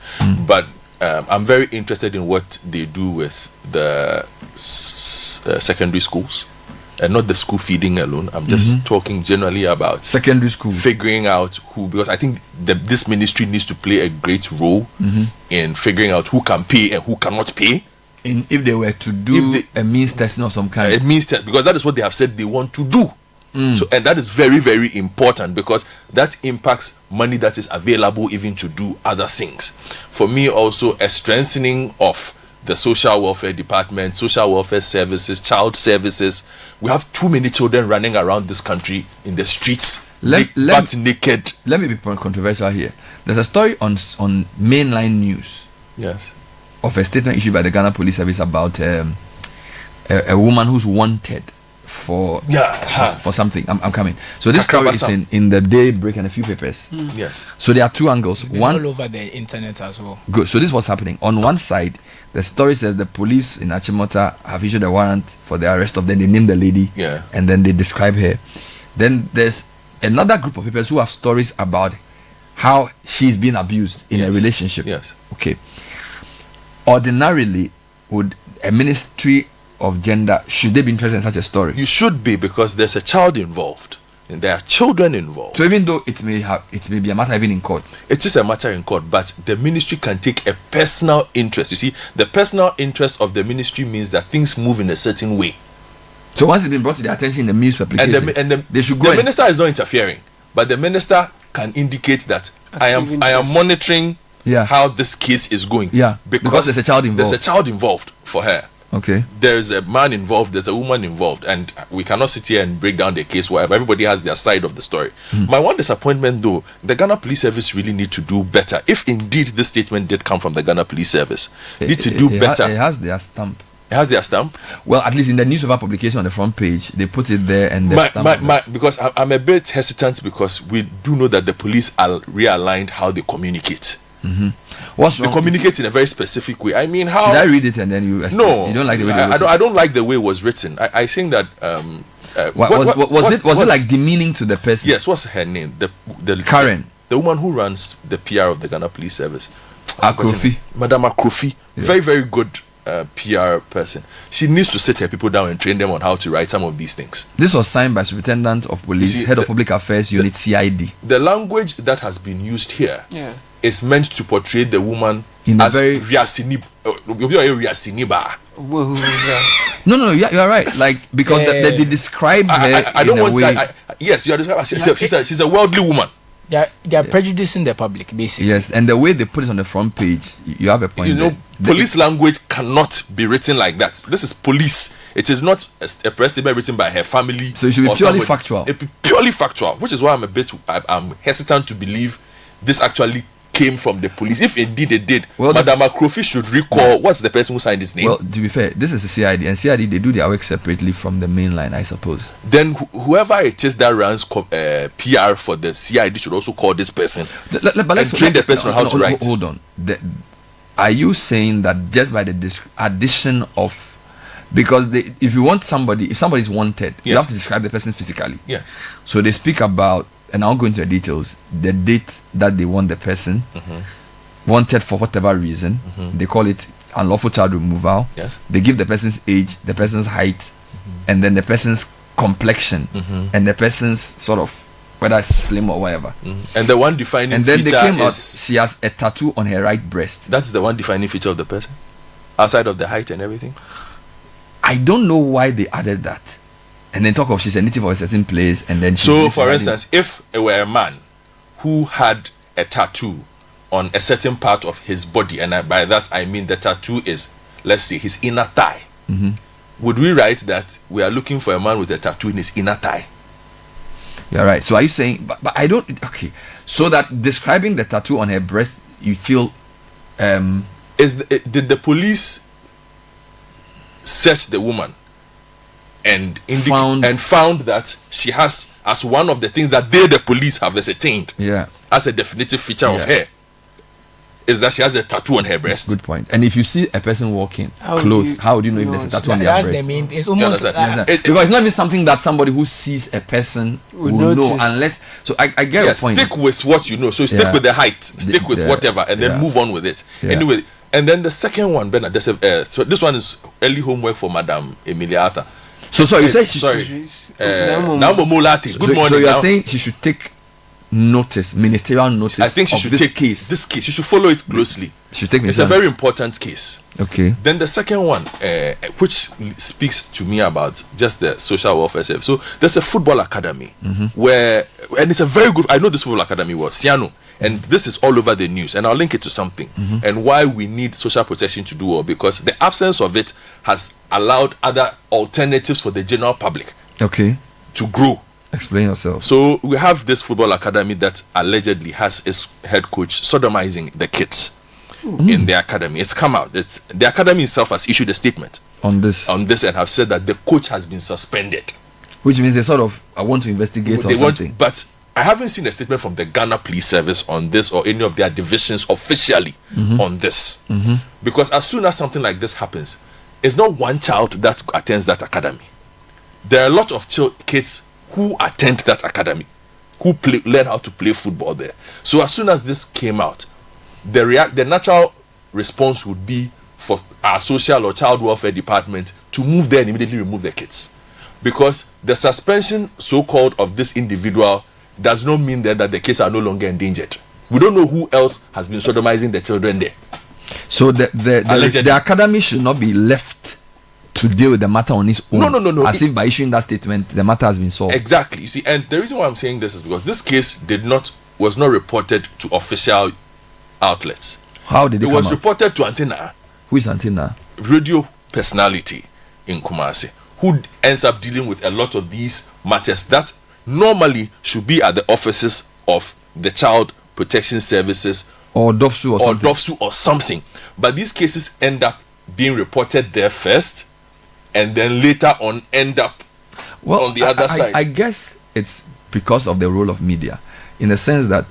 S9: But I'm very interested in what they do with the secondary schools. and not the school feeding alone. I'm just talking generally about
S2: secondary school,
S9: figuring out who, because I think this ministry needs to play a great role in figuring out who can pay and who cannot pay.
S2: If they were to do a means testing of some kind,
S9: it means because that is what they have said they want to do. So, and that is very, very important because that impacts money that is available even to do other things. For me, also a strengthening of the social welfare department, social welfare services, child services. We have too many children running around this country in the streets, butt naked.
S2: Let me be controversial here. There's a story on mainline news.
S9: Yes.
S2: Of a statement issued by the Ghana Police Service about a woman who's wanted for something. I'm coming. So this story is in the Daybreak and a few papers.
S9: Yes.
S2: So there are two angles. One
S11: all over the internet as well.
S2: Good. So this is what's happening. On one side, the story says the police in Achimota have issued a warrant for the arrest of them. They name the lady.
S9: Yeah.
S2: And then they describe her. Then there's another group of people who have stories about how she's been abused in a relationship.
S9: Yes.
S2: Okay. Ordinarily, would a ministry of gender, should they be interested in such a story?
S9: You should be, because there's a child involved and there are children involved.
S2: So even though it may be a matter even in court,
S9: it is a matter in court, but the ministry can take a personal interest. You see, the personal interest of the ministry means that things move in a certain way.
S2: So once it's been brought to their attention in the news publication, they should go.
S9: The minister is not interfering, but the minister can indicate that I am monitoring how this case is going.
S2: Yeah, because there's a child involved.
S9: There's a child involved for her.
S2: Okay.
S9: There's a man involved, there's a woman involved, and we cannot sit here and break down the case wherever everybody has their side of the story. My one disappointment, though, the Ghana Police Service really need to do better. If indeed this statement did come from the Ghana Police Service, need to do better.
S2: It has their stamp.
S9: It has their stamp?
S2: Well, at least in the newspaper publication on the front page, they put it there and
S9: because I'm a bit hesitant, because we do know that the police are realigned how they communicate.
S2: What's wrong?
S9: They communicate in a very specific way. I mean, how
S2: should I read it and then you explain?
S9: No,
S2: you don't like the way
S9: I don't like the way it was written. I think that
S2: was it like demeaning to the person?
S9: Yes. What's her name? The
S2: Karen,
S9: the woman who runs the PR of the Ghana Police Service,
S2: Akrofi,
S9: Madam Akrofi, very, very good PR person. She needs to sit her people down and train them on how to write some of these things.
S2: This was signed by Superintendent of Police, Head of Public Affairs Unit, CID.
S9: The language that has been used here is meant to portray the woman
S2: in
S9: as
S2: very
S9: Riasiniba.
S2: No, you're right. Like, because they describe her
S9: I don't
S2: in
S9: want
S2: a way.
S9: Yes, you are describing. She's a worldly woman.
S11: They are prejudicing the public, basically.
S2: Yes, and the way they put it on the front page, you have a point.
S9: You know, police language cannot be written like that. This is police. It is not a press statement written by her family.
S2: So it should be purely factual.
S9: It be purely factual, which is why I'm hesitant to believe this actually came from the police. If indeed it did, Madam Akrofi should recall what's the person who signed his name.
S2: Well, to be fair, this is the CID, and CID, they do their work separately from the main line, I suppose.
S9: Then whoever it is that runs PR for the CID should also call this person and train the person on how to write.
S2: Hold on. Are you saying that just by the addition of, because if you want somebody, if somebody is wanted, you have to describe the person physically.
S9: Yes.
S2: So they speak about, and I'll go into the details, the date that they want the person wanted for whatever reason. They call it unlawful child removal.
S9: Yes.
S2: They give the person's age, the person's height, and then the person's complexion, and the person's sort of whether it's slim or whatever.
S9: And the one defining
S2: and then
S9: feature
S2: they came out,
S9: is
S2: she has a tattoo on her right breast.
S9: That's the one defining feature of the person, outside of the height and everything.
S2: I don't know why they added that. And then talk of she's a native of a certain place, and then
S9: so for instance, if it were a man who had a tattoo on a certain part of his body, and by that I mean the tattoo is, let's say, his inner thigh, would we write that we are looking for a man with a tattoo in his inner thigh?
S2: You're right. So are you saying, but I don't, okay, so that describing the tattoo on her breast, you feel
S9: did the police search the woman and found that she has, as one of the things that the police have ascertained as a definitive feature of her, is that she has a tattoo on her breast?
S2: Good point. And if you see a person walking clothed, how would you know if there's a tattoo on their breast?
S11: That's the main. It's almost
S2: because it's not even something that somebody who sees a person will know, unless. So I get your point.
S9: Stick with what you know. So stick with the height, stick with whatever, and then move on with it. Anyway, and then the second one, Bernard, so this one is early homework for Madam Emilia Arthur.
S2: So you said
S9: sorry. Good morning.
S2: So you are saying she should take notice, ministerial notice.
S9: I think she should take this case. She should follow it closely. It's a very important case.
S2: Okay.
S9: Then the second one, which speaks to me about just the social welfare service. So there's a football academy where, and it's a very good. I know this football academy was Siano, and this is all over the news. And I'll link it to something. And why we need social protection to do well, because the absence of it has allowed other alternatives for the general public.
S2: Okay.
S9: To grow.
S2: Explain yourself.
S9: So we have this football academy that allegedly has its head coach sodomizing the kids in the academy. It's come out. The academy itself has issued a statement
S2: on this
S9: and have said that the coach has been suspended.
S2: Which means they sort of want to investigate or something.
S9: But I haven't seen a statement from the Ghana Police Service on this or any of their divisions officially on this. Because as soon as something like this happens, it's not one child that attends that academy. There are a lot of kids who attend that academy, who learn how to play football there. So as soon as this came out, the natural response would be for our social or child welfare department to move there and immediately remove the kids. Because the suspension, so-called, of this individual does not mean that the kids are no longer endangered. We don't know who else has been sodomizing the children there.
S2: So the academy should not be left to deal with the matter on its own.
S9: No.
S2: As if by issuing that statement, the matter has been solved.
S9: Exactly. You see, and the reason why I'm saying this is because this case was not reported to official outlets.
S2: How did it come
S9: was
S2: out?
S9: Reported to Antenna.
S2: Who is Antenna?
S9: Radio personality in Kumasi, who ends up dealing with a lot of these matters that normally should be at the offices of the Child Protection Services
S2: or DOFSU
S9: or something. But these cases end up being reported there first, and then later on end up on the other side.
S2: I guess it's because of the role of media, in the sense that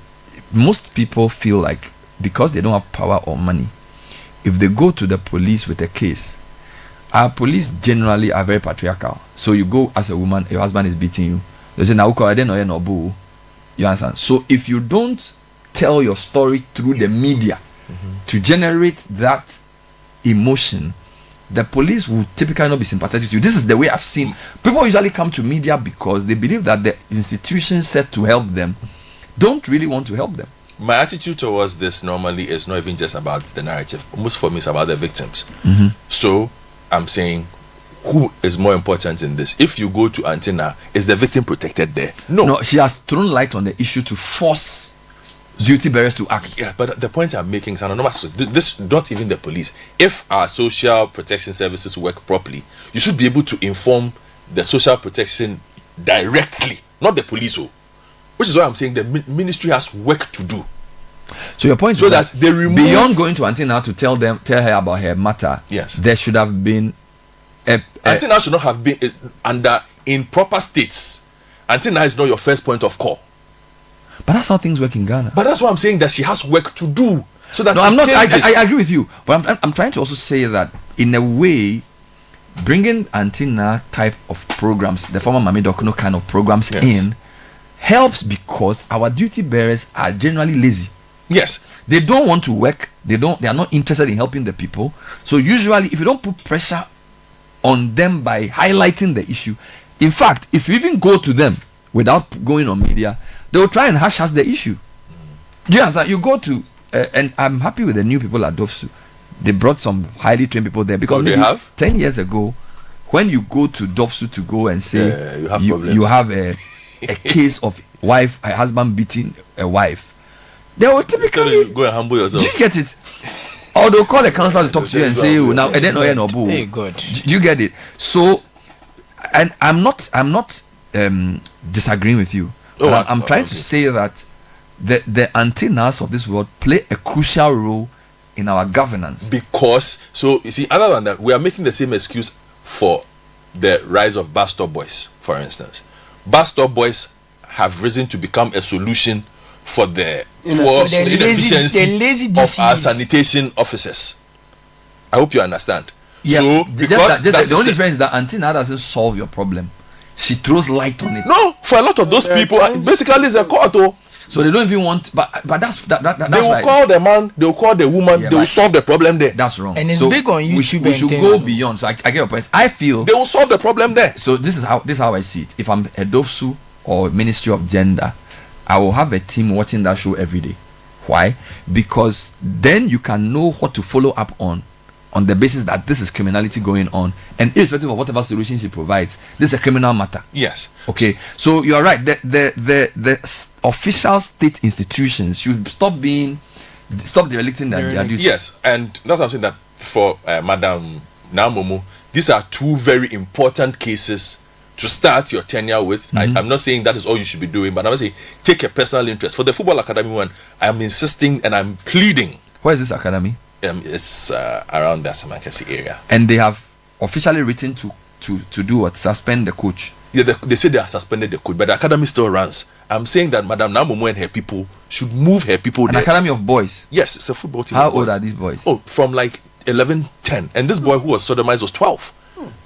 S2: most people feel like because they don't have power or money, if they go to the police with a case, our police generally are very patriarchal. So you go as a woman, your husband is beating you, they say, you understand? So if you don't tell your story through the media to generate that emotion, the police will typically not be sympathetic to you. This is the way I've seen people usually come to media because they believe that the institutions set to help them don't really want to help them.
S9: My attitude towards this normally is not even just about the narrative. Most for me it's about the victims. So I'm saying, who is more important in this? If you go to Antenna, is the victim protected there?
S2: No, she has thrown light on the issue to force duty bearers to act.
S9: Yeah, but the point I'm making is anonymous. This, not even the police. If our social protection services work properly, you should be able to inform the social protection directly, not the police. Which is why I'm saying the ministry has work to do.
S2: So your point
S9: is that they remove,
S2: beyond going to Antenna to tell her about her matter.
S9: Yes,
S2: there should have been
S9: Antenna should not have been under in proper states. Antenna is not your first point of call.
S2: But that's how things work in Ghana.
S9: But that's why I'm saying that she has work to do. So that
S2: no, I'm not. I agree with you, but I'm trying to also say that in a way, bringing Antenna type of programs, the former Mami Dokuno kind of programs in, helps because our duty bearers are generally lazy.
S9: Yes,
S2: they don't want to work. They are not interested in helping the people. So usually, if you don't put pressure on them by highlighting the issue, in fact, if you even go to them without going on media, they will try and hush the issue. Do you understand? You go to, and I'm happy with the new people at DOFSU. They brought some highly trained people there because
S9: they have
S2: 10 years ago, when you go to DOFSU to go and say you have a case of a husband beating a wife, they will typically
S9: go and humble yourself.
S2: Do you get it? Or they'll call a counselor to talk to you and say, now, and then
S11: hey, good.
S2: Do you get it? So, and I'm not disagreeing with you. I'm trying to say that the antennas of this world play a crucial role in our governance.
S9: Because, so you see, other than that, we are making the same excuse for the rise of bus stop boys, for instance. Bus stop boys have risen to become a solution for the inefficiency of our sanitation officers. I hope you understand.
S2: Yeah,
S9: so because
S2: the only difference is that Antenna doesn't solve your problem. She throws light on it.
S9: No, for a lot of those people, basically it's a court.
S2: So they don't even want, but that's that's
S9: they will call the man, they will call the woman, they will solve the problem there.
S2: That's wrong.
S11: And it's big on YouTube.
S2: We should go beyond. So I get your point. I feel
S9: they will solve the problem there.
S2: So this is how I see it. If I'm a DOFSU or Ministry of Gender, I will have a team watching that show every day. Why? Because then you can know what to follow up on the basis that this is criminality going on, and irrespective of whatever solution she provides, this is a criminal matter.
S9: Yes.
S2: Okay. So you are right. The official state institutions should stop derelict their duty.
S9: Yes, and that's what I'm saying, that for Madam Namomo, these are two very important cases to start your tenure with. I'm not saying that is all you should be doing, but I'm saying take a personal interest. For the Football Academy one, I'm insisting and I'm pleading.
S2: Where is this academy?
S9: It's around the Samankasi area.
S2: And they have officially written to do what? Suspend the coach.
S9: Yeah, they say they have suspended the coach, but the academy still runs. I'm saying that Madam Namomo and her people should move her people there.
S2: An academy of boys?
S9: Yes, it's a football team.
S2: How old are these boys?
S9: Oh, from like 11, 10. And this boy who was sodomized was 12.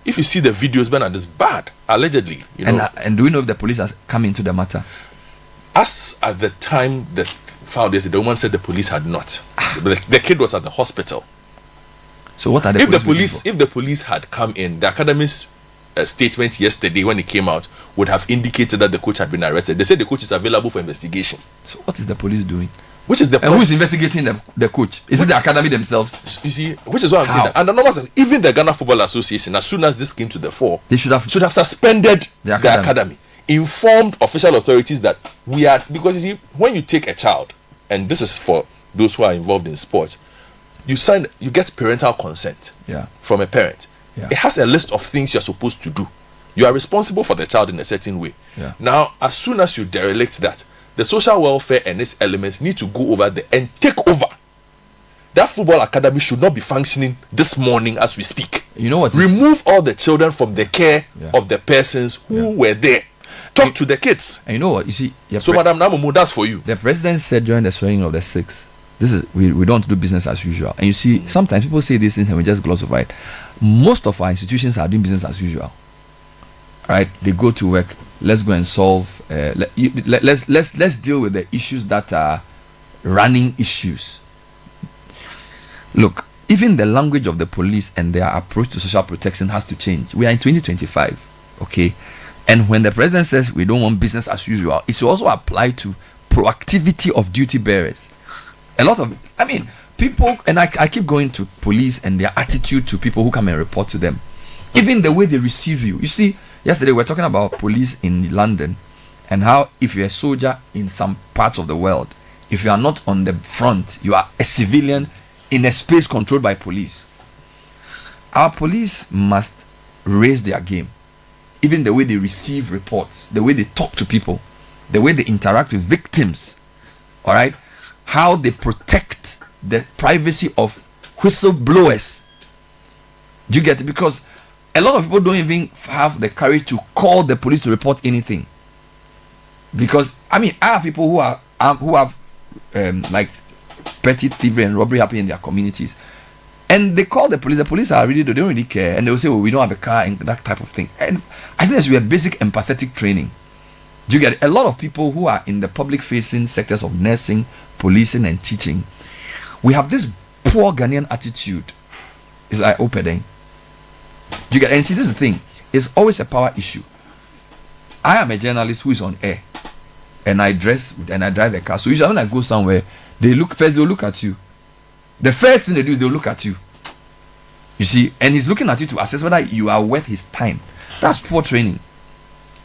S9: If you see the videos, Ben, and it's bad, allegedly. You know.
S2: And do we know if the police has come into the matter?
S9: As at the time the found this, the woman said the police had not. The kid was at the hospital.
S2: So what are the
S9: if the police had come in, the academy's statement yesterday when it came out would have indicated that the coach had been arrested. They said the coach is available for investigation.
S2: So what is the police doing?
S9: Which is the
S2: and who is investigating the coach? Is it the academy themselves?
S9: You see, which is what I'm saying. And the numbers, even the Ghana Football Association, as soon as this came to the fore,
S2: they should have
S9: suspended the academy. Informed official authorities that we are, because you see, when you take a child, and this is for those who are involved in sports, you get parental consent from a parent. It has a list of things you're supposed to do. You are responsible for the child in a certain way. Now, as soon as you derelict that, the social welfare and its elements need to go over there and take over. That football academy should not be functioning this morning as we speak.
S2: You know what?
S9: Remove all the children from the care of the persons who were there. Talk to the kids.
S2: And you know what? You see,
S9: so Madam Namomo, that's for you.
S2: The president said during the swearing of the 6th, this is we don't do business as usual. And you see, sometimes people say these things and we just gloss over it. Most of our institutions are doing business as usual. Right? They go to work. Let's go and solve. Let's deal with the issues that are running issues. Look, even the language of the police and their approach to social protection has to change. We are in 2025, okay? And when the president says we don't want business as usual, it should also apply to proactivity of duty bearers. A lot of, people, and I keep going to police and their attitude to people who come and report to them. Even the way they receive you. You see, yesterday we were talking about police in London and how if you're a soldier in some parts of the world, if you are not on the front, you are a civilian in a space controlled by police. Our police must raise their game. Even the way they receive reports, the way they talk to people, the way they interact with victims, all right? How they protect the privacy of whistleblowers. Do you get it? Because a lot of people don't even have the courage to call the police to report anything. Because I have people who have like petty thievery and robbery happening in their communities, and they call the police. The police are they don't really care, and they will say, "Well, we don't have a car," and that type of thing. And I think there should be a basic empathetic training. Do you get it? A lot of people who are in the public-facing sectors of nursing, policing, and teaching, we have this poor Ghanaian attitude. It's like opening. Do you get it? And see, this is the thing. It's always a power issue. I am a journalist who is on air, and I dress and I drive a car. So usually when I go somewhere, they'll look at you. The first thing they do is they'll look at you. You see, and he's looking at you to assess whether you are worth his time. That's poor training.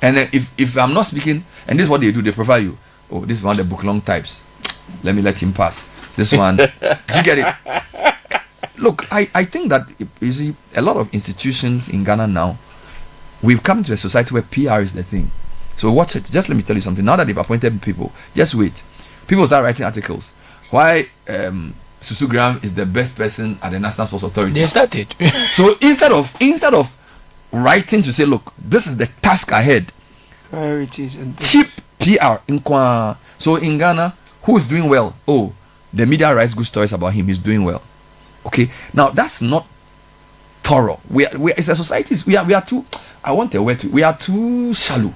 S2: And then if I'm not speaking, and this is what they do, they provide you. Oh, this is one of the book long types. Let me let him pass. This one. Do you get it? Look, I think that, you see, a lot of institutions in Ghana now, we've come to a society where PR is the thing. So watch it. Just let me tell you something. Now that they've appointed people, just wait. People start writing articles. Why Susu Graham is the best person at the National Sports Authority.
S11: They started.
S2: So instead of writing to say, look, this is the task ahead.
S7: Priorities and
S2: cheap PR. So in Ghana, who is doing well? Oh, the media writes good stories about him. He's doing well. Okay. Now that's not thorough. We as a society, we are too. I want a word to. We are too shallow.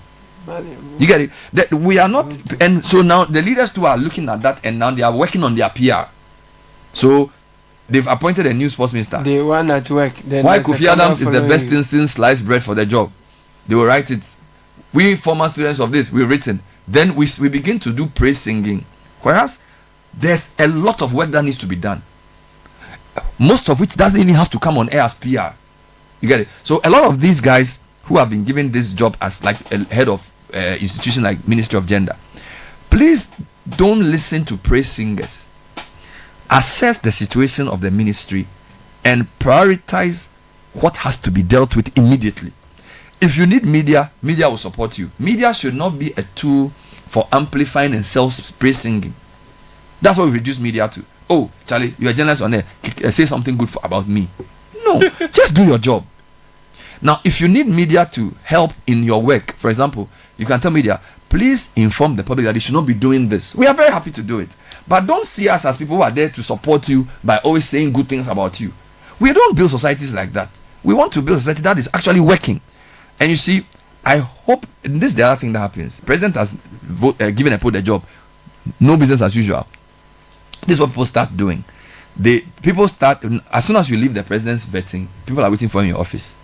S2: You get it? That we are not, and so now the leaders too are looking at that, and now they are working on their PR. So they've appointed a new sports minister.
S7: The one at work.
S2: Why Kofi Adams is the best instant sliced bread for the job? They will write it. We former students of this, we've written. Then we begin to do praise singing. Whereas there's a lot of work that needs to be done. Most of which doesn't even have to come on air as PR. You get it? So a lot of these guys who have been given this job as like a head of institution like Ministry of Gender, please don't listen to praise singers. Assess the situation of the ministry and prioritize what has to be dealt with immediately. If you need media, media will support you. Media should not be a tool for amplifying and self-praise singing. That's what we reduce media to. Oh, Charlie, you're a journalist on there. Say something good about me. No, just do your job. Now, if you need media to help in your work, for example, you can tell media, please inform the public that they should not be doing this. We are very happy to do it. But don't see us as people who are there to support you by always saying good things about you. We don't build societies like that. We want to build a society that is actually working. And you see, I hope, and this is the other thing that happens. President has given a job. No business as usual. This is what people start doing. People start, as soon as you leave the president's vetting, people are waiting for you in your office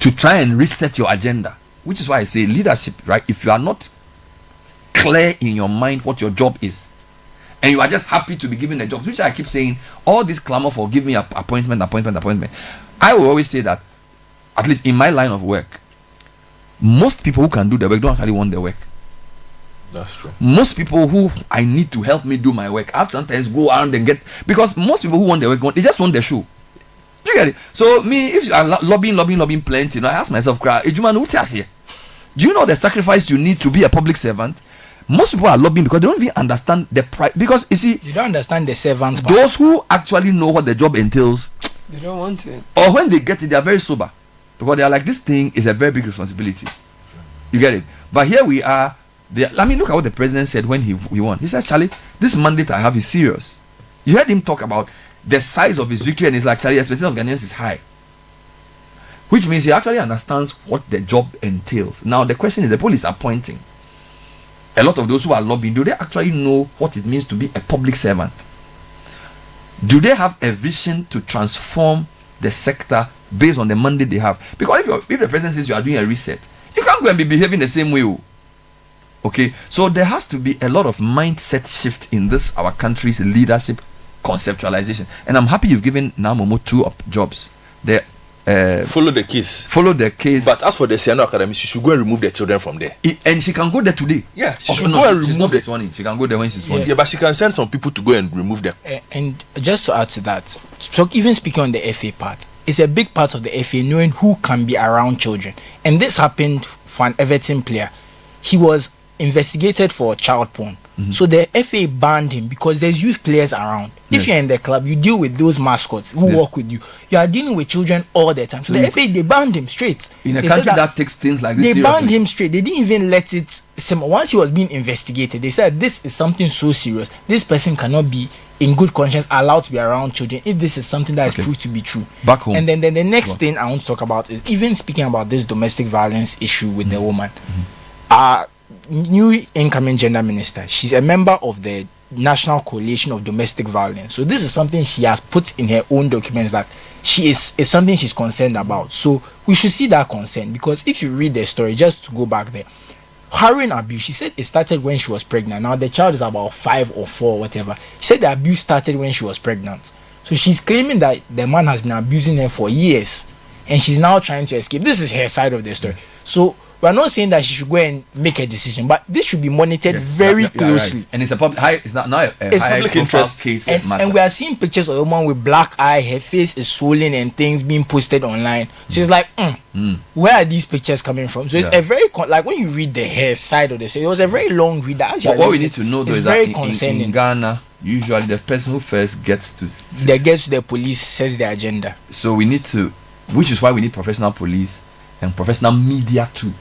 S2: to try and reset your agenda. Which is why I say leadership, right? If you are not clear in your mind what your job is, and you are just happy to be given a job, which I keep saying, all this clamor for give me an appointment. I will always say that, at least in my line of work, most people who can do the work don't actually want the work.
S9: That's true.
S2: Most people who I need to help me do my work, I have to sometimes go around and get, because most people who want the work, they just want the show. You get it? So me, if you are lobbying plenty, I ask myself, do you know the sacrifice you need to be a public servant? Most people are lobbying because they don't even understand the price. Because you see,
S11: you don't understand the servants part.
S2: Those who actually know what the job entails,
S7: they don't want it.
S2: Or when they get it, they are very sober because they are like, this thing is a very big responsibility. You get it? But here we are. I mean, look at what the president said when he won. He says, Charlie, this mandate I have is serious. You heard him talk about the size of his victory, and he's like, Charlie, the expectation of Ghanaians is high. Which means he actually understands what the job entails. Now, the question is, the police are appointing. A lot of those who are lobbying, do they actually know what it means to be a public servant? Do they have a vision to transform the sector based on the mandate they have? Because if the president says you are doing a reset, you can't go and be behaving the same way. Okay, so there has to be a lot of mindset shift in this our country's leadership conceptualization. And I'm happy you've given Namomo 2 jobs.
S9: Follow the case.
S2: But
S9: as for the Siano Academy, she should go and remove the children from there.
S2: And she can go there today.
S9: Yeah, she should go and remove
S2: this one. She can go there when she's sworn.
S9: Yeah, but she can send some people to go and remove them.
S11: And just to add to that, so even speaking on the FA part, it's a big part of the FA knowing who can be around children. And this happened for an Everton player. He was investigated for child porn. So the FA banned him because there's youth players around. If you're in the club, you deal with those mascots who work with you. You are dealing with children all the time. So the FA, they banned him straight.
S2: In a country that takes things like this
S11: they
S2: seriously.
S11: banned him straight. They didn't even let it. Once he was being investigated, they said this is something so serious. This person cannot be in good conscience allowed to be around children if this is something that is proved to be true.
S2: Back home.
S11: And then the next thing I want to talk about is even speaking about this domestic violence issue with the woman. New incoming gender minister, she's a member of the National Coalition of Domestic Violence. So this is something she has put in her own documents that she is something she's concerned about. So we should see that concern, because if you read the story, just to go back there, harrowing abuse, she said it started when she was pregnant. Now the child is about 5 or 4 or whatever. She said the abuse started when she was pregnant. So she's claiming that the man has been abusing her for years and she's now trying to escape. This is her side of the story. So we're not saying that she should go and make a decision, but this should be monitored very closely.
S2: Right. And it's a public interest case.
S11: And we are seeing pictures of a woman with black eye, her face is swollen and things being posted online. So it's like, where are these pictures coming from? So it's a very, like when you read the hair side of the story, it was a very long read.
S2: What we need to know though is that in Ghana, usually the person who first gets to
S11: the police says the agenda.
S2: So we need to, which is why we need professional police and professional media too.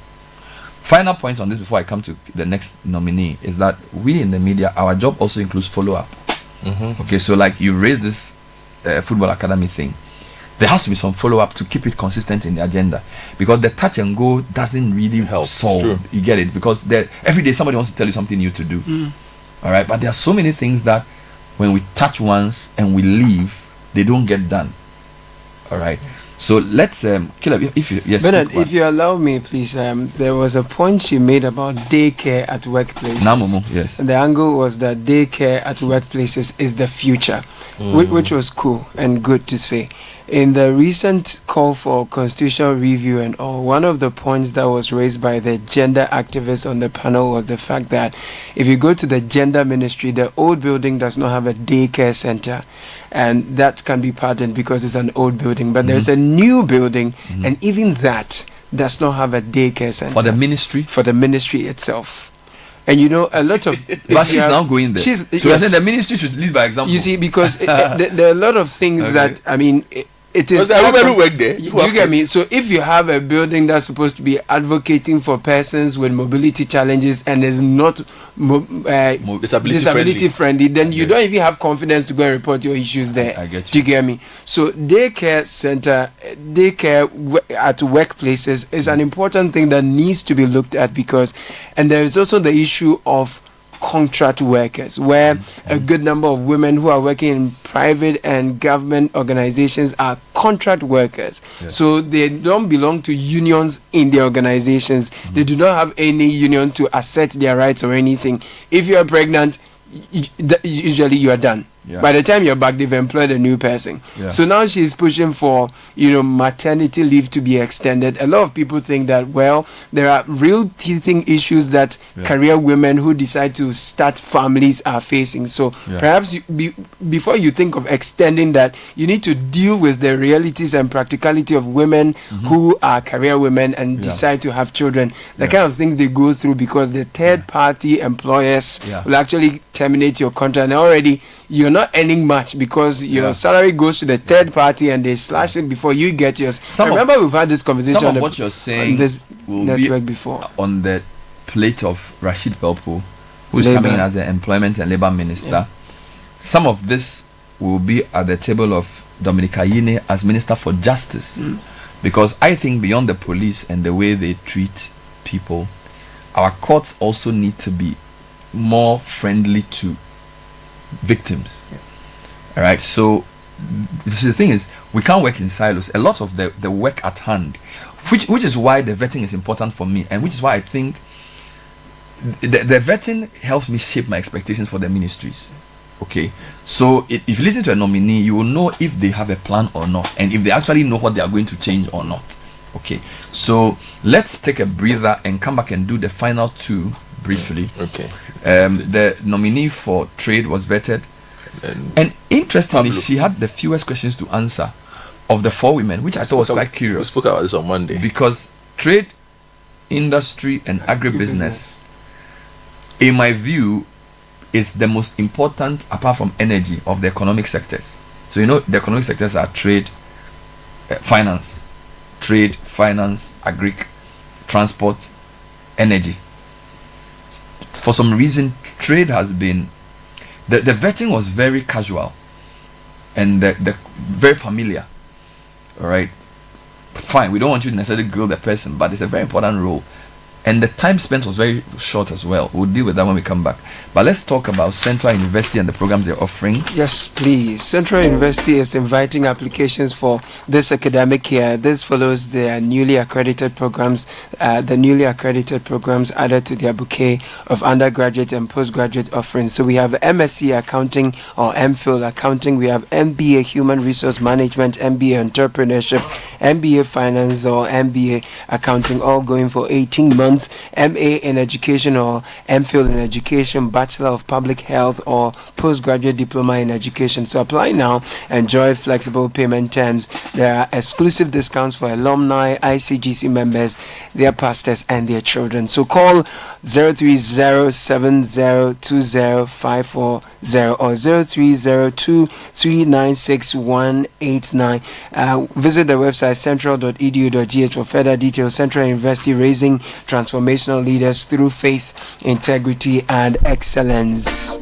S2: Final point on this before I come to the next nominee is that we in the media, our job also includes follow-up. Okay, so like you raised this football academy thing. there has to be some follow-up to keep it consistent in the agenda, because the touch and go doesn't really help solve. You get it? Because every day somebody wants to tell you something new to do. All right, but there are so many things that when we touch once and we leave, they don't get done. All right. So let's Caleb,
S7: Bernard, if you allow me, please. There was a point she made about daycare at workplaces.
S2: Yes.
S7: And the angle was that daycare at workplaces is the future, which was cool and good to say. In the recent call for constitutional review and all, one of the points that was raised by the gender activists on the panel was the fact that if you go to the gender ministry, the old building does not have a daycare center, and that can be pardoned because it's an old building. But there's a new building, and even that does not have a daycare center.
S2: For the ministry?
S7: For the ministry itself. And you know, a lot of...
S2: but she's now going there. So I said the ministry should lead by example.
S7: You see, because there are a lot of things that, I mean... It is
S9: there are women who work there.
S7: You get me? So if you have a building that's supposed to be advocating for persons with mobility challenges and is not disability friendly, then you don't even have confidence to go and report your issues there.
S2: I get you.
S7: Do you get me? So daycare at workplaces is an important thing that needs to be looked at, because, and there is also the issue of contract workers, where a good number of women who are working in private and government organizations are contract workers. So they don't belong to unions in their organizations. They do not have any union to assert their rights or anything. If you are pregnant, usually you are done. By the time you're back, they've employed a new person. So now she's pushing for, maternity leave to be extended. A lot of people think that, well, there are real teething issues that career women who decide to start families are facing. So perhaps before you think of extending that, you need to deal with the realities and practicality of women who are career women and decide to have children. The kind of things they go through, because the third party employers will actually terminate your contract, and already you're not earning much because your salary goes to the third party and they slash it before you get yours. I remember we've had this conversation
S2: some of what you're saying
S7: on this
S2: will
S7: network
S2: be
S7: before
S2: on the plate of Rashid Pelpo, who's coming in as the employment and labor minister. Some of this will be at the table of Dominic Ayine as minister for justice, because I think beyond the police and the way they treat people, our courts also need to be more friendly to victims. All right, so the thing is, we can't work in silos. A lot of the work at hand, which is why the vetting is important for me, and which is why I think the vetting helps me shape my expectations for the ministries. Okay, so if you listen to a nominee, you will know if they have a plan or not, and if they actually know what they are going to change or not. Okay, so let's take a breather and come back and do the final two briefly.
S9: Okay.
S2: The nominee for trade was vetted, and interestingly, she had the fewest questions to answer of the four women, which I thought was quite curious.
S9: We spoke about this on Monday,
S2: because trade, industry, and agribusiness, in my view, is the most important, apart from energy, of the economic sectors. So the economic sectors are trade, finance, agri, transport, energy. For some reason, trade has been the vetting was very casual and the very familiar. All right, fine, we don't want you to necessarily grill the person, but it's a very important role, and the time spent was very short as well. We'll deal with that when we come back. But let's talk about Central University and the programs they're offering.
S7: Yes, please. Central University is inviting applications for this academic year. This follows their newly accredited programs, added to their bouquet of undergraduate and postgraduate offerings. So we have MSc Accounting or MPhil Accounting. We have MBA Human Resource Management, MBA Entrepreneurship, MBA Finance or MBA Accounting, all going for 18 months. MA in Education or MPhil in Education, Bachelor of Public Health or Postgraduate Diploma in Education. So apply now. Enjoy flexible payment terms. There are exclusive discounts for alumni, ICGC members, their pastors and their children. So call 03070205540 or 0302396189. Visit the website central.edu.gh for further details. Central University, raising transformational leaders through faith, integrity, and excellence.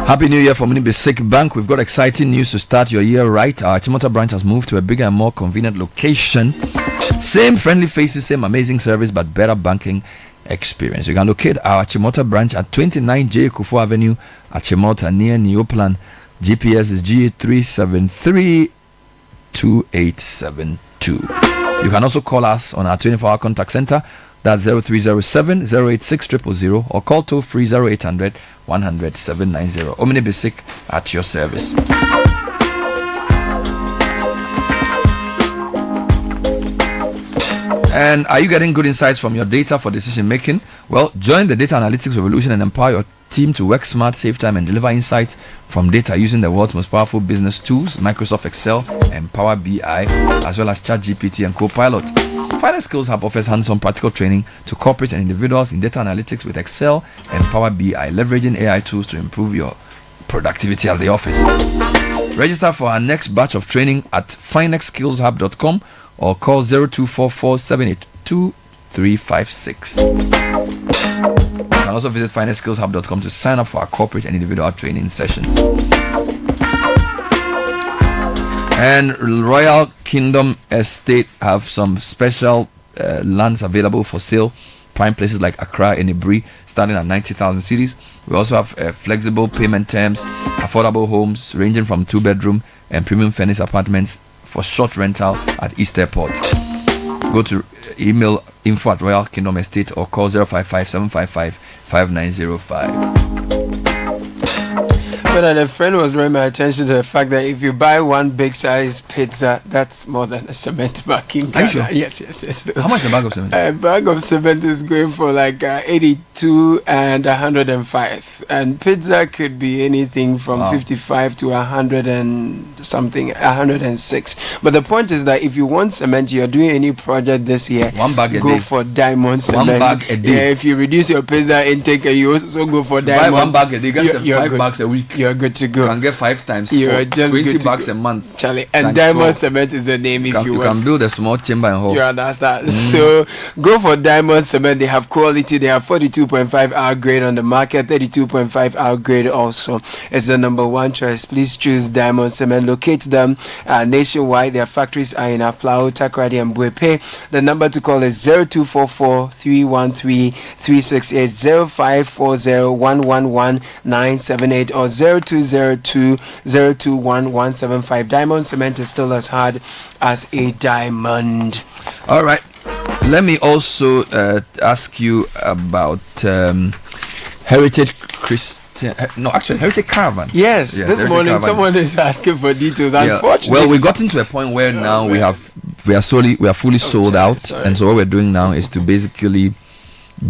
S2: Happy New Year from Ministerial Bank. We've got exciting news to start your year right. Our Achimota branch has moved to a bigger and more convenient location. Same friendly faces, same amazing service, but better banking experience. You can locate our Achimota branch at 29 J. Kufu Avenue, Achimota, near Neoplan. GPS is G3732872. You can also call us on our 24-hour contact center. That's 0307 086 000 or call toll free 0800 100 790. Omni Basic at your service. And are you getting good insights from your data for decision making? Well, join the data analytics revolution and empower your team to work smart, save time, and deliver insights from data using the world's most powerful business tools, Microsoft Excel and Power BI, as well as ChatGPT and Copilot. Finance Skills Hub offers hands-on practical training to corporates and individuals in data analytics with Excel and Power BI, leveraging AI tools to improve your productivity at the office. Register for our next batch of training at finexskillshub.com or call 0244 782 356. You can also visit finexskillshub.com to sign up for our corporate and individual training sessions. And Royal Kingdom Estate have some special lands available for sale. Prime places like Accra and Ibri, starting at 90,000 cedis. We also have flexible payment terms, affordable homes ranging from 2-bedroom and premium furnished apartments for short rental at East Airport. Go to email info@royalkingdomestate or call 055 755 5905.
S7: But a friend was drawing my attention to the fact that if you buy one big size pizza, that's more than a cement bag in Ghana.
S2: Are you sure?
S7: Yes.
S2: How much is a bag of cement?
S7: A bag of cement is going for like 82 and 105. And pizza could be anything from 55 to 100 and something, 106. But the point is that if you want cement, you're doing any project this year,
S2: one bag a
S7: go
S2: day.
S7: For diamond cement.
S2: One bag a day.
S7: Yeah, if you reduce your pizza intake, you also go for diamond.
S2: Buy one bag a day, you get 5 bags a week.
S7: You're good to go.
S2: You can get 5 times.
S7: You're just
S2: 20
S7: good
S2: bucks
S7: to
S2: a month.
S7: Charlie. And
S2: times
S7: diamond
S2: 12.
S7: cement is the name if you
S2: You
S7: want.
S2: can build a small chamber and hall.
S7: You understand? So go for diamond cement. They have quality. They have 42.5 hour grade on the market. 32.5 hour grade also is the number one choice. Please choose diamond cement. Locate them nationwide. Their factories are in Aplao, Takrady and Buepe. The number to call is 0244 313 368 0540 111 978 or 0202 021 175. Diamond cement is still as hard as a diamond.
S2: All right. Let me also ask you about Heritage Christian. Heritage Caravan.
S7: Yes, this morning Caravan. Someone is asking for details. Yeah. Unfortunately,
S2: well, we got into a point where now we are fully sold out, and so what we're doing now is to basically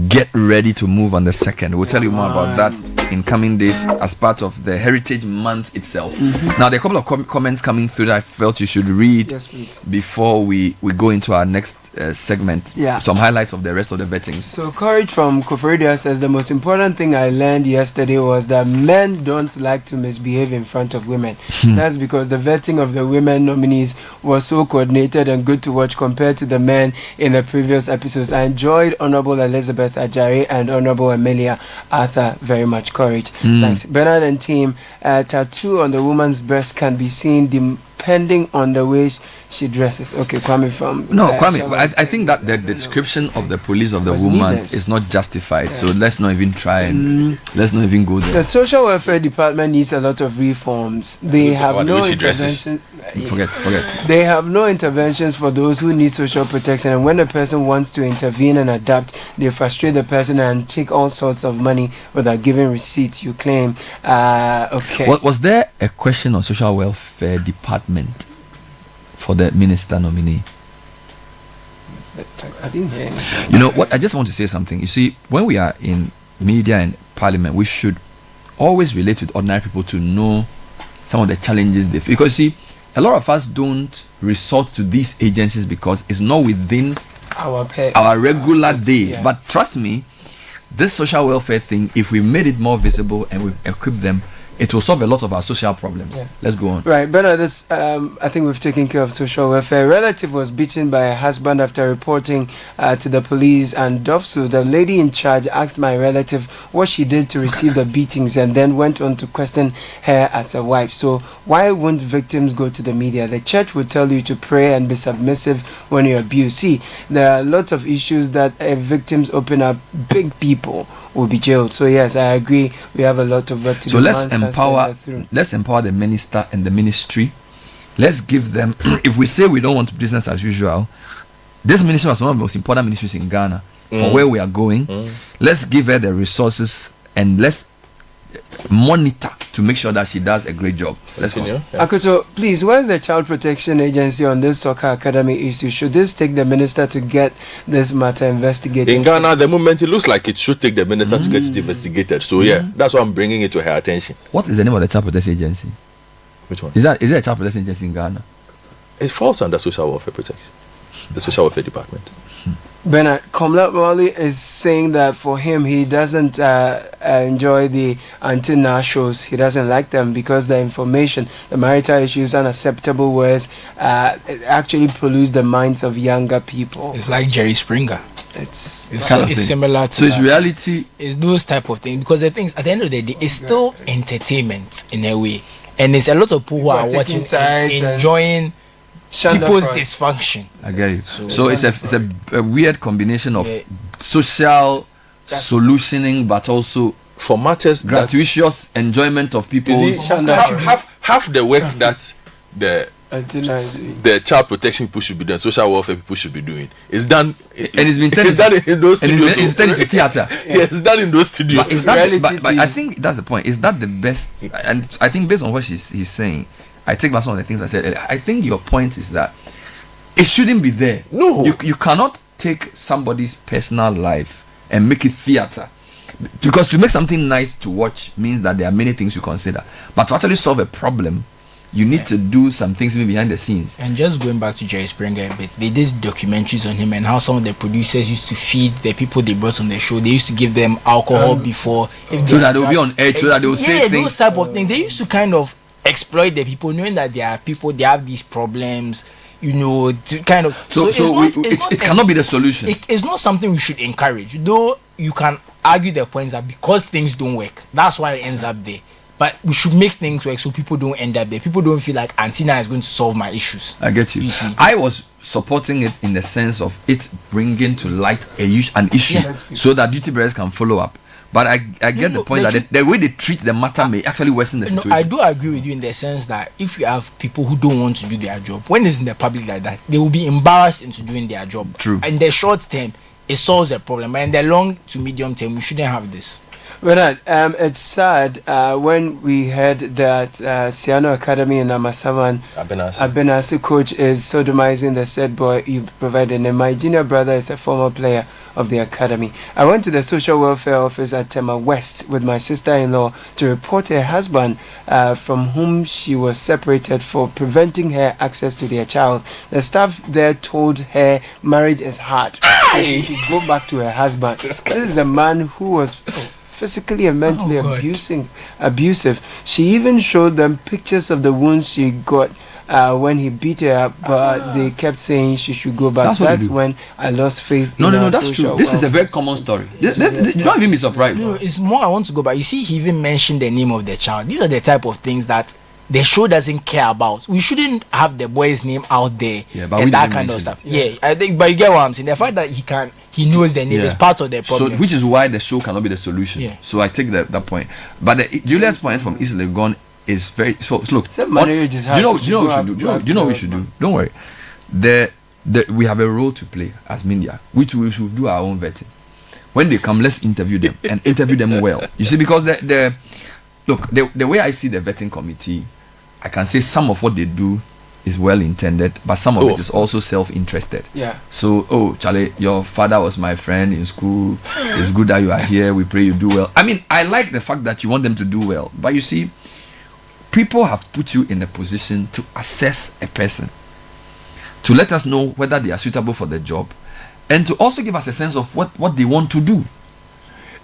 S2: get ready to move on the 2nd. We'll tell you more about that in coming days as part of the Heritage Month itself. Now, there are a couple of comments coming through that I felt you should read before we go into our next segment.
S7: Yeah.
S2: Some highlights of the rest of the vettings.
S7: So, Courage from Koforidia says the most important thing I learned yesterday was that men don't like to misbehave in front of women. That's because the vetting of the women nominees was so coordinated and good to watch compared to the men in the previous episodes. I enjoyed Honorable Elizabeth Ajari and Honorable Amelia Arthur very much. Courage. Thanks. Bernard and team, tattoo on the woman's breast can be seen depending on the way she dresses. Okay, Kwame from...
S2: No, Kwame, I think that the description of the police of the woman is not justified. Yeah. So let's not even try and let's not even go there.
S7: The social welfare department needs a lot of reforms. They have no intervention.
S2: Forget.
S7: They have no interventions for those who need social protection, and when a person wants to intervene and adapt, they frustrate the person and take all sorts of money without giving receipts, you claim. Okay.
S2: Was there a question on social welfare department for the minister nominee?
S7: I didn't hear anything.
S2: You know what? I just want to say something. You see, when we are in media and parliament, we should always relate with ordinary people to know some of the challenges they face. Because, see, a lot of us don't resort to these agencies because it's not within our regular day.
S7: Yeah.
S2: But trust me, this social welfare thing, if we made it more visible and we equip them, it will solve a lot of our social problems. Let's go on.
S7: Right, Bernard, this, I think we've taken care of social welfare. A relative was beaten by a husband after reporting to the police, and Dovsu, the lady in charge, asked my relative what she did to receive the beatings and then went on to question her as a wife. So why won't victims go to the media? The church will tell you to pray and be submissive when you're abused. See, there are lots of issues that if victims open up, big people will be jailed. So yes, I agree. We have a lot of work to do.
S2: So let's empower the minister and the ministry. Let's give them. If we say we don't want business as usual, this ministry was one of the most important ministries in Ghana for where we are going. Let's give her the resources and let's monitor to make sure that she does a great job. Let's go.
S7: Akoto, please, where's the Child Protection Agency on this soccer academy issue? Should this take the minister to get this matter investigated?
S9: In Ghana, at the moment, it looks like it should take the minister to get it investigated. So that's why I'm bringing it to her attention.
S2: What is the name of the Child Protection Agency?
S9: Which one?
S2: Is there a Child Protection Agency in Ghana?
S9: It falls under Social Welfare Protection, the Social Welfare Department.
S7: Bernard, Komla Mali is saying that for him, he doesn't enjoy the antenna shows. He doesn't like them because the information, the marital issues, unacceptable words, it actually pollutes the minds of younger people.
S11: It's like Jerry Springer.
S7: It's
S11: similar to
S2: so it's reality.
S11: It's those type of things, because the things at the end of the day, it's still entertainment in a way, and it's a lot of people who are watching and enjoying people's dysfunction.
S2: I get it. So it's a weird combination of social solutioning, but also
S9: for matters
S2: gratuitous enjoyment of people.
S9: Half the work that the child protection people should be doing, social welfare people should be doing, is done.
S2: And it's been
S9: done in those studios.
S2: It's turned into theater.
S9: It's done in those studios.
S2: But I think that's the point. Is that the best? And I think based on what he's saying, I take back some of the things I said earlier. I think your point is that it shouldn't be there.
S9: No.
S2: You cannot take somebody's personal life and make it theater. Because to make something nice to watch means that there are many things you consider. But to actually solve a problem, you need to do some things behind the scenes.
S11: And just going back to Jerry Springer a bit, they did documentaries on him and how some of the producers used to feed the people they brought on the show. They used to give them alcohol before.
S2: So that they'll be on edge, so that they'll say things.
S11: Those type of things. They used to kind of exploit the people, knowing that there are people, they have these problems, to kind of.
S2: It cannot be the solution.
S11: It's not something we should encourage. Though you can argue the points that because things don't work, that's why it ends up there. But we should make things work so people don't end up there. People don't feel like Antina is going to solve my issues.
S2: I get you.
S11: See?
S2: I was supporting it in the sense of it bringing to light an issue so that duty bearers can follow up. But I get the point that the way they treat the matter may actually worsen the situation.
S11: I do agree with you in the sense that if you have people who don't want to do their job, when it's in the public like that, they will be embarrassed into doing their job.
S2: True.
S11: In the short term, it solves a problem. And in the long to medium term, we shouldn't have this.
S7: Bernard, it's sad when we heard that Siano Academy in Amasaman, Abenasi coach is sodomizing the said boy you provided. And my junior brother is a former player of the academy. I went to the social welfare office at Tema West with my sister-in-law to report her husband from whom she was separated for preventing her access to their child. The staff there told her marriage is hard. So she should go back to her husband. This is a man who was physically and mentally abusive. She even showed them pictures of the wounds she got when he beat her up, but they kept saying she should go back. That's when I lost faith.
S2: No, that's true. This is a very common story. Don't even be surprised.
S11: No, it's more I want to go back. You see, he even mentioned the name of the child. These are the type of things that the show doesn't care about. We shouldn't have the boy's name out there and that kind of stuff. Yeah, I think, but you get what I'm saying. The fact that he knows the name is part of the problem.
S2: So, which is why the show cannot be the solution.
S11: Yeah.
S2: So I take that point. But Julia's point from East Legon is very. So look,
S7: do you know
S2: what we should do? Don't worry. We have a role to play as media, which we should do our own vetting. When they come, let's interview them and interview them well. You see, because the way I see the vetting committee, I can say some of what they do is well intended, but some of it is also self-interested.
S7: Yeah.
S2: So, Charlie, your father was my friend in school. It's good that you are here. We pray you do well. I mean, I like the fact that you want them to do well, but you see, people have put you in a position to assess a person, to let us know whether they are suitable for the job, and to also give us a sense of what they want to do.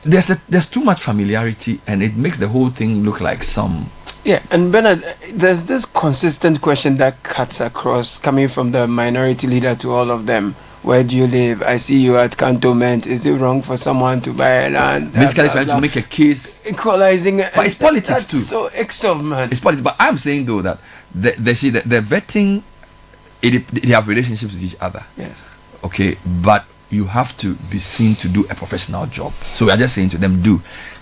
S2: there's too much familiarity, and it makes the whole thing look like some.
S7: Yeah, and Bernard, there's this consistent question that cuts across, coming from the minority leader to all of them. Where do you live? I see you at Cantonment. Is it wrong for someone to buy a land?
S2: Basically, trying to make a case.
S7: Equalizing.
S2: But it's politics too.
S7: So excellent, man.
S2: It's politics. But I'm saying though that the vetting, they have relationships with each other.
S7: Yes.
S2: Okay, but you have to be seen to do a professional job. So we are just saying to them,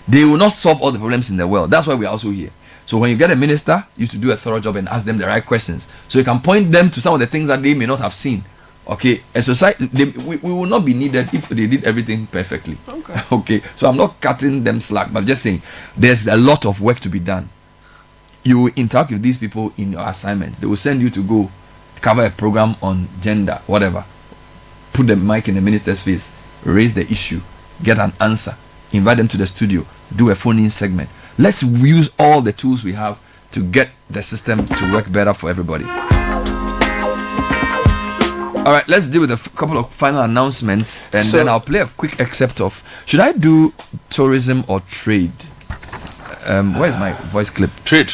S2: They will not solve all the problems in the world. That's why we are also here. So when you get a minister, you to do a thorough job and ask them the right questions. So you can point them to some of the things that they may not have seen. Okay, a society, we will not be needed if they did everything perfectly.
S7: Okay.
S2: Okay, so I'm not cutting them slack, but just saying there's a lot of work to be done. You will interact with these people in your assignments. They will send you to go cover a program on gender, whatever. Put the mic in the minister's face, raise the issue, get an answer, invite them to the studio, do a phone-in segment. Let's use all the tools we have to get the system to work better for everybody. All right, let's deal with a couple of final announcements, and then I'll play a quick excerpt of. Should I do tourism or trade? Where's my voice clip?
S9: Trade.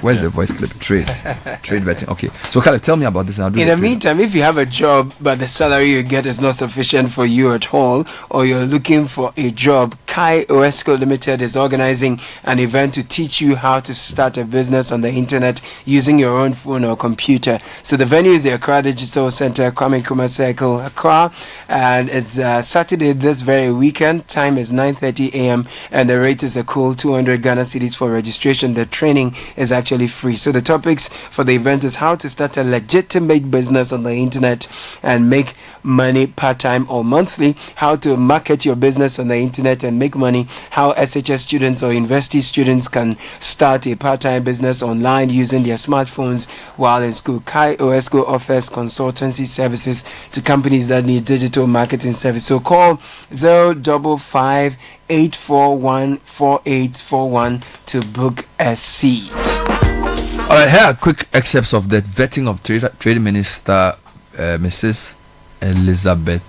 S2: Where's the voice clip? Trade vetting. Okay, so Caleb, tell me about this, and I'll do.
S7: In the meantime, if you have a job but the salary you get is not sufficient for you at all, or you're looking for a job, Kai Oesco Limited is organizing an event to teach you how to start a business on the internet using your own phone or computer. So the venue is the Accra Digital Center, Kwame Nkrumah Circle, Accra, and it's Saturday this very weekend. Time is 9:30 a.m. and the rate is a cool 200 Ghana cedis for registration. The training is actually free. So the topics for the event is how to start a legitimate business on the internet and make money part-time or monthly, how to market your business on the internet and make money, how SHS students or university students can start a part-time business online using their smartphones while in school. Kai Oesco offers consultancy services to companies that need digital marketing service. So call 055 841-4841 to book a seat.
S2: All right, here are quick excerpts of the vetting of Trade Minister Mrs. Elizabeth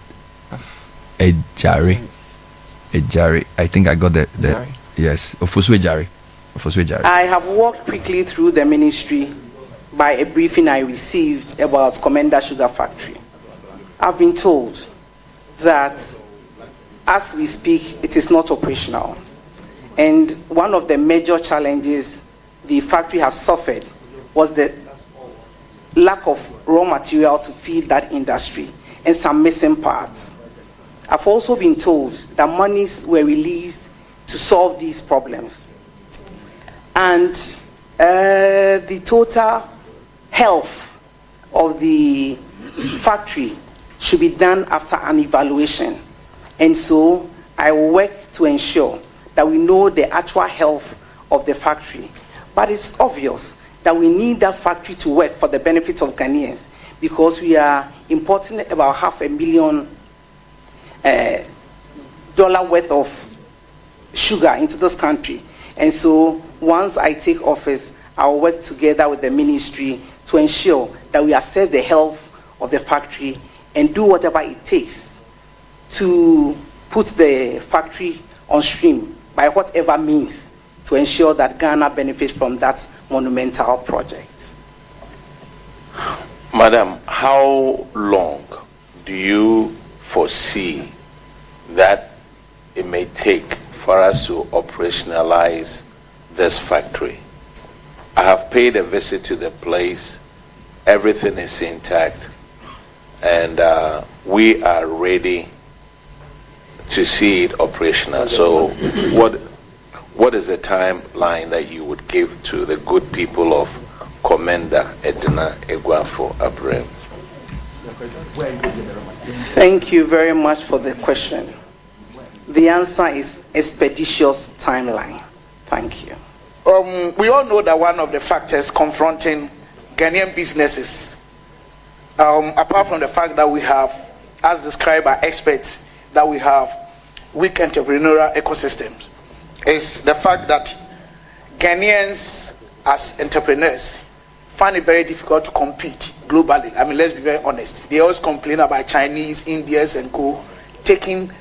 S2: Ejari. I think I got the yes. Ofuswe Ejari.
S8: I have walked quickly through the ministry by a briefing I received about Commander Sugar Factory. I've been told that as we speak, it is not operational. And one of the major challenges the factory has suffered was the lack of raw material to feed that industry and some missing parts. I've also been told that monies were released to solve these problems. And the total health of the factory should be done after an evaluation. And so I will work to ensure that we know the actual health of the factory. But it's obvious that we need that factory to work for the benefit of Ghanaians, because we are importing about $500,000 worth of sugar into this country. And so once I take office, I will work together with the ministry to ensure that we assess the health of the factory and do whatever it takes to put the factory on stream by whatever means to ensure that Ghana benefits from that monumental project.
S10: Madam, how long do you foresee that it may take for us to operationalize this factory? I have paid a visit to the place. Everything is intact, and we are ready to see it operational. So what is the timeline that you would give to the good people of Commander Edna Eguafo Abrem?
S8: Thank you very much for the question. The answer is expeditious timeline. Thank you.
S22: We all know that one of the factors confronting Ghanaian businesses, apart from the fact that we have, as described by experts, that we have weak entrepreneurial ecosystems, is the fact that Ghanaians as entrepreneurs find it very difficult to compete globally. I mean, let's be very honest. They always complain about Chinese, Indians, and co taking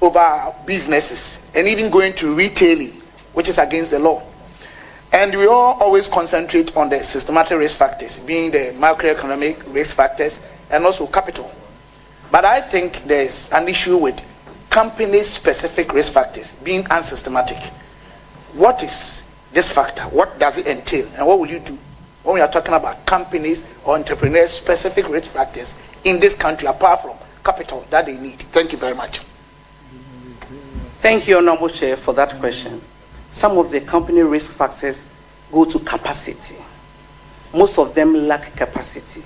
S22: over businesses and even going to retailing, which is against the law. And we all always concentrate on the systematic risk factors, being the macroeconomic risk factors and also capital. But I think there's an issue with company-specific risk factors being unsystematic. What is this factor? What does it entail? And what will you do when we are talking about companies or entrepreneurs-specific risk factors in this country, apart from capital that they need? Thank you very much.
S8: Thank you, Honorable Chair, for that question. Some of the company risk factors go to capacity. Most of them lack capacity.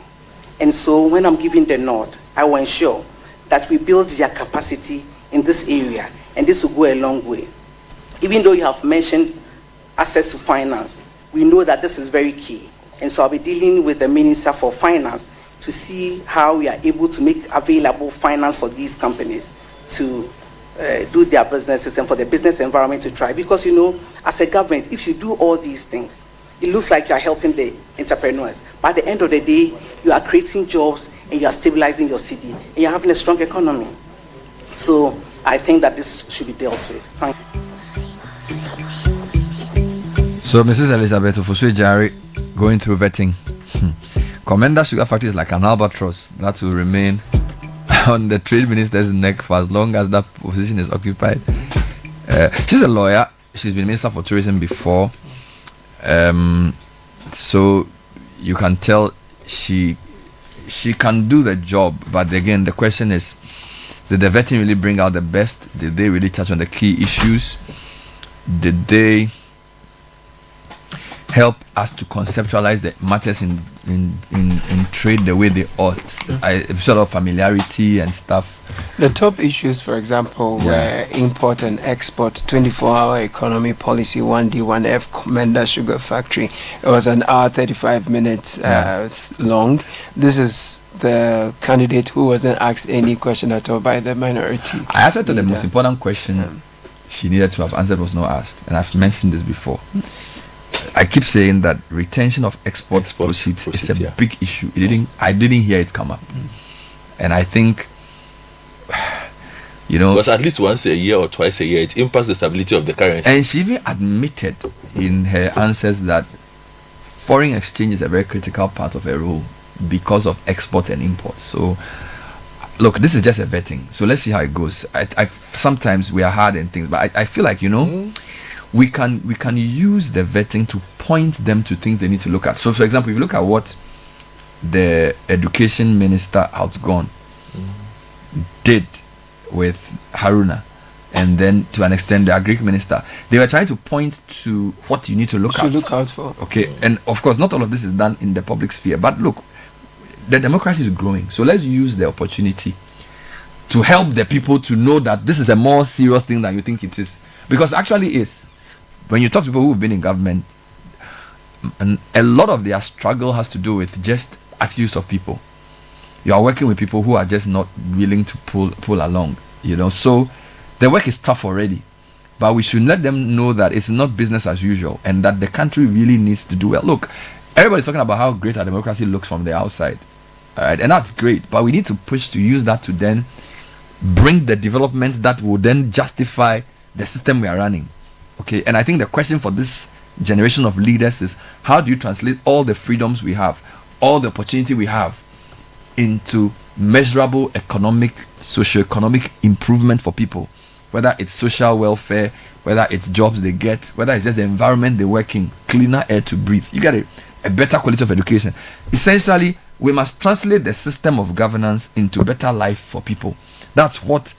S8: And so when I'm giving the nod, I will ensure that we build their capacity in this area, and this will go a long way. Even though you have mentioned access to finance, we know that this is very key. And so I'll be dealing with the Minister for Finance to see how we are able to make available finance for these companies to do their businesses and for the business environment to thrive. Because, you know, as a government, if you do all these things, it looks like you are helping the entrepreneurs. But at the end of the day, you are creating jobs and you are stabilizing your city and you're having a strong economy. So I think that this should be dealt with. Thank you.
S2: So, Mrs. Elizabeth Ofusue-Jare, going through vetting. Commander Sugar Factory is like an albatross that will remain on the trade minister's neck for as long as that position is occupied. She's a lawyer. She's been minister for tourism before. So you can tell she can do the job. But again, the question is, did the vetting really bring out the best? Did they really touch on the key issues? Did they help us to conceptualize the matters in trade the way they ought? Sort of familiarity and stuff.
S7: The top issues, for example, were import and export, 24-hour economy policy, 1D, 1F, Commander Sugar Factory. It was an hour, 35 minutes long. This is the candidate who wasn't asked any question at all by the minority.
S2: I asked her the most important question she needed to have answered was not asked. And I've mentioned this before. I keep saying that retention of export proceeds is a big issue. I didn't hear it come up. And I think, you know,
S9: because at least once a year or twice a year, it impacts the stability of the currency.
S2: And she even admitted in her answers that foreign exchange is a very critical part of her role because of export and import. So, look, this is just a vetting. So let's see how it goes. I sometimes we are hard in things, but I feel like, you know, we can use the vetting to point them to things they need to look at. So, for example, if you look at what the education minister outgone did with Haruna, and then to an extent the agri minister, they were trying to point to what you need to look out for. Okay, and of course, not all of this is done in the public sphere, but look, the democracy is growing, so let's use the opportunity to help the people to know that this is a more serious thing than you think it is, because actually is. When you talk to people who've been in government, and a lot of their struggle has to do with just attitudes of people. You are working with people who are just not willing to pull along, you know. So the work is tough already, but we should let them know that it's not business as usual and that the country really needs to do well. Look, everybody's talking about how great our democracy looks from the outside, all right, and that's great, but we need to push to use that to then bring the development that will then justify the system we are running. Okay, and I think the question for this generation of leaders is, how do you translate all the freedoms we have, all the opportunity we have, into measurable economic, socio-economic improvement for people, whether it's social welfare, whether it's jobs they get, whether it's just the environment they work in, cleaner air to breathe. You get a better quality of education. Essentially, we must translate the system of governance into better life for people. That's what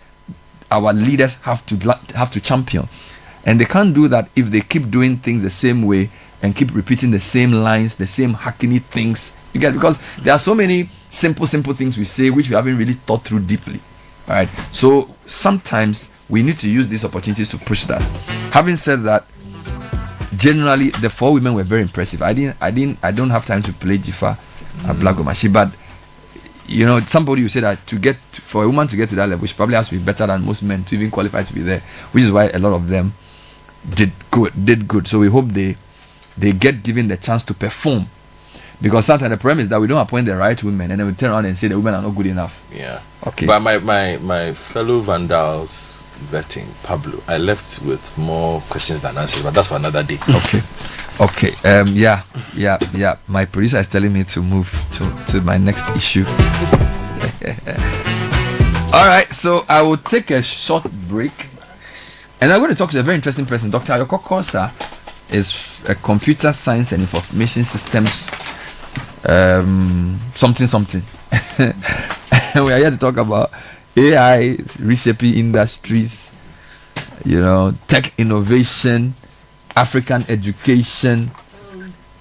S2: our leaders have to champion. And they can't do that if they keep doing things the same way and keep repeating the same lines, the same hackneyed things. You get it? Because there are so many simple things we say which we haven't really thought through deeply. All right. So sometimes we need to use these opportunities to push that. Having said that, generally the four women were very impressive. I don't have time to play Jifa Blagomashi, but you know, somebody will say that for a woman to get to that level, she probably has to be better than most men to even qualify to be there, which is why a lot of them did good. So we hope they get given the chance to perform, because sometimes the problem is that we don't appoint the right women and then we turn around and say the women are not good enough.
S9: Yeah.
S2: Okay.
S9: But my fellow Vandals vetting, Pablo. I left with more questions than answers, but that's for another day.
S2: Okay. Yeah. My producer is telling me to move to my next issue. All right, so I will take a short break, and I'm going to talk to a very interesting person. Dr. Ayoko Kosa is a computer science and information systems something. We are here to talk about AI reshaping industries, tech innovation, African education,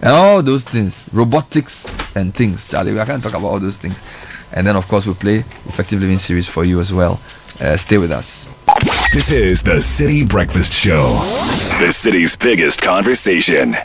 S2: and all those things, robotics and things. Charlie, we are going to talk about all those things. And then, of course, we'll play Effective Living series for you as well. Stay with us.
S21: This is the Citi Breakfast Show, the city's biggest conversation.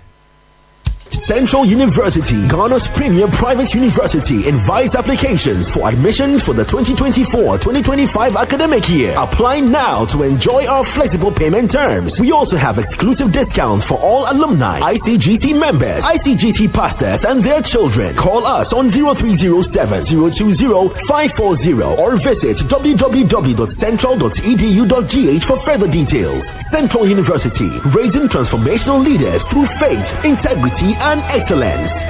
S12: Central University, Ghana's premier private university, invites applications for admissions for the 2024-2025 academic year. Apply now to enjoy our flexible payment terms. We also have exclusive discounts for all alumni, ICGC members, ICGC pastors, and their children. Call us on 0307-020-540 or visit www.central.edu.gh for further details. Central University, raising transformational leaders through faith, integrity, and excellence.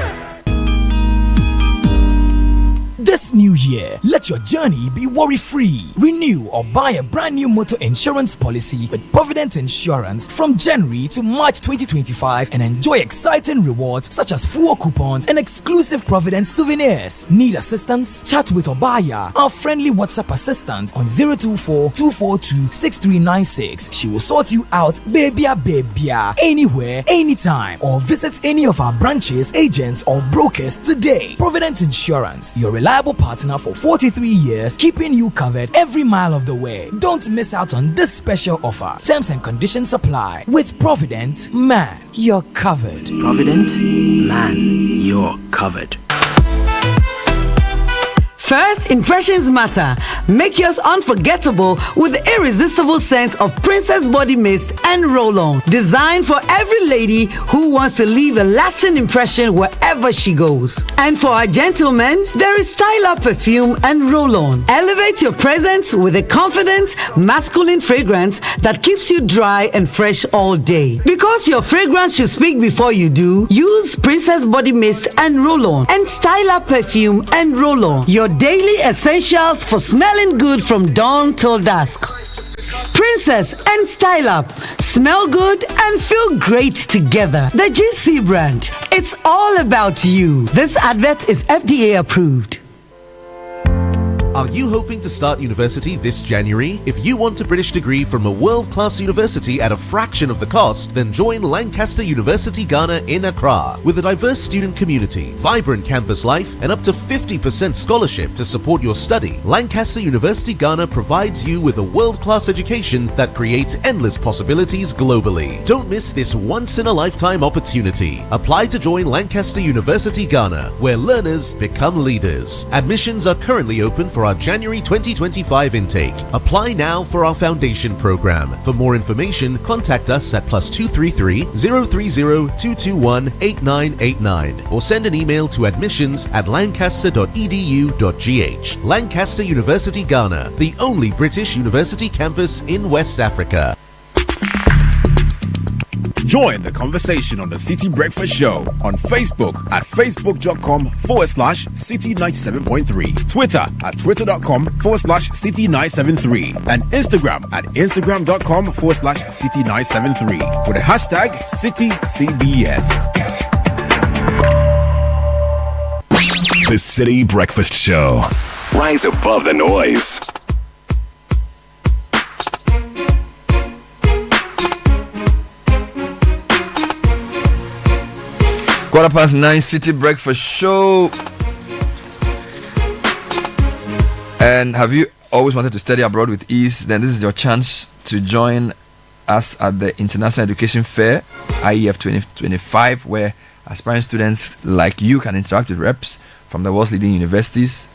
S14: This new year, let your journey be worry-free. Renew or buy a brand new motor insurance policy with Provident Insurance from January to March 2025 and enjoy exciting rewards such as fuel coupons and exclusive Provident souvenirs. Need assistance? Chat with Obaya, our friendly WhatsApp assistant on 024-242-6396. She will sort you out, babia, anywhere, anytime, or visit any of our branches, agents, or brokers today. Provident Insurance, your reliable partner for 43 years, keeping you covered every mile of the way. Don't miss out on this special offer. Terms and conditions apply. With Provident, man, you're covered.
S23: Provident, man, you're covered.
S24: First impressions matter. Make yours unforgettable with the irresistible scent of Princess Body Mist and Roll-On. Designed for every lady who wants to leave a lasting impression wherever she goes. And for our gentlemen, there is Style Up Perfume and Roll-On. Elevate your presence with a confident, masculine fragrance that keeps you dry and fresh all day. Because your fragrance should speak before you do, use Princess Body Mist and Roll-On and Style Up Perfume and Roll-On. Your daily essentials for smelling good from dawn till dusk. Princess and Style Up. Smell good and feel great together. The GC brand. It's all about you. This advert is FDA approved.
S25: Are you hoping to start university this January? If you want a British degree from a world-class university at a fraction of the cost, then join Lancaster University Ghana in Accra. With a diverse student community, vibrant campus life, and up to 50% scholarship to support your study, Lancaster University Ghana provides you with a world-class education that creates endless possibilities globally. Don't miss this once-in-a-lifetime opportunity. Apply to join Lancaster University Ghana, where learners become leaders. Admissions are currently open for our January 2025 intake. Apply now for our foundation program. For more information, contact us at +233 030 221 8989 or send an email to admissions@lancaster.edu.gh. Lancaster University Ghana, the only British university campus in West Africa.
S20: Join the conversation on the Citi Breakfast Show on Facebook at facebook.com/Citi97.3, Twitter at twitter.com/Citi973, and Instagram at instagram.com/Citi973 with the hashtag CitiCBS.
S21: The Citi Breakfast Show. Rise above the noise.
S2: (9:15) Citi Breakfast Show. And have you always wanted to study abroad with ease? Then this is your chance to join us at the International Education Fair, IEF 2025, where aspiring students like you can interact with reps from the world's leading universities.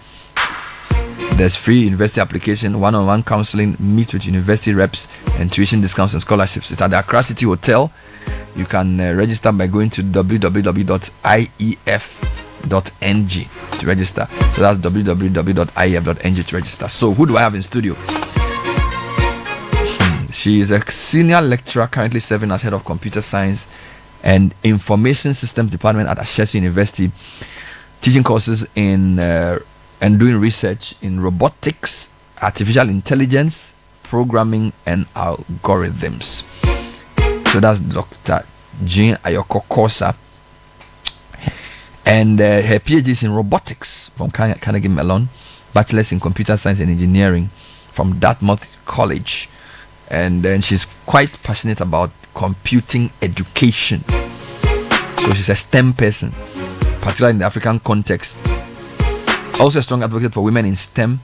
S2: There's free university application, one-on-one counseling, meet with university reps, and tuition discounts and scholarships. It's at the Accra City Hotel. You can register by going to www.ief.ng to register. So that's www.ief.ng to register. So who do I have in studio? She is a senior lecturer currently serving as head of computer science and information systems department at Ashesi University, teaching courses in and doing research in robotics, artificial intelligence, programming, and algorithms. So that's Dr. Jean Ayoko Kosa. And her PhD is in robotics from Carnegie Mellon, bachelor's in computer science and engineering from Dartmouth College. And then she's quite passionate about computing education. So she's a STEM person, particularly in the African context. Also a strong advocate for women in STEM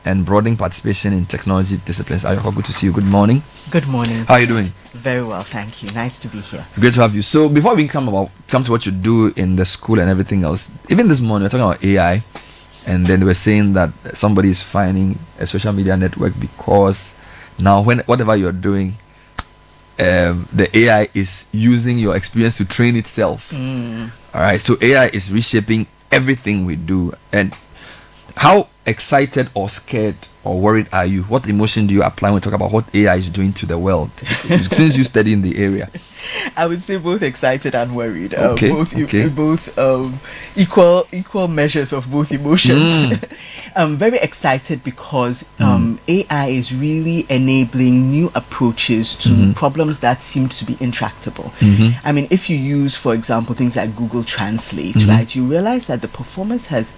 S2: and broadening participation in technology disciplines. Ayoko, good to see you. Good morning.
S3: Good morning.
S2: How are you doing?
S3: Very well, thank you. Nice to be here.
S2: It's great to have you. So before we come to what you do in the school and everything else, even this morning we're talking about AI, and then they were saying that somebody is finding a social media network because now whatever you're doing, the AI is using your experience to train itself. All right, so AI is reshaping everything we do. And how excited or scared or worried are you? What emotion do you apply when we talk about what AI is doing to the world? Since you study in the area,
S3: I would say both excited and worried.
S2: Both
S3: equal measures of both emotions. I'm very excited because AI is really enabling new approaches to problems that seemed to be intractable. I mean, if you use, for example, things like Google Translate, right, you realize that the performance has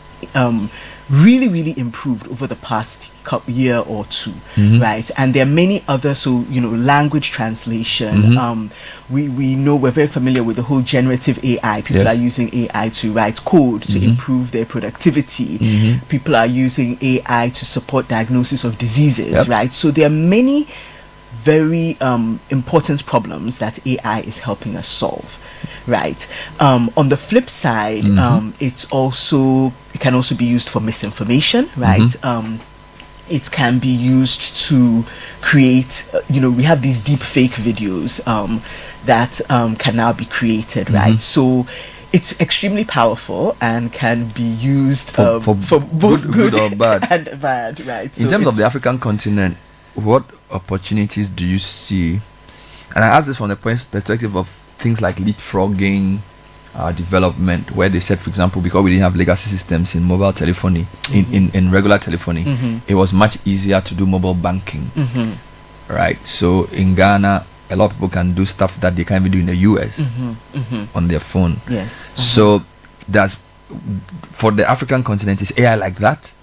S3: really improved over the past year or two, right? And there are many other, language translation. We know, we're very familiar with the whole generative AI. People are using AI to write code to improve their productivity. People are using AI to support diagnosis of diseases, right? So there are many very important problems that AI is helping us solve. Right. On the flip side, it can also be used for misinformation, right? It can be used to create, we have these deep fake videos that can now be created, right? So it's extremely powerful and can be used for both good or bad. And bad, right?
S2: In terms of the African continent, what opportunities do you see? And I ask this from the perspective of things like leapfrogging development, where they said, for example, because we didn't have legacy systems in mobile telephony, in regular telephony, it was much easier to do mobile banking, right? So in Ghana, a lot of people can do stuff that they can't even do in the US on their phone.
S3: Yes.
S2: So for the African continent, is AI like that?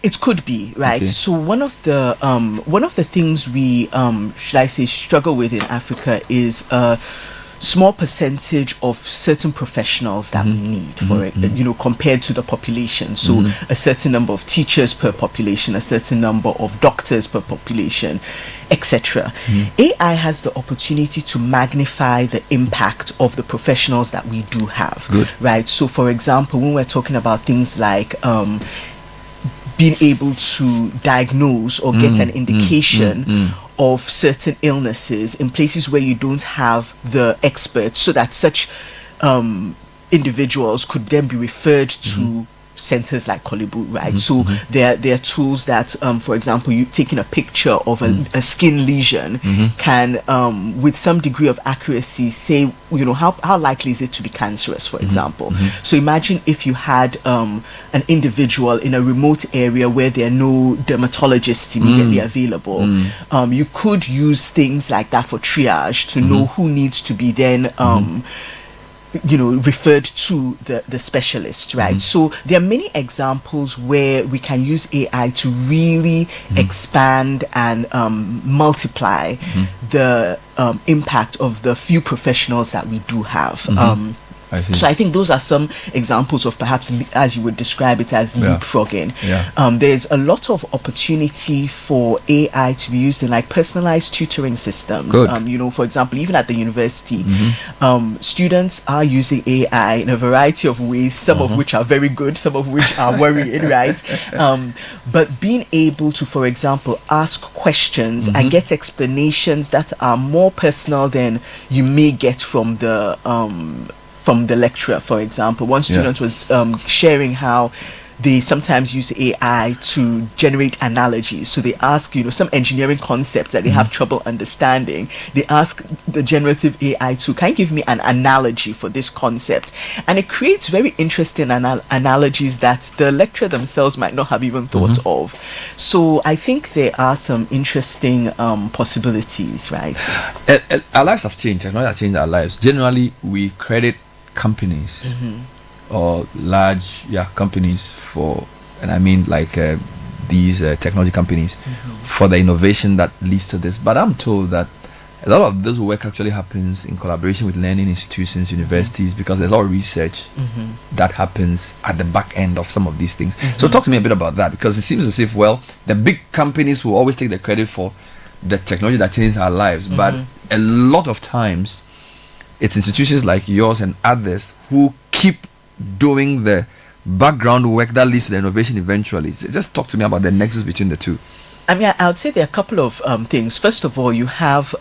S3: It could be, right? So one of the things we should I say struggle with in Africa is small percentage of certain professionals that we need for it, compared to the population. So a certain number of teachers per population, a certain number of doctors per population, etc. AI has the opportunity to magnify the impact of the professionals that we do have. Right? So for example, when we're talking about things like being able to diagnose or get an indication of certain illnesses in places where you don't have the experts, so that such individuals could then be referred to centers like Kolibu, right? So there are tools that, for example, you taking a picture of a skin lesion can, with some degree of accuracy, say, how likely is it to be cancerous, for example. So imagine if you had an individual in a remote area where there are no dermatologists immediately available. You could use things like that for triage to know who needs to be then referred to the specialist, right? So there are many examples where we can use AI to really expand and multiply the impact of the few professionals that we do have. So I think those are some examples of perhaps, as you would describe it, as leapfrogging. There's a lot of opportunity for AI to be used in like personalized tutoring systems. For example, even at the university, students are using AI in a variety of ways, some of which are very good, some of which are worrying, right? But being able to, for example, ask questions and get explanations that are more personal than you may get from the lecturer, for example. One student was sharing how they sometimes use AI to generate analogies. So they ask, some engineering concepts that they have trouble understanding. They ask the generative AI to, can you give me an analogy for this concept? And it creates very interesting analogies that the lecturer themselves might not have even thought of. So I think there are some interesting possibilities, right?
S2: Our lives have changed. Technology has changed our lives. Generally, we credit companies or large companies for, and I mean like these technology companies for the innovation that leads to this. But I'm told that a lot of this work actually happens in collaboration with learning institutions, universities, because there's a lot of research that happens at the back end of some of these things. So talk to me a bit about that, because it seems as if, well, the big companies will always take the credit for the technology that changes our lives, but a lot of times it's institutions like yours and others who keep doing the background work that leads to the innovation eventually. So just talk to me about the nexus between the two.
S3: I mean, I would say there are a couple of things. First of all, you have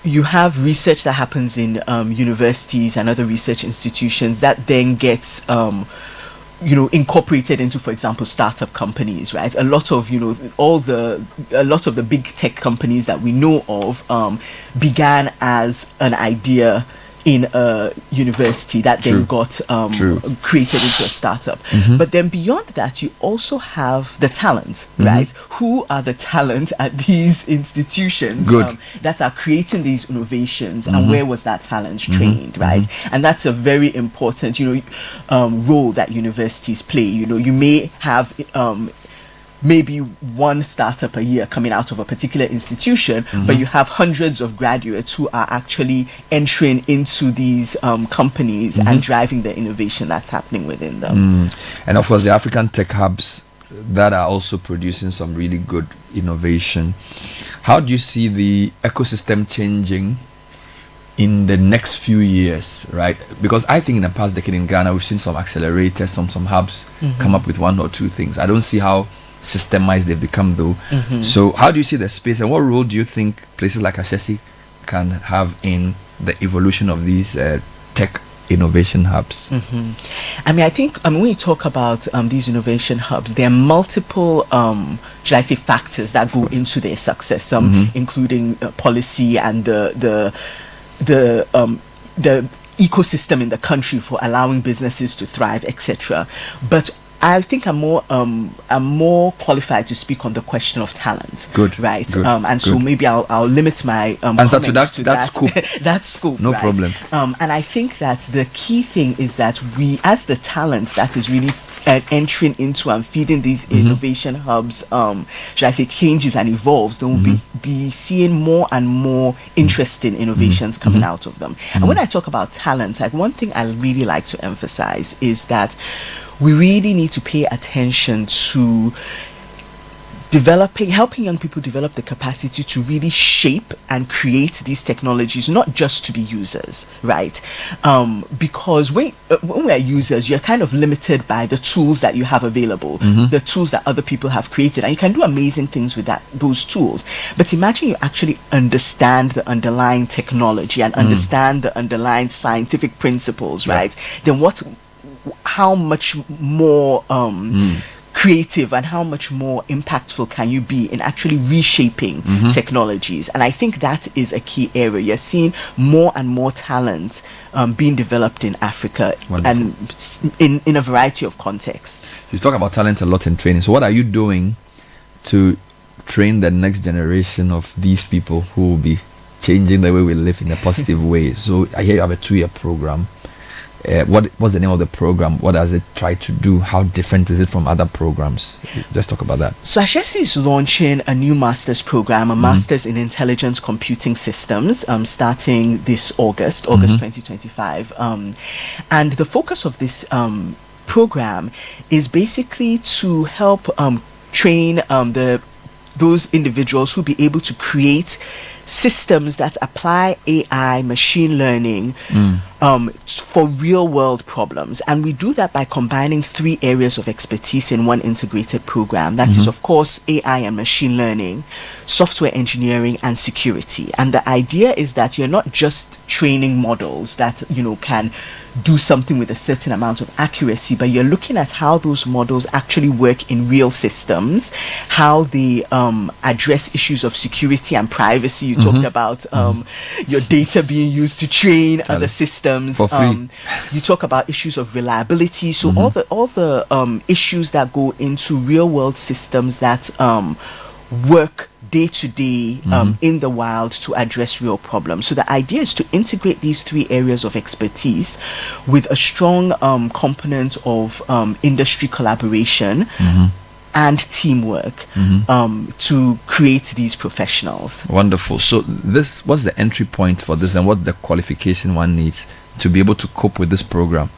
S3: research that happens in universities and other research institutions that then gets incorporated into, for example, startup companies, right? A lot of the big tech companies that we know of began as an idea in a university that then got created into a startup. But then beyond that, you also have the talent, right? Who are the talent at these institutions that are creating these innovations, and where was that talent trained, right? And that's a very important, role that universities play. You may have maybe one startup a year coming out of a particular institution, but you have hundreds of graduates who are actually entering into these companies and driving the innovation that's happening within them.
S2: And of course, the African tech hubs that are also producing some really good innovation. How do you see the ecosystem changing in the next few years, right? Because I think in the past decade in Ghana, we've seen some accelerators, some hubs come up with one or two things. I don't see how systemized they've become though. So how do you see the space, and what role do you think places like Ashesi can have in the evolution of these tech innovation hubs?
S3: I mean, I think when you talk about these innovation hubs, there are multiple should I say factors that go into their success, including policy and the ecosystem in the country for allowing businesses to thrive, etc. But I think I'm more qualified to speak on the question of talent. Right. So maybe I'll limit my
S2: answer to that scope.
S3: That scope.
S2: No problem.
S3: And I think that the key thing is that we, as the talent that is really entering into and feeding these innovation hubs, should I say, changes and evolves, then we'll be seeing more and more interesting innovations coming out of them. And when I talk about talent, like one thing I really like to emphasize is that we really need to pay attention to helping young people develop the capacity to really shape and create these technologies, not just to be users, right? Because when we are users, you're kind of limited by the tools that you have available, the tools that other people have created, and you can do amazing things with those tools. But imagine you actually understand the underlying technology and understand the underlying scientific principles, right? Then how much more creative and how much more impactful can you be in actually reshaping technologies? And I think that is a key area. You're seeing more and more talent being developed in Africa. And in a variety of contexts.
S2: You talk about talent a lot in training. So what are you doing to train the next generation of these people who will be changing the way we live in a positive way? So I hear you have a 2-year program. What's the name of the program? What does it try to do? How different is it from other programs? Just talk about that.
S3: So Ashesi is launching a new master's program, a master's in intelligence computing systems, starting this August 2025. And the focus of this program is basically to help train those individuals who be able to create systems that apply AI, machine learning for real world problems. And we do that by combining 3 areas of expertise in one integrated program. That is, of course, AI and machine learning, software engineering, and security. And the idea is that you're not just training models that, can do something with a certain amount of accuracy, but you're looking at how those models actually work in real systems, how they address issues of security and privacy. You talked about your data being used to train other systems.
S2: For free.
S3: You talk about issues of reliability. So all the issues that go into real world systems that work day to day in the wild to address real problems. So the idea is to integrate these three areas of expertise with a strong component of industry collaboration and teamwork to create these professionals.
S2: Wonderful. So what's the entry point for this, and what the qualification one needs to be able to cope with this program?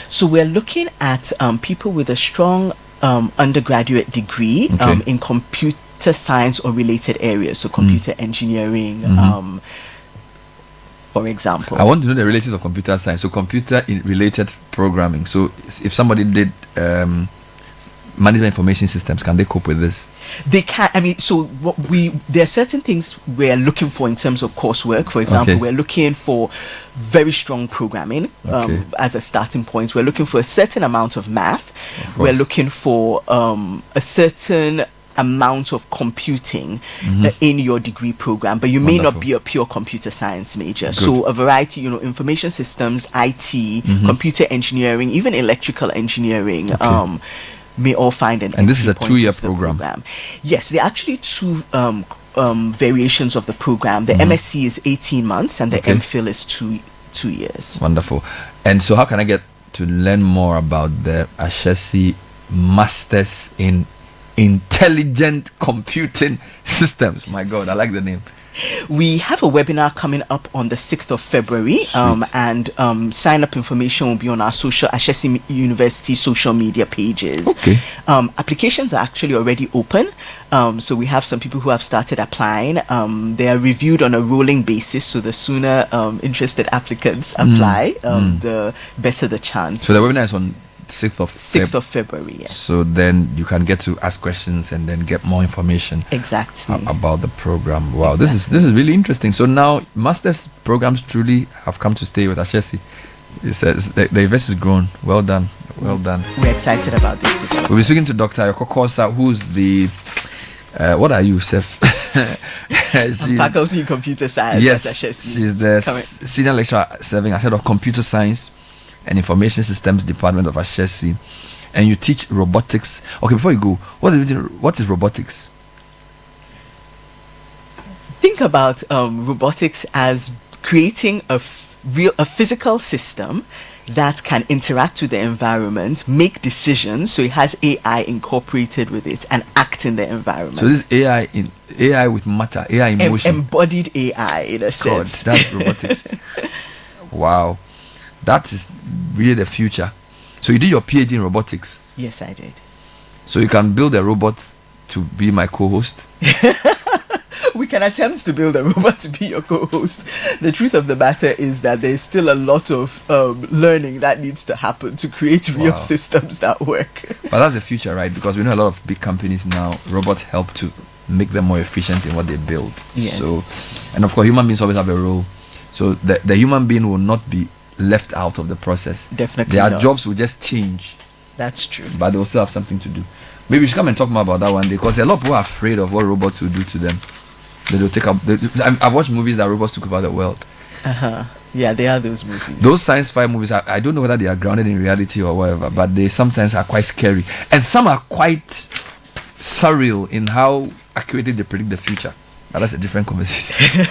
S3: So we're looking at people with a strong undergraduate degree in computer science or related areas, so computer engineering, for example.
S2: I want to know the relatives of computer science, so computer related programming. So if somebody did management information systems, can they cope with this?
S3: They can. I mean, so there are certain things we're looking for in terms of coursework. For example, we're looking for very strong programming as a starting point. We're looking for a certain amount of math. We're looking for a certain amount of computing in your degree program, but you may not be a pure computer science major. Good. So a variety, information systems, IT, computer engineering, even electrical engineering, may all find an.
S2: And this is a 2-year program.
S3: Yes, there are actually two variations of the program. The MSc is 18 months and the MPhil is 2 years.
S2: Wonderful. And so how can I get to learn more about the Ashesi Masters in Intelligent Computing Systems? My God, I like the name.
S3: We have a webinar coming up on the 6th of February, and sign-up information will be on our Ashesi University social media pages. Applications are actually already open, so we have some people who have started applying. They are reviewed on a rolling basis, so the sooner interested applicants apply, the better the chance.
S2: So the webinar is on 6th
S3: of February, yes.
S2: So then you can get to ask questions and then get more information about the program. Wow, this is really interesting. So now master's programs truly have come to stay with Ashesi. It says the invest is grown. Well done.
S3: We're excited about this.
S2: We'll be speaking to Dr. Yokokosa, who's the what are you, Seth?
S3: Faculty in Computer Science.
S2: Yes,
S3: at Ashesi.
S2: She's the senior lecturer serving as head of Computer Science and Information Systems Department of Ashesi, and you teach robotics. Okay, before you go, what is robotics?
S3: Think about robotics as creating a physical system that can interact with the environment, make decisions, so it has AI incorporated with it, and act in the environment.
S2: So this AI with matter, AI in motion,
S3: embodied AI in a sense.
S2: God, that's robotics. Wow. That is really the future. So you did your PhD in robotics?
S3: Yes, I did.
S2: So you can build a robot to be my co-host?
S3: We can attempt to build a robot to be your co-host. The truth of the matter is that there's still a lot of learning that needs to happen to create real systems that work.
S2: But that's the future, right? Because we know a lot of big companies now, robots help to make them more efficient in what they build.
S3: Yes.
S2: So, and of course, human beings always have a role. So the human being will not be left out of the process.
S3: Definitely
S2: their
S3: not.
S2: jobs will just change.
S3: That's true.
S2: But they will still have something to do. Maybe we should come and talk more about that one day, because a lot of people are afraid of what robots will do to them. They'll take up. I've watched movies that robots took over the world.
S3: Yeah, they are those movies.
S2: Those science fi movies, I don't know whether they are grounded in reality or whatever, but they sometimes are quite scary, and some are quite surreal in how accurately they predict the future. But that's a different conversation.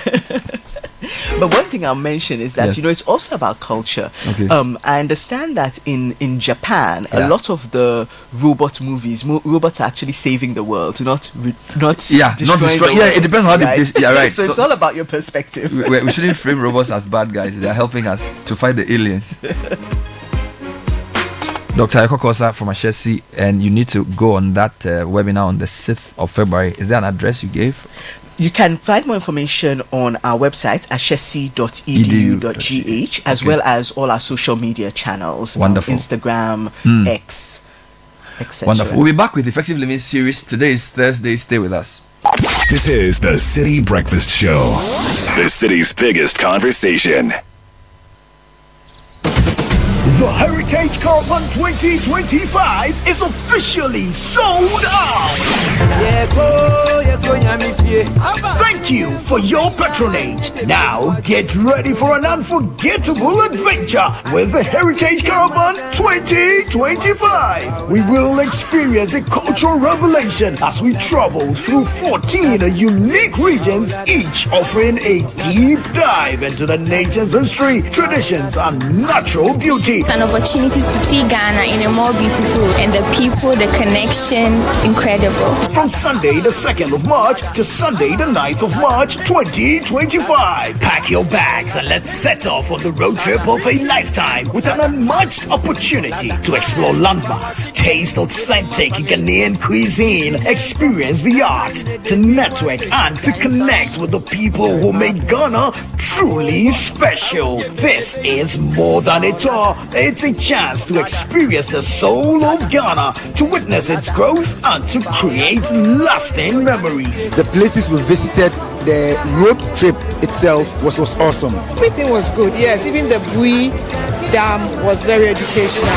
S3: But one thing I'll mention is that it's also about culture. I understand that in Japan, a lot of the robot movies, robots are actually saving the world, not destroying the world.
S2: Yeah, it depends on how they. Yeah, right.
S3: So it's all about your perspective.
S2: We shouldn't frame robots as bad guys. They are helping us to fight the aliens. Dr. Yokokosa from Ashesi, and you need to go on that webinar on the 6th of February. Is there an address you gave?
S3: You can find more information on our website, ashesi.edu.gh, as well as all our social media channels.
S2: Wonderful.
S3: Instagram, X, etc.
S2: Wonderful. We'll be back with the Effective Living series. Today is Thursday. Stay with us.
S21: This is the Citi Breakfast Show, the city's biggest conversation.
S1: The Heritage Caravan 2025 is officially sold out. Thank you for your patronage. Now get ready for an unforgettable adventure with the Heritage Caravan 2025. We will experience a cultural revelation as we travel through 14 unique regions, each offering a deep dive into the nation's history, traditions, and natural beauty.
S4: An opportunity to see Ghana in a more beautiful, and the people, the connection, incredible.
S1: From Sunday the 2nd of March to Sunday the 9th of March 2025. Pack your bags and let's set off on the road trip of a lifetime with an unmatched opportunity to explore landmarks, taste authentic Ghanaian cuisine, experience the art, to network and to connect with the people who make Ghana truly special. This is more than a tour. It's a chance to experience the soul of Ghana, to witness its growth and to create lasting memories.
S5: The places we visited, the road trip itself was awesome.
S13: Everything was good, yes. Even the Bui Dam was very educational.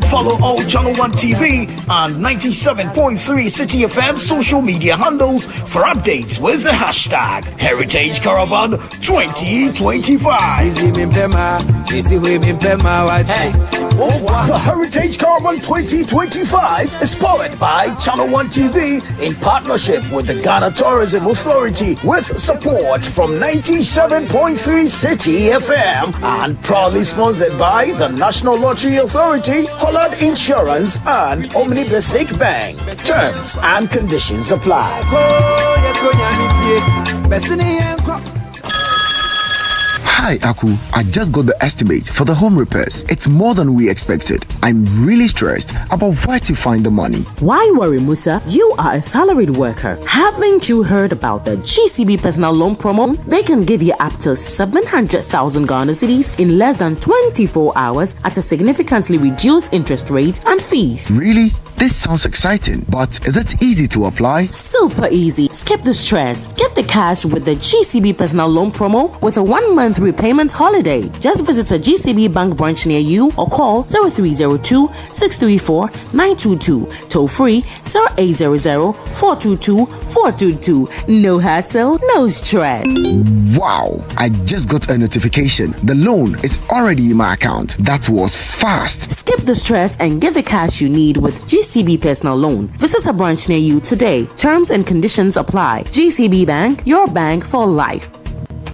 S1: Follow all Channel 1 TV and 97.3 Citi FM social media handles for updates with the hashtag Heritage Caravan 2025. The Heritage Caravan 2025 is powered by Channel 1 TV in partnership with the Ghana Tourism Authority, with support from 97.3 Citi FM, and proudly sponsored by the National Lottery Authority, Hollard Insurance, and Omnibasic Bank. Terms and conditions apply.
S15: Hi, Aku. I just got the estimate for the home repairs. It's more than we expected. I'm really stressed about where to find the money.
S16: Why worry, Musa? You are a salaried worker. Haven't you heard about the GCB personal loan promo? They can give you up to 700,000 Ghana cedis in less than 24 hours at a significantly reduced interest rate and fees.
S15: Really? This sounds exciting, but is it easy to apply?
S16: Super easy. Skip the stress. Get the cash with the GCB personal loan promo with a 1-month repayment holiday. Just visit a GCB bank branch near you or call 0302-634-922. Toll free 0800-422-422. No hassle, no stress.
S15: Wow, I just got a notification. The loan is already in my account. That was fast.
S16: Skip the stress and get the cash you need with GCB personal loan. Visit a branch near you today. Terms and conditions apply. GCB Bank, your bank for life.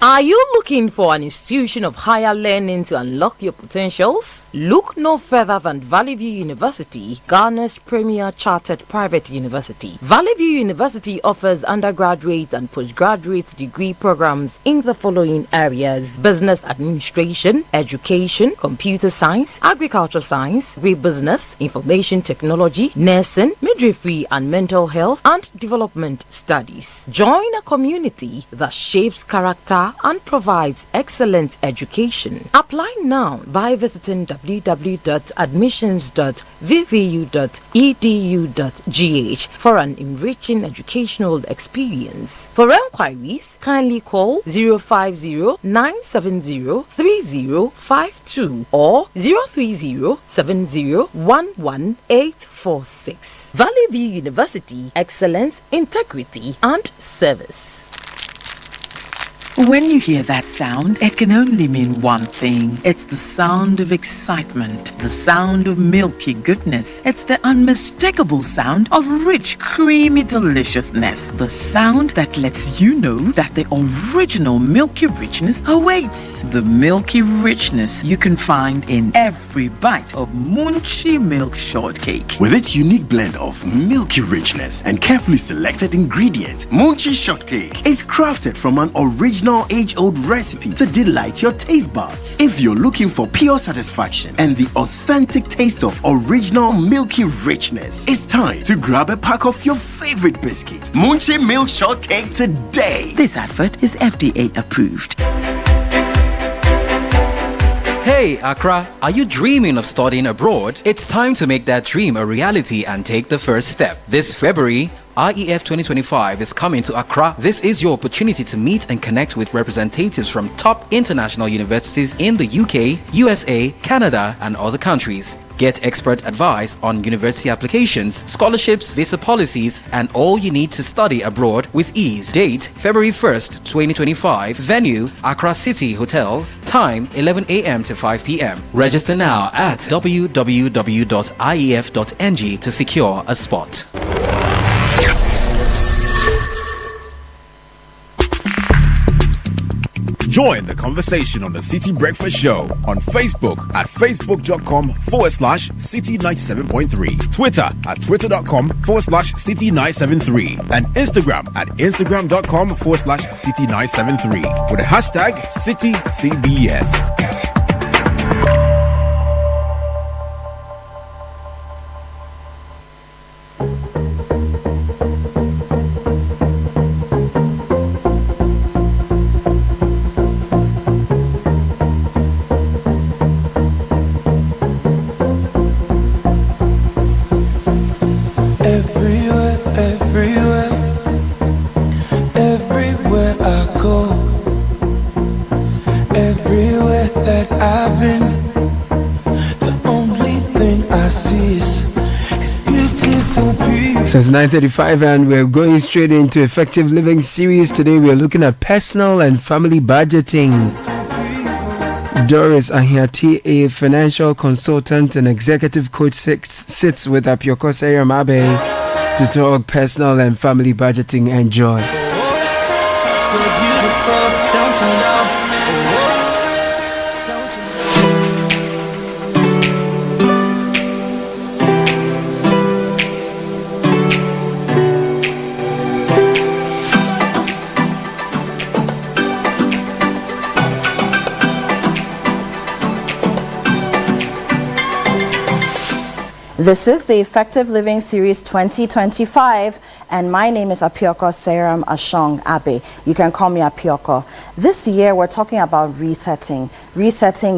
S26: Are you looking for an institution of higher learning to unlock your potentials? Look no further than Valley View University, Ghana's premier chartered private university. Valley View University offers undergraduate and postgraduate degree programs in the following areas: business administration, education, computer science, agriculture science, business, information technology, nursing, midwifery and mental health, and development studies. Join a community that shapes character and provides excellent education. Apply now by visiting www.admissions.vvu.edu.gh for an enriching educational experience. For enquiries, kindly call 050-970-3052 or 030-7011-846. Valley View University, excellence, integrity, and service.
S27: When you hear that sound, it can only mean one thing. It's the sound of excitement, the sound of milky goodness. It's the unmistakable sound of rich, creamy deliciousness. The sound that lets you know that the original milky richness awaits. The milky richness you can find in every bite of Munchie Milk Shortcake.
S28: With its unique blend of milky richness and carefully selected ingredients, Munchie Shortcake is crafted from an original age-old recipe to delight your taste buds. If you're looking for pure satisfaction and the authentic taste of original milky richness, it's time to grab a pack of your favorite biscuits. Munchie Milk Shortcake today.
S27: This advert is FDA approved.
S29: Hey, Accra, are you dreaming of studying abroad? It's time to make that dream a reality and take the first step. This February, IEF 2025 is coming to Accra. This is your opportunity to meet and connect with representatives from top international universities in the UK, USA, Canada, and other countries. Get expert advice on university applications, scholarships, visa policies, and all you need to study abroad with ease. Date, February 1st, 2025. Venue, Accra City Hotel. Time, 11 a.m. to 5 p.m. Register now at www.ief.ng to secure a spot.
S20: Join the conversation on the Citi Breakfast Show on Facebook at facebook.com/Citi97.3, Twitter at twitter.com/Citi973, and Instagram at instagram.com/Citi973 with the hashtag CitiCBS.
S6: So it's 9:35 and we're going straight into Effective Living series. Today we are looking at personal and family budgeting. Doris Ahiati, a financial consultant and executive coach, sits with Apioko Sayram Abe to talk personal and family budgeting. Enjoy.
S7: This is the Effective Living Series 2025, and my name is Apioko Sayram Ashong Abe. You can call me Apioko. This year, we're talking about resetting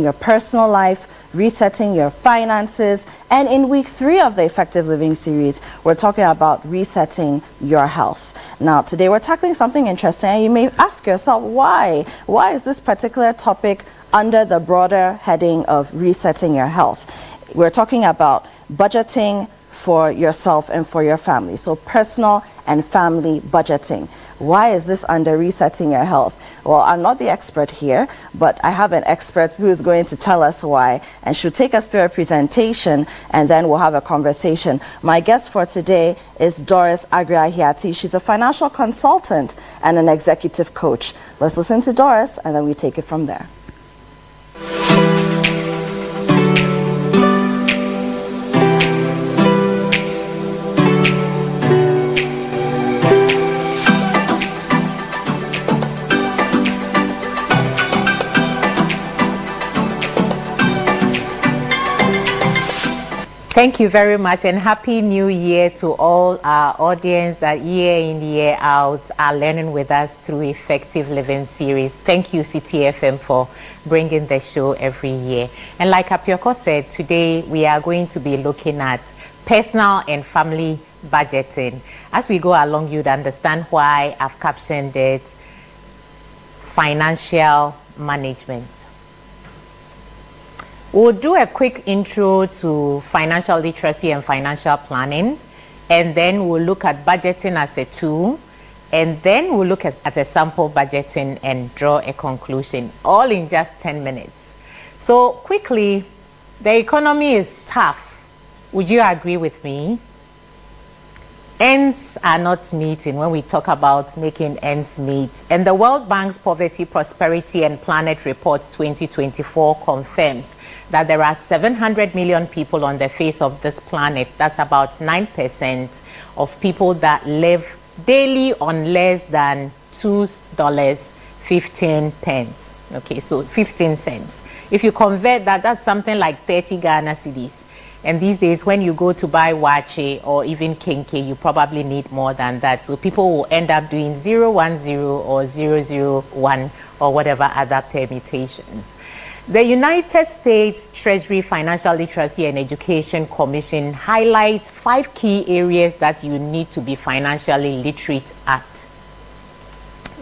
S7: your personal life, resetting your finances, and in week 3 of the Effective Living Series, we're talking about resetting your health. Now, today we're tackling something interesting. You may ask yourself, why? Why is this particular topic under the broader heading of resetting your health? We're talking about budgeting for yourself and for your family. So personal and family budgeting. Why is this under resetting your health? Well, I'm not the expert here, but I have an expert who is going to tell us why and should take us through a presentation, and then we'll have a conversation. My guest for today is Doris Agriahiati. She's a financial consultant and an executive coach. Let's listen to Doris and then we take it from there.
S8: Thank you very much, and Happy New Year to all our audience that year in, year out are learning with us through Effective Living series. Thank you, Citi FM, for bringing the show every year. And like Apioko said, today we are going to be looking at personal and family budgeting. As we go along, you'd understand why I've captioned it financial management. We'll do a quick intro to financial literacy and financial planning, and then we'll look at budgeting as a tool, and then we'll look at a sample budgeting and draw a conclusion, all in just 10 minutes. So quickly, the economy is tough. Would you agree with me? Ends are not meeting when we talk about making ends meet. And the World Bank's Poverty, Prosperity and Planet Report 2024 confirms that there are 700 million people on the face of this planet. That's about 9% of people that live daily on less than $2.15. Okay, so 15 cents. If you convert that, that's something like 30 Ghana cedis. And these days, when you go to buy wache or even kenke, you probably need more than that. So people will end up doing 010 or 001 or whatever other permutations. The United States Treasury Financial Literacy and Education Commission highlights 5 key areas that you need to be financially literate at.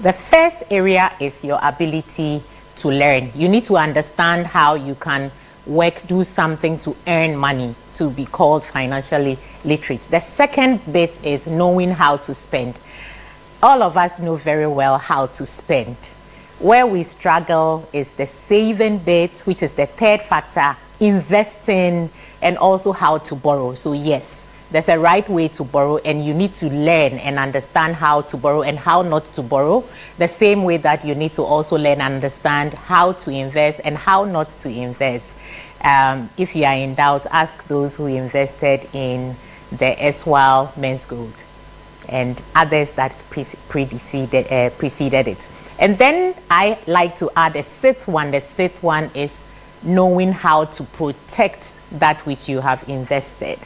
S8: The first area is your ability to learn. You need to understand how you can do something to earn money to be called financially literate. The second bit is knowing how to spend. All of us know very well how to spend. Where we struggle is the saving bit, which is the third factor, investing, and also how to borrow. So yes, there's a right way to borrow, and you need to learn and understand how to borrow and how not to borrow. The same way that you need to also learn and understand how to invest and how not to invest. If you are in doubt, ask those who invested in the Eswal Men's Gold and others that preceded it. And then I like to add a sixth one. The sixth one is knowing how to protect that which you have invested.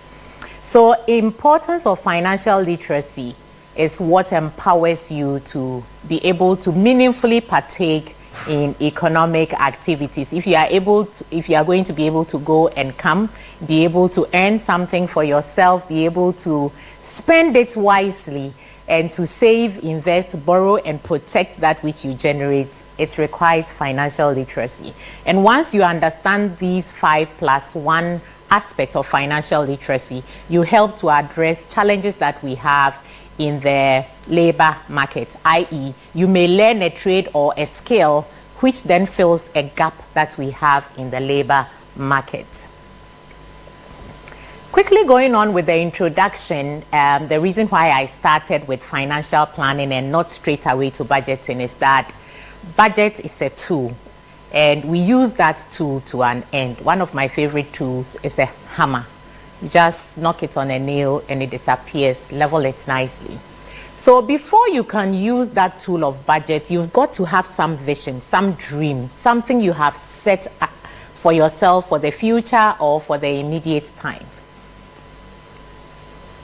S8: So importance of financial literacy is what empowers you to be able to meaningfully partake in economic activities. If you are going to be able to go and come, be able to earn something for yourself, be able to spend it wisely, and to save, invest, borrow, and protect that which you generate, it requires financial literacy. And once you understand these 5+1 aspects of financial literacy, you help to address challenges that we have in the labor market, i.e., you may learn a trade or a skill which then fills a gap that we have in the labor market. Quickly going on with the introduction, the reason why I started with financial planning and not straight away to budgeting is that budget is a tool, and we use that tool to an end. One of my favorite tools is a hammer. You just knock it on a nail and it disappears, level it nicely. So before you can use that tool of budget, you've got to have some vision, some dream, something you have set for yourself for the future or for the immediate time.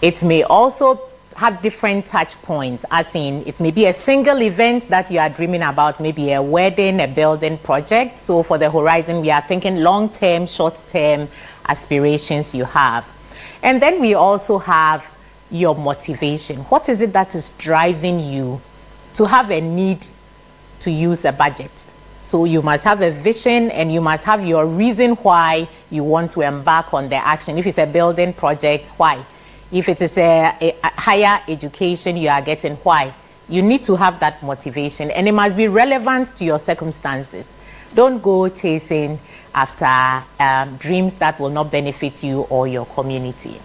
S8: It may also have different touch points, as in it may be a single event that you are dreaming about, maybe a wedding, a building project. So for the horizon, we are thinking long-term, short-term aspirations you have. And then we also have your motivation. What is it that is driving you to have a need to use a budget? So you must have a vision and you must have your reason why you want to embark on the action. If it's a building project, why? If it is a higher education you are getting, why? You need to have that motivation, and it must be relevant to your circumstances. Don't go chasing after dreams that will not benefit you or your community.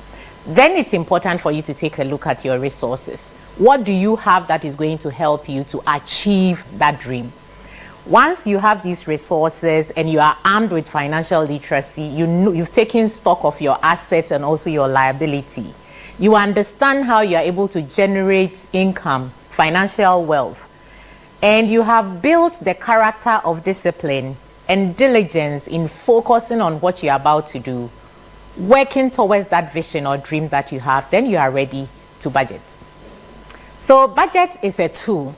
S8: Then it's important for you to take a look at your resources. What do you have that is going to help you to achieve that dream? Once you have these resources and you are armed with financial literacy, you've taken stock of your assets and also your liability. You understand how you are able to generate income, financial wealth, and you have built the character of discipline and diligence in focusing on what you are about to do, working towards that vision or dream that you have, then you are ready to budget. So budget is a tool.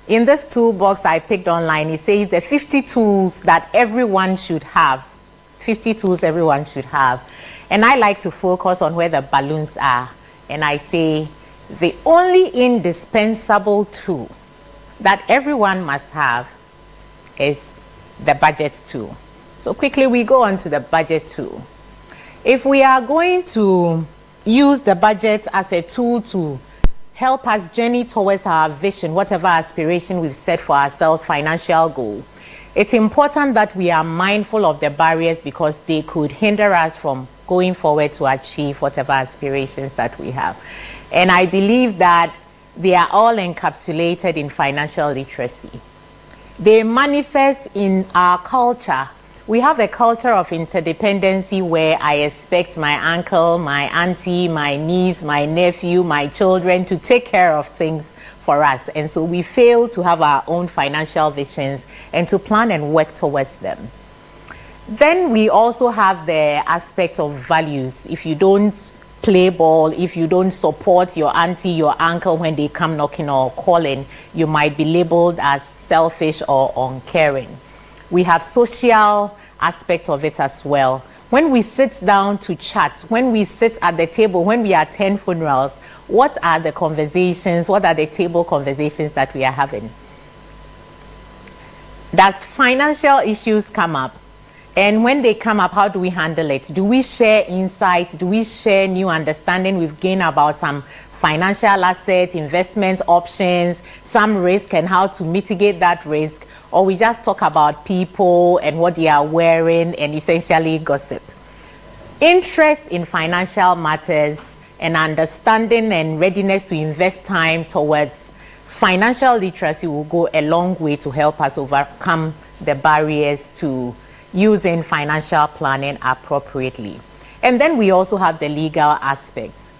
S8: In this toolbox I picked online, it says the 50 tools that everyone should have. 50 tools everyone should have. And I like to focus on where the balloons are. And I say the only indispensable tool that everyone must have is the budget tool. So quickly we go on to the budget tool. If we are going to use the budget as a tool to help us journey towards our vision, whatever aspiration we've set for ourselves, financial goal, it's important that we are mindful of the barriers because they could hinder us from going forward to achieve whatever aspirations that we have. And I believe that they are all encapsulated in financial literacy. They manifest in our culture. We have a culture of interdependency where I expect my uncle, my auntie, my niece, my nephew, my children to take care of things for us. And so we fail to have our own financial visions and to plan and work towards them. Then we also have the aspect of values. If you don't play ball, if you don't support your auntie, your uncle when they come knocking or calling, you might be labeled as selfish or uncaring. We have social aspects of it as well. When we sit down to chat, when we sit at the table, when we attend funerals, what are the conversations, what are the table conversations that we are having? Does financial issues come up? And when they come up, how do we handle it? Do we share insights? Do we share new understanding we've gained about some financial assets, investment options, some risk and how to mitigate that risk? Or we just talk about people and what they are wearing and essentially gossip? Interest in financial matters and understanding and readiness to invest time towards financial literacy will go a long way to help us overcome the barriers to using financial planning appropriately. And then we also have the legal aspects.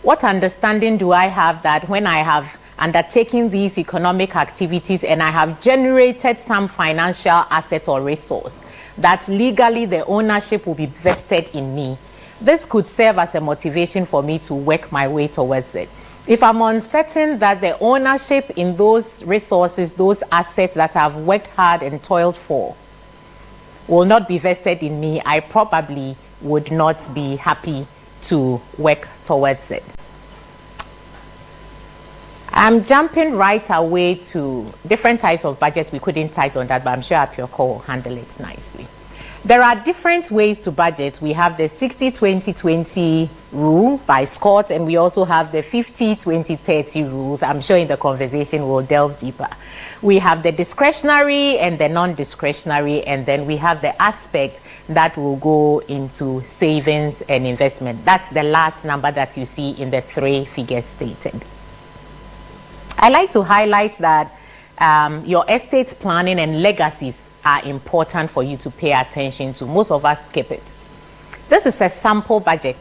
S8: What understanding do I have that when I have undertaken these economic activities and I have generated some financial asset or resource, that legally the ownership will be vested in me? This could serve as a motivation for me to work my way towards it. If I'm uncertain that the ownership in those resources, those assets that I've worked hard and toiled for, will not be vested in me, I probably would not be happy to work towards it. I'm jumping right away to different types of budgets. We couldn't touch on that, but I'm sure Apioko will handle it nicely. There are different ways to budget. We have the 60-20-20 rule by Scott, and we also have the 50-20-30 rules. I'm sure in the conversation we'll delve deeper. We have the discretionary and the non-discretionary, and then we have the aspect that will go into savings and investment. That's the last number that you see in the 3 figures stated. I like to highlight that your estate planning and legacies are important for you to pay attention to. Most of us skip it. This is a sample budget.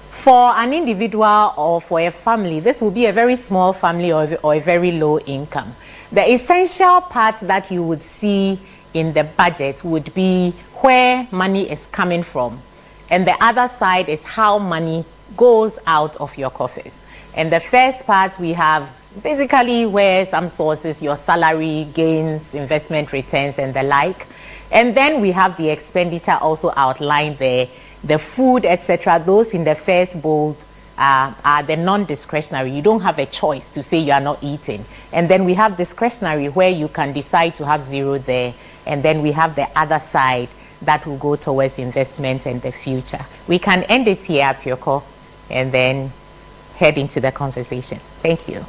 S8: For an individual or for a family, this will be a very small family or a very low income. The essential part that you would see in the budget would be where money is coming from. And the other side is how money goes out of your coffers. And the first part, we have basically where some sources, your salary, gains, investment returns, and the like. And then we have the expenditure also outlined there, the food, etc. Those in the first bold are the non-discretionary. You don't have a choice to say you are not eating. And then we have discretionary where you can decide to have zero there. And then we have the other side that will go towards investment and the future. We can end it here, Apioko, and then head into the conversation. Thank you.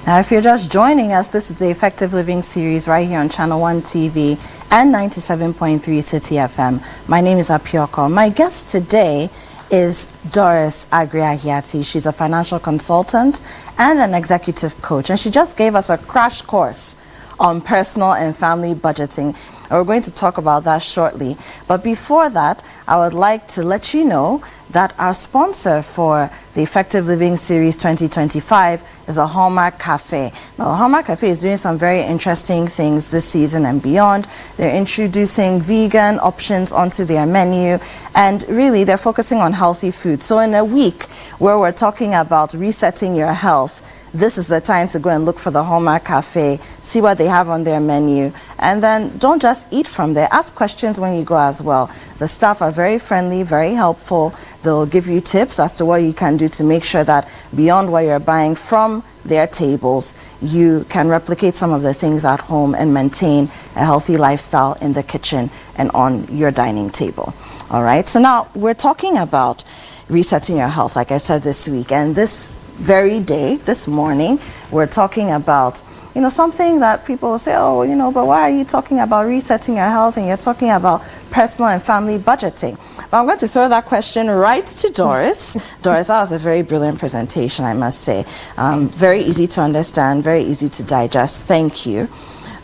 S7: Now, if you're just joining us, this is the Effective Living series right here on Channel 1 TV and 97.3 Citi FM. My name is Apioko. My guest today is Doris Agriahiati. She's a financial consultant and an executive coach, and she just gave us a crash course on personal and family budgeting. And we're going to talk about that shortly. But before that, I would like to let you know that our sponsor for the Effective Living Series 2025 is a Hallmark Cafe. Now, the Hallmark Cafe is doing some very interesting things this season and beyond. They're introducing vegan options onto their menu, and really they're focusing on healthy food. So in a week where we're talking about resetting your health, this is the time to go and look for the Hallmark Cafe, see what they have on their menu, and then don't just eat from there. Ask questions when you go as well. The staff are very friendly, very helpful. They'll give you tips as to what you can do to make sure that beyond what you're buying from their tables, you can replicate some of the things at home and maintain a healthy lifestyle in the kitchen and on your dining table. All right, so now we're talking about resetting your health, like I said, this week. And this very day, this morning, we're talking about, something that people will say, but why are you talking about resetting your health and you're talking about personal and family budgeting? But I'm going to throw that question right to Doris. Doris, that was a very brilliant presentation, I must say. Very easy to understand, very easy to digest. Thank you.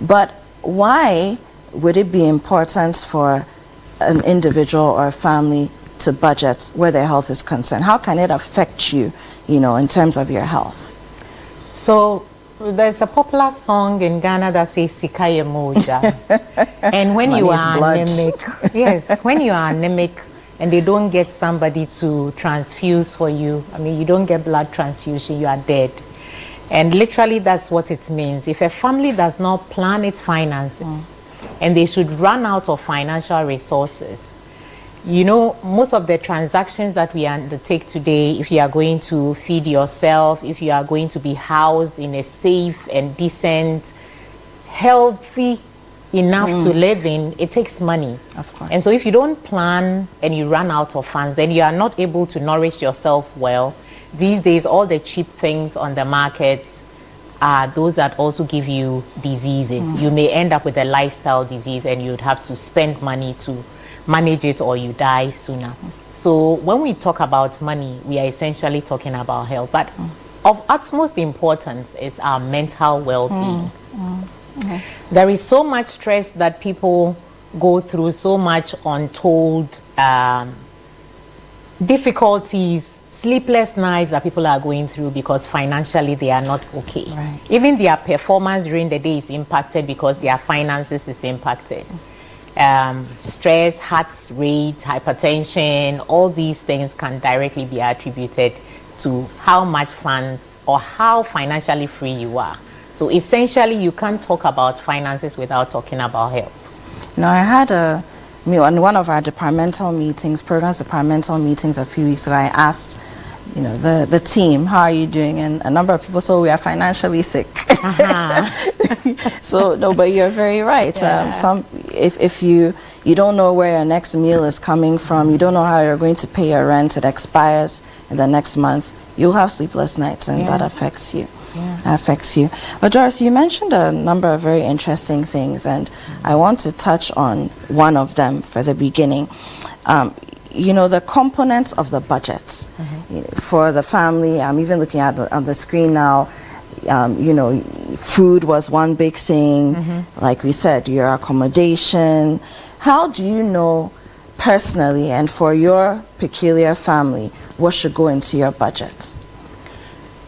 S7: But why would it be important for an individual or a family to budget where their health is concerned? How can it affect you, in terms of your health?
S8: So there's a popular song in Ghana that says Sikaye Moja. And when you are anemic, yes, when you are anemic and they don't get somebody to transfuse for you, I mean, you don't get blood transfusion, you are dead. And literally that's what it means. If a family does not plan its finances and they should run out of financial resources, you know, most of the transactions that we undertake today, if you are going to feed yourself, if you are going to be housed in a safe and decent, healthy enough to live in, it takes money.
S7: Of course.
S8: And so if you don't plan and you run out of funds, then you are not able to nourish yourself well. These days, all the cheap things on the markets are those that also give you diseases. You may end up with a lifestyle disease and you'd have to spend money to manage it or you die sooner. So when we talk about money, we are essentially talking about health. But of utmost importance is our mental well-being. There is so much stress that people go through, so much untold difficulties, sleepless nights that people are going through because financially they are not okay.
S7: Right.
S8: Even their performance during the day is impacted because their finances is impacted. Stress, heart rate, hypertension, all these things can directly be attributed to how much funds or how financially free you are. So essentially, you can't talk about finances without talking about health.
S7: Now, I had on one of our departmental meetings, programs departmental meetings a few weeks ago, I asked, you know, the team, how are you doing? And a number of people said, we are financially sick. So, no, but you're very right.
S8: Yeah.
S7: If you don't know where your next meal is coming from, you don't know how you're going to pay your rent, it expires in the next month, you'll have sleepless nights, and that affects you. Affects you. But Doris, you mentioned a number of very interesting things, and I want to touch on one of them for the beginning. You know, the components of the budget for the family. I'm even looking at on the screen now. You know, food was one big thing. Like we said, your accommodation. How do you know personally and for your peculiar family what should go into your budget?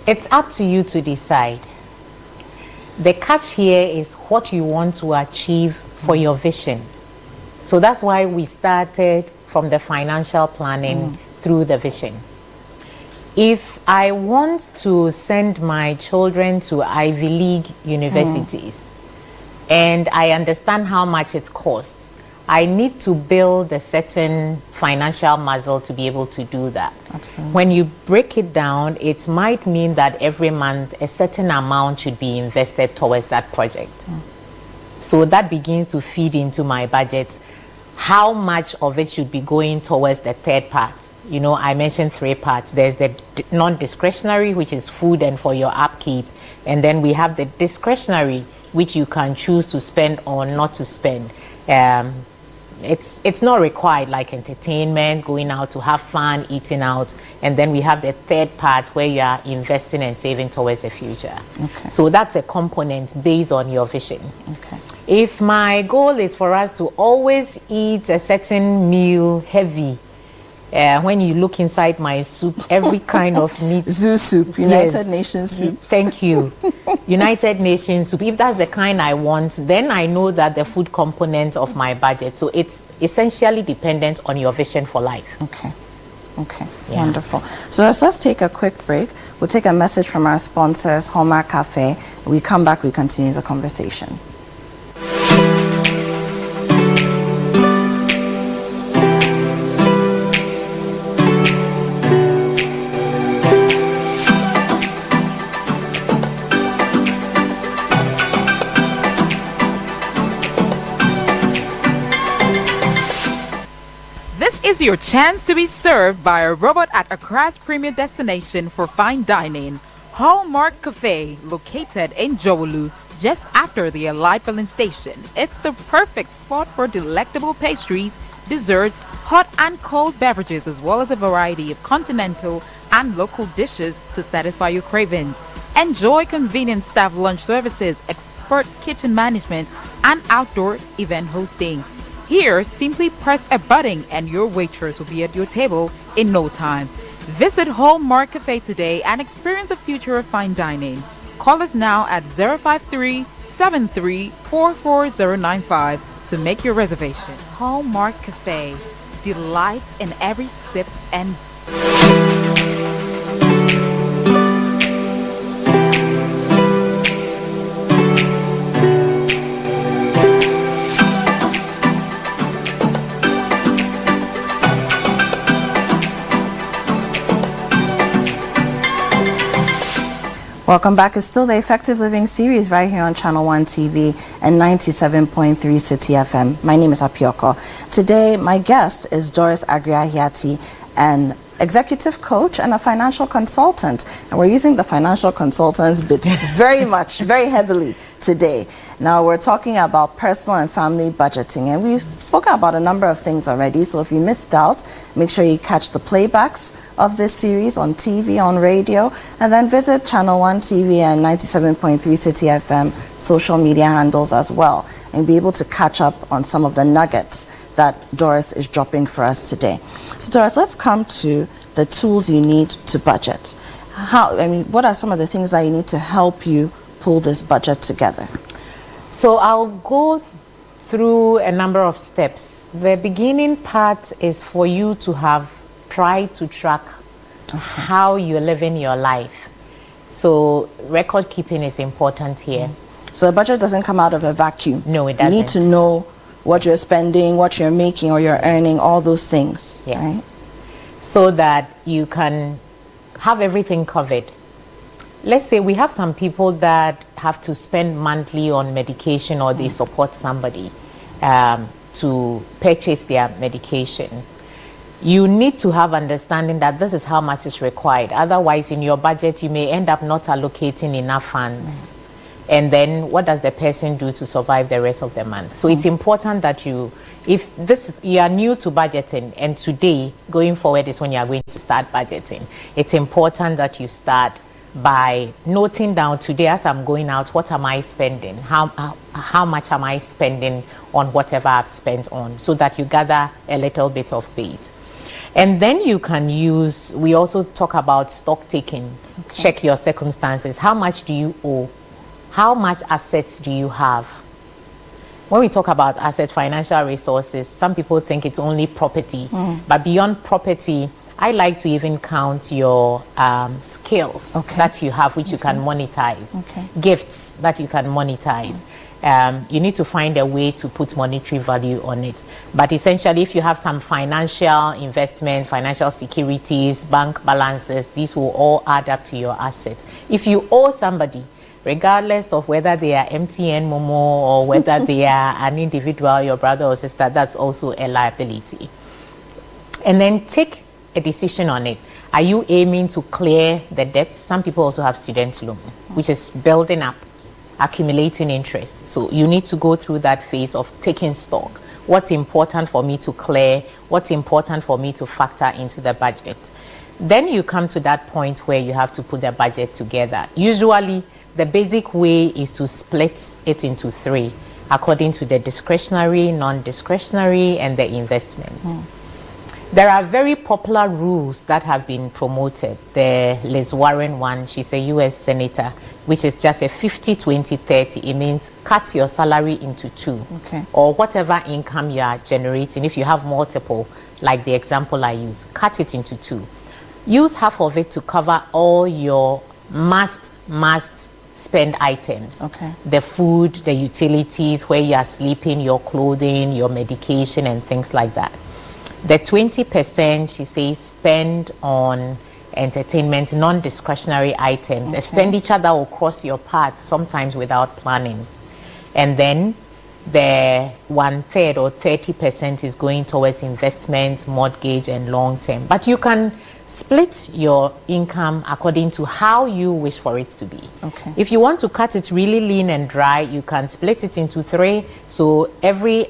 S8: It's up to you to decide. The catch here is what you want to achieve for your vision. So that's why we started from the financial planning through the vision. If I want to send my children to Ivy League universities and I understand how much it costs, I need to build a certain financial muscle to be able to do that.
S7: Absolutely.
S8: When you break it down, it might mean that every month a certain amount should be invested towards that project. So that begins to feed into my budget. How much of it should be going towards the third part? You know, I mentioned three parts. There's the non-discretionary, which is food and for your upkeep. And then we have the discretionary, which you can choose to spend or not to spend. It's not required, like entertainment, going out to have fun, eating out. And then we have the third part where you are investing and saving towards the future.
S7: Okay.
S8: So that's a component based on your vision.
S7: Okay.
S8: If my goal is for us to always eat a certain meal heavy, when you look inside my soup, every kind of meat.
S7: Zoo soup, United Nations soup.
S8: Thank you. United Nations soup. If that's the kind I want, then I know that the food component of my budget. So it's essentially dependent on your vision for life.
S7: Okay. Okay. Yeah. Wonderful. So let's take a quick break. We'll take a message from our sponsors, Hallmark Cafe. When we come back, we continue the conversation.
S27: Is your chance to be served by a robot at Accra's premier destination for fine dining, Hallmark Cafe, located in Jowolu, just after the Allied filling station. It's the perfect spot for delectable pastries, desserts, hot and cold beverages, as well as a variety of continental and local dishes to satisfy your cravings. Enjoy convenient staff lunch services, expert kitchen management, and outdoor event hosting. Here, simply press a button and your waitress will be at your table in no time. Visit Hallmark Cafe today and experience the future of fine dining.
S9: Call us now at 053-7344-095 to make your reservation. Hallmark Cafe. Delight in every sip and
S7: Welcome back. It's still the Effective Living series right here on Channel 1 TV and 97.3 Citi FM. My name is Apioko. Today, my guest is Doris Agriahiati, an executive coach and a financial consultant. And we're using the financial consultants bit very heavily today. Now, we're talking about personal and family budgeting, and we've spoken about a number of things already. So if you missed out, make sure you catch the playbacks of this series on TV, on radio, and then visit Channel 1 TV and 97.3 Citi FM social media handles as well, and be able to catch up on some of the nuggets that Doris is dropping for us today. So Doris, let's come to the tools you need to budget. What are some of the things that you need to help you pull this budget together?
S8: So I'll go through a number of steps. The beginning part is for you to have tried to track how you're living your life. So record keeping is important here.
S7: So the budget doesn't come out of a vacuum.
S8: No, it doesn't.
S7: You need to know what you're spending, what you're making or you're earning, all those things.
S8: Yes.
S7: Right?
S8: So that you can have everything covered. Let's say we have some people that have to spend monthly on medication, or they support somebody to purchase their medication. You need to have understanding that this is how much is required. Otherwise, in your budget, you may end up not allocating enough funds. And then what does the person do to survive the rest of the month? So it's important that you are new to budgeting, and today, going forward, is when you are going to start budgeting. It's important that you start by noting down, today as I'm going out, what am I spending? How much am I spending on whatever I've spent on, so that you gather a little bit of base. And then you can use, we also talk about stock taking. Okay. Check your circumstances. How much do you owe? How much assets do you have? When we talk about asset, financial resources, some people think it's only property. But beyond property, I like to even count your skills that you have, which you can monetize. Gifts that you can monetize. You need to find a way to put monetary value on it. But essentially, if you have some financial investment, financial securities, bank balances, these will all add up to your assets. If you owe somebody, regardless of whether they are MTN, Momo, or whether they are an individual, your brother or sister, that's also a liability. And then take a decision on it. Are you aiming to clear the debt? Some people also have student loan, which is building up, accumulating interest. So you need to go through that phase of taking stock. What's important for me to clear? What's important for me to factor into the budget? Then you come to that point where you have to put the budget together. Usually, the basic way is to split it into three, according to the discretionary, non-discretionary, and the investment. There are very popular rules that have been promoted. The Liz Warren one, she's a US senator, which is just a 50-20-30. It means cut your salary into two, or whatever income you are generating. If you have multiple, like the example I use, cut it into two. Use half of it to cover all your must spend items. The food, the utilities, where you are sleeping, your clothing, your medication, and things like that. The 20%, she says, spend on entertainment, non-discretionary items, expenditure that will cross your path, sometimes without planning. And then the 1/3 or 30% is going towards investment, mortgage, and long-term. But you can split your income according to how you wish for it to be. If you want to cut it really lean and dry, you can split it into three. So every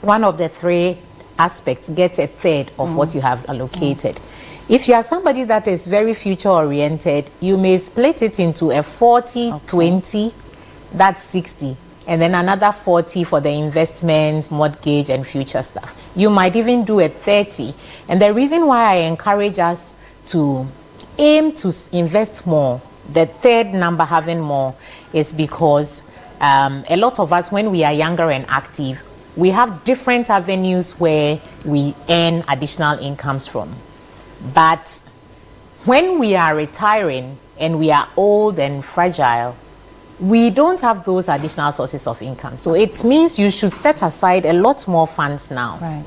S8: one of the three aspects gets a third of what you have allocated. If you are somebody that is very future oriented, you may split it into a 40-20, that's 60, and then another 40 for the investments, mortgage, and future stuff. You might even do a 30. And the reason why I encourage us to aim to invest more the third number having more is because a lot of us, when we are younger and active, we have different avenues where we earn additional incomes from. But when we are retiring and we are old and fragile, we don't have those additional sources of income. So it means you should set aside a lot more funds now.
S7: Right.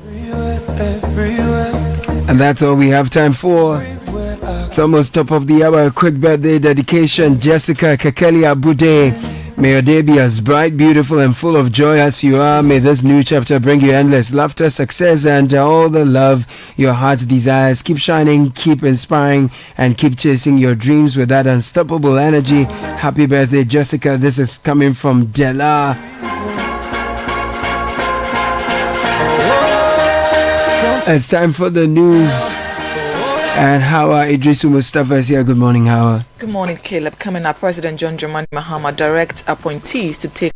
S6: And that's all we have time for. It's almost top of the hour. A quick birthday dedication. Jessica Kakeli Abude. May your day be as bright, beautiful, and full of joy as you are. May this new chapter bring you endless laughter, success, and all the love your heart desires. Keep shining, keep inspiring, and keep chasing your dreams with that unstoppable energy. Happy birthday, Jessica. This is coming from Della. It's time for the news. And Hawa Idrisu Mustafa is here. Good morning, Hawa.
S10: Good morning, Caleb. Coming up, President John Dramani Mahama directs appointees to take